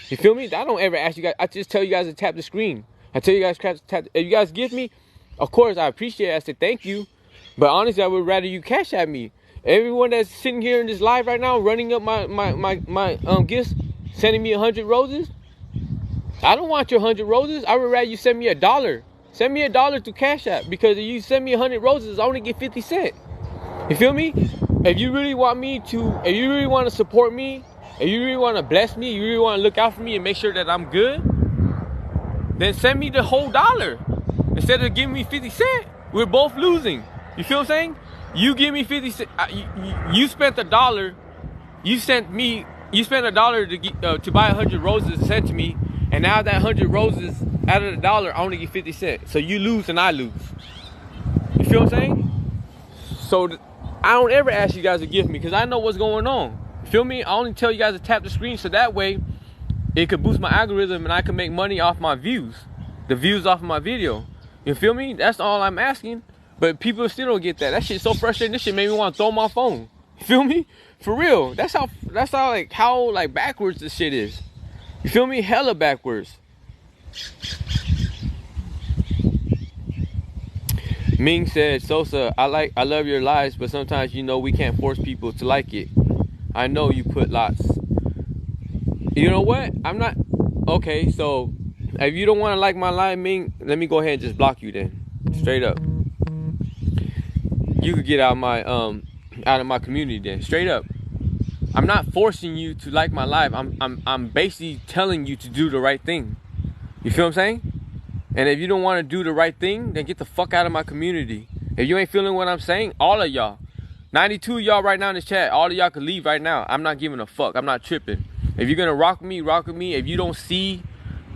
You feel me? I don't ever ask you guys. I just tell you guys to tap the screen. I tell you guys to tap. If you guys give me, of course I appreciate it. I say thank you. But honestly, I would rather you cash at me. Everyone that's sitting here in this live right now, running up my gifts, sending me 100 roses. I don't want your 100 roses. I would rather you send me $1. Send me $1 through Cash App, because if you send me 100 roses, I only get 50 cents. You feel me? If you really want to support me, if you really want to bless me, you really want to look out for me and make sure that I'm good, then send me the whole dollar. Instead of giving me 50 cents, we're both losing. You feel what I'm saying? You give me 50 cents, you spent $1, you spent $1 to buy 100 roses and sent to me, and now that 100 roses out of the $1, I only get 50 cents. So you lose and I lose. You feel what I'm saying? So I don't ever ask you guys to gift me because I know what's going on. You feel me? I only tell you guys to tap the screen so that way it could boost my algorithm and I can make money off my views. The views off of my video. You feel me? That's all I'm asking. But people still don't get that. That shit's so frustrating. This shit made me want to throw my phone. You feel me? For real. That's how backwards this shit is. You feel me? Hella backwards. Ming said, Sosa, I love your lives, but sometimes we can't force people to like it. I know you put lots. You know what? I'm not okay, so if you don't want to like my live, Ming, let me go ahead and just block you then. Straight up. You could get out of my community then. Straight up. I'm not forcing you to like my live. I'm basically telling you to do the right thing. You feel what I'm saying? And if you don't want to do the right thing, then get the fuck out of my community. If you ain't feeling what I'm saying, all of y'all, 92 of y'all right now in this chat, all of y'all could leave right now. I'm not giving a fuck. I'm not tripping. If you're gonna rock with me. If you don't see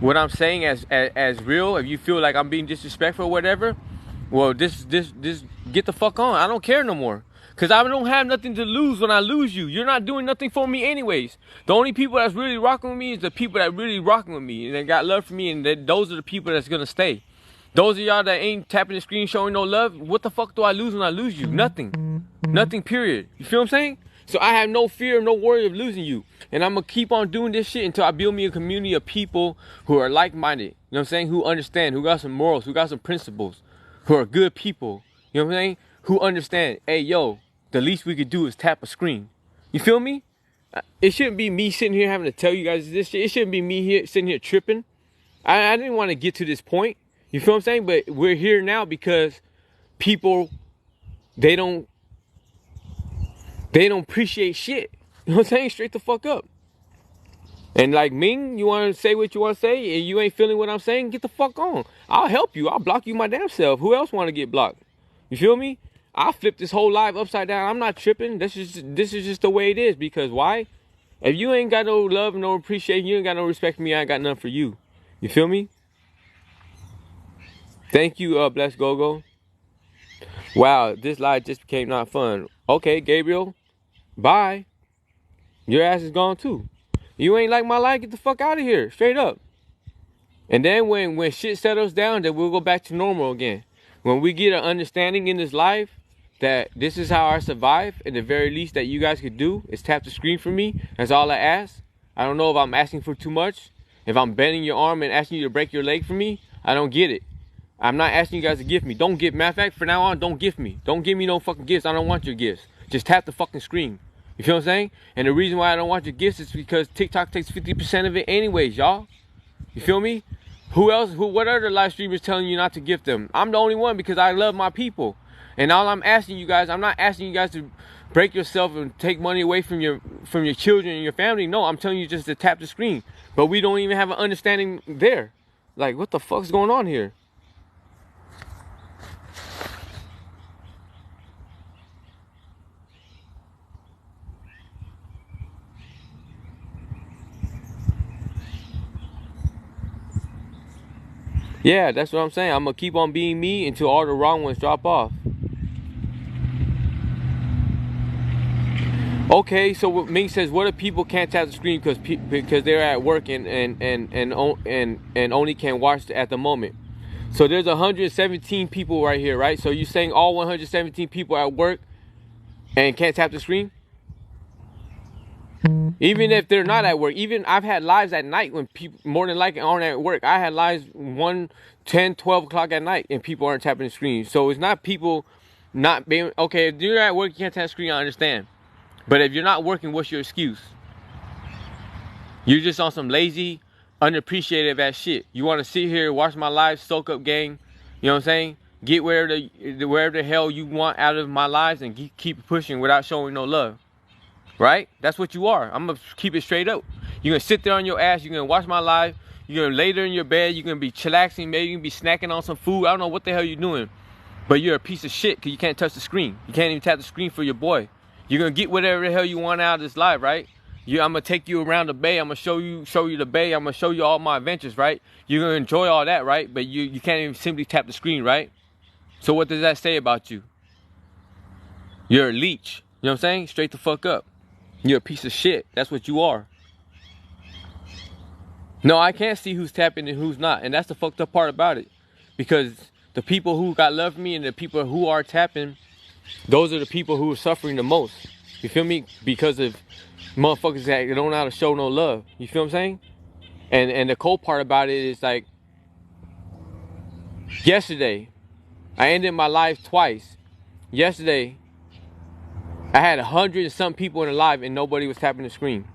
what I'm saying as real, if you feel like I'm being disrespectful or whatever, well, this get the fuck on. I don't care no more. Because I don't have nothing to lose when I lose you. You're not doing nothing for me anyways. The only people that's really rocking with me is the people that really rocking with me. And they got love for me. And those are the people that's going to stay. Those of y'all that ain't tapping the screen showing no love, what the fuck do I lose when I lose you? Nothing. Nothing, period. You feel what I'm saying? So I have no fear, no worry of losing you. And I'm going to keep on doing this shit until I build me a community of people who are like-minded. You know what I'm saying? Who understand, who got some morals, who got some principles, who are good people. You know what I'm saying? Who understand, hey, yo, the least we could do is tap a screen. You feel me? It shouldn't be me sitting here having to tell you guys this shit. It shouldn't be me here sitting here tripping. I didn't want to get to this point. You feel what I'm saying? But we're here now because people, they don't appreciate shit. You know what I'm saying? Straight the fuck up. And like Ming, you want to say what you want to say and you ain't feeling what I'm saying, get the fuck on. I'll help you. I'll block you my damn self. Who else want to get blocked? You feel me? I'll flip this whole live upside down. I'm not tripping. This is just the way it is. Because why? If you ain't got no love, no appreciation, you ain't got no respect for me, I ain't got nothing for you. You feel me? Thank you, Bless Gogo. Wow, this live just became not fun. Okay, Gabriel, bye. Your ass is gone too. You ain't like my life, get the fuck out of here, straight up. And then when shit settles down, then we'll go back to normal again. When we get an understanding in this life that this is how I survive, and the very least that you guys could do is tap the screen for me. That's all I ask. I don't know if I'm asking for too much. If I'm bending your arm and asking you to break your leg for me, I don't get it. I'm not asking you guys to gift me. Don't give. Matter of fact, from now on, don't gift me. Don't give me no fucking gifts. I don't want your gifts. Just tap the fucking screen. You feel what I'm saying? And the reason why I don't want your gifts is because TikTok takes 50% of it anyways, y'all. You feel me? Who else? What other live streamers telling you not to gift them? I'm the only one because I love my people. And all I'm asking you guys, I'm not asking you guys to break yourself and take money away from your children and your family. No, I'm telling you just to tap the screen. But we don't even have an understanding there. Like, what the fuck's going on here? Yeah, that's what I'm saying. I'm going to keep on being me until all the wrong ones drop off. Okay, so what Ming says, what if people can't tap the screen because they're at work and only can watch at the moment? So there's 117 people right here, right? So you're saying all 117 people at work and can't tap the screen? Even if they're not at work, even I've had lives at night when people more than likely aren't at work. I had lives 1, 10, 12 o'clock at night and people aren't tapping the screen. So it's not people not being, okay, if you're at work, you can't tap the screen, I understand. But if you're not working, what's your excuse? You're just on some lazy, unappreciative ass shit. You want to sit here, watch my live, soak up gang, you know what I'm saying? Get wherever the hell you want out of my lives and keep pushing without showing no love. Right? That's what you are. I'm going to keep it straight up. You're going to sit there on your ass. You're going to watch my live. You're going to lay there in your bed. You're going to be chillaxing. Maybe you can be snacking on some food. I don't know what the hell you're doing. But you're a piece of shit because you can't touch the screen. You can't even tap the screen for your boy. You're going to get whatever the hell you want out of this live, right? I'm going to take you around the bay. I'm going to show you the bay. I'm going to show you all my adventures, right? You're going to enjoy all that, right? But you can't even simply tap the screen, right? So what does that say about you? You're a leech. You know what I'm saying? Straight the fuck up. You're a piece of shit. That's what you are. No, I can't see who's tapping and who's not. And that's the fucked up part about it. Because the people who got love for me and the people who are tapping, those are the people who are suffering the most. You feel me? Because of motherfuckers that don't know how to show no love. You feel what I'm saying? And the cold part about it is like, yesterday, I ended my life twice. Yesterday, I had 100 and some people in the live and nobody was tapping the screen.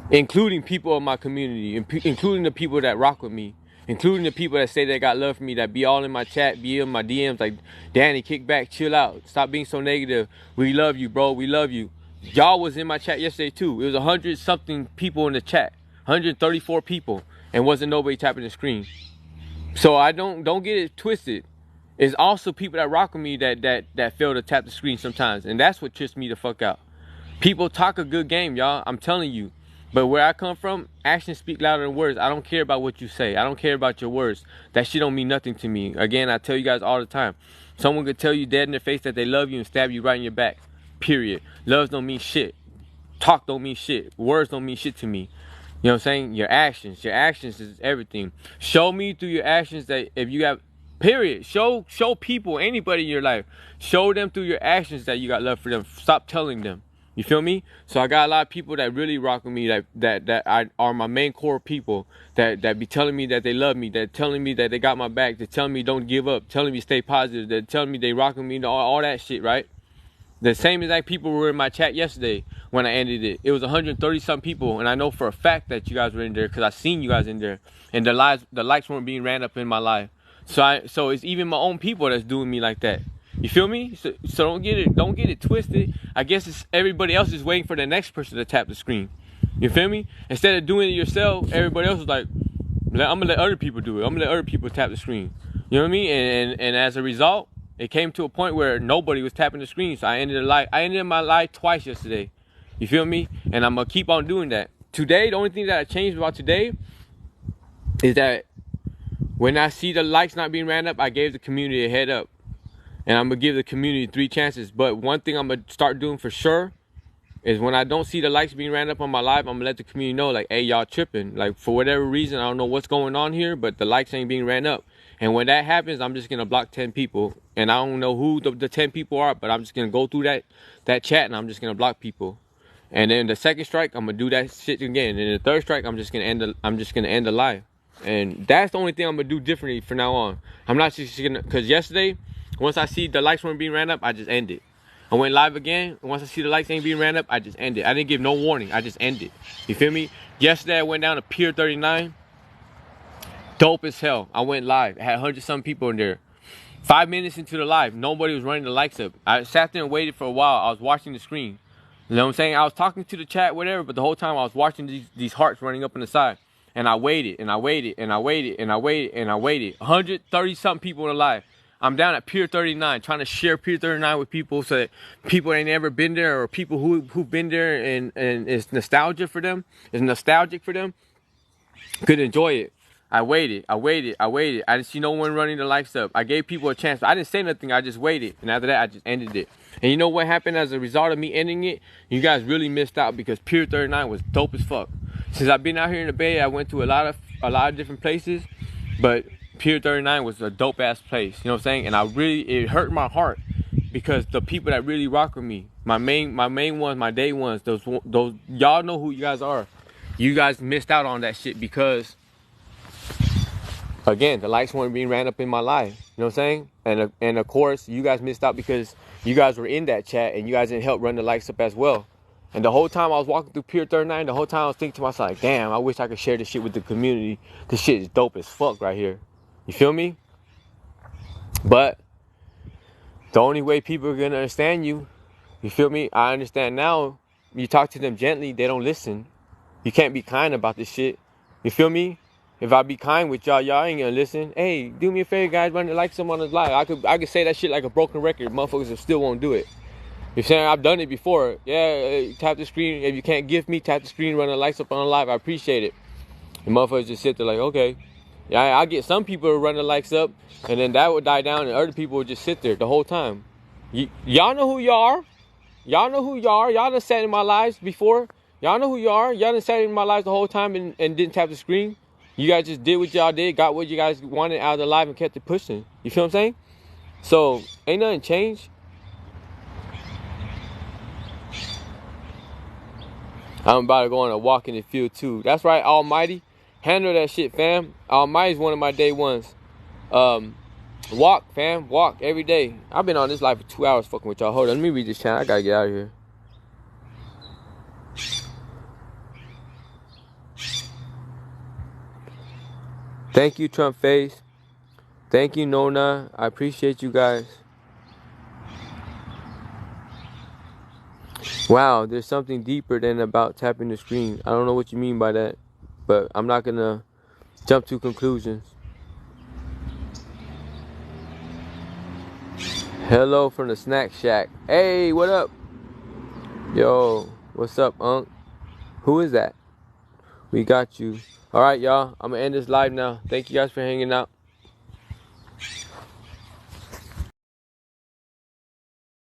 Including people of my community, including the people that rock with me, including the people that say they got love for me, that be all in my chat, be in my DMs like, Danny, kick back, chill out, stop being so negative. We love you, bro, we love you. Y'all was in my chat yesterday too. It was 100 something people in the chat, 134 people, and wasn't nobody tapping the screen. So I don't get it twisted. It's also people that rock with me that fail to tap the screen sometimes. And that's what trips me the fuck out. People talk a good game, y'all. I'm telling you. But where I come from, actions speak louder than words. I don't care about what you say. I don't care about your words. That shit don't mean nothing to me. Again, I tell you guys all the time. Someone could tell you dead in their face that they love you and stab you right in your back. Period. Love don't mean shit. Talk don't mean shit. Words don't mean shit to me. You know what I'm saying? Your actions is everything. Show me through your actions that if you have... Period. Show people, anybody in your life. Show them through your actions that you got love for them. Stop telling them. You feel me? So I got a lot of people that really rock with me, that are my main core people, that be telling me that they love me, that telling me that they got my back, that telling me don't give up, telling me stay positive, that telling me they rock with me, all that shit, right? The same exact people were in my chat yesterday when I ended it. It was 130 some people, and I know for a fact that you guys were in there because I seen you guys in there, and the likes weren't being ran up in my live. So it's even my own people that's doing me like that. You feel me? So don't get it twisted. I guess it's everybody else is waiting for the next person to tap the screen. You feel me? Instead of doing it yourself, everybody else is like, I'm gonna let other people do it. I'm gonna let other people tap the screen. You know what I mean? And as a result, it came to a point where nobody was tapping the screen. So I ended my live twice yesterday. You feel me? And I'm gonna keep on doing that. Today, the only thing that I changed about today is that when I see the likes not being ran up, I gave the community a head up. And I'm gonna give the community 3 chances. But one thing I'm gonna start doing for sure is when I don't see the likes being ran up on my live, I'm gonna let the community know, like, hey, y'all tripping. Like, for whatever reason, I don't know what's going on here, but the likes ain't being ran up. And when that happens, I'm just gonna block 10 people. And I don't know who the 10 people are, but I'm just gonna go through that chat and I'm just gonna block people. And then the second strike, I'm gonna do that shit again. And the third strike, I'm just gonna end the live. And that's the only thing I'm gonna do differently from now on. I'm not just gonna, cause yesterday, once I see the likes weren't being ran up, I just end it. I went live again. Once I see the likes ain't being ran up, I just end it. I didn't give no warning. I just end it. You feel me? Yesterday, I went down to Pier 39. Dope as hell. I went live. I had 100-some people in there. 5 minutes into the live, nobody was running the likes up. I sat there and waited for a while. I was watching the screen. You know what I'm saying? I was talking to the chat, whatever, but the whole time I was watching these hearts running up on the side. And I waited, and I waited, and I waited, and I waited, and I waited. 130-something people in the live. I'm down at Pier 39, trying to share Pier 39 with people so that people ain't never been there, or people who've been there and it's nostalgic for them, could enjoy it. I waited. I didn't see no one running the likes up. I gave people a chance. I didn't say nothing. I just waited. And after that, I just ended it. And you know what happened as a result of me ending it? You guys really missed out because Pier 39 was dope as fuck. Since I've been out here in the Bay, I went to a lot of different places, but Pier 39 was a dope ass place. You know what I'm saying? And it hurt my heart because the people that really rock with me, my main ones, my day ones, those y'all know who you guys are. You guys missed out on that shit because, again, the likes weren't being ran up in my life. You know what I'm saying? And of course, you guys missed out because you guys were in that chat and you guys didn't help run the likes up as well. And the whole time I was walking through Pier 39, the whole time I was thinking to myself, like, damn, I wish I could share this shit with the community. This shit is dope as fuck right here. You feel me? But the only way people are gonna understand you feel me? I understand now. You talk to them gently, they don't listen. You can't be kind about this shit. You feel me? If I be kind with y'all ain't gonna listen. Hey, do me a favor, guys, run the likes up on the live. I could say that shit like a broken record. Motherfuckers still won't do it. You're saying I've done it before. Yeah, tap the screen. If you can't give me, tap the screen, run the likes up on the live. I appreciate it. And motherfuckers just sit there like, okay. Yeah, I get some people to run the likes up, and then that would die down, and other people would just sit there the whole time. Y'all know who y'all are. Y'all know who y'all are. Y'all done sat in my lives before. Y'all know who you are. Y'all done sat in my lives the whole time and didn't tap the screen. You guys just did what y'all did, got what you guys wanted out of the live and kept it pushing. You feel what I'm saying? So, ain't nothing changed. I'm about to go on a walk in the field too. That's right, Almighty. Handle that shit, fam. Almighty's one of my day ones. Walk, fam. Walk every day. I've been on this live for 2 hours fucking with y'all. Hold on, let me read this channel. I gotta get out of here. Thank you, Trump Face. Thank you, Nona. I appreciate you guys. Wow, there's something deeper than about tapping the screen. I don't know what you mean by that, but I'm not gonna jump to conclusions. Hello from the Snack Shack. Hey, what up? Yo, what's up, Unc? Who is that? We got you. All right, y'all. I'm gonna end this live now. Thank you guys for hanging out.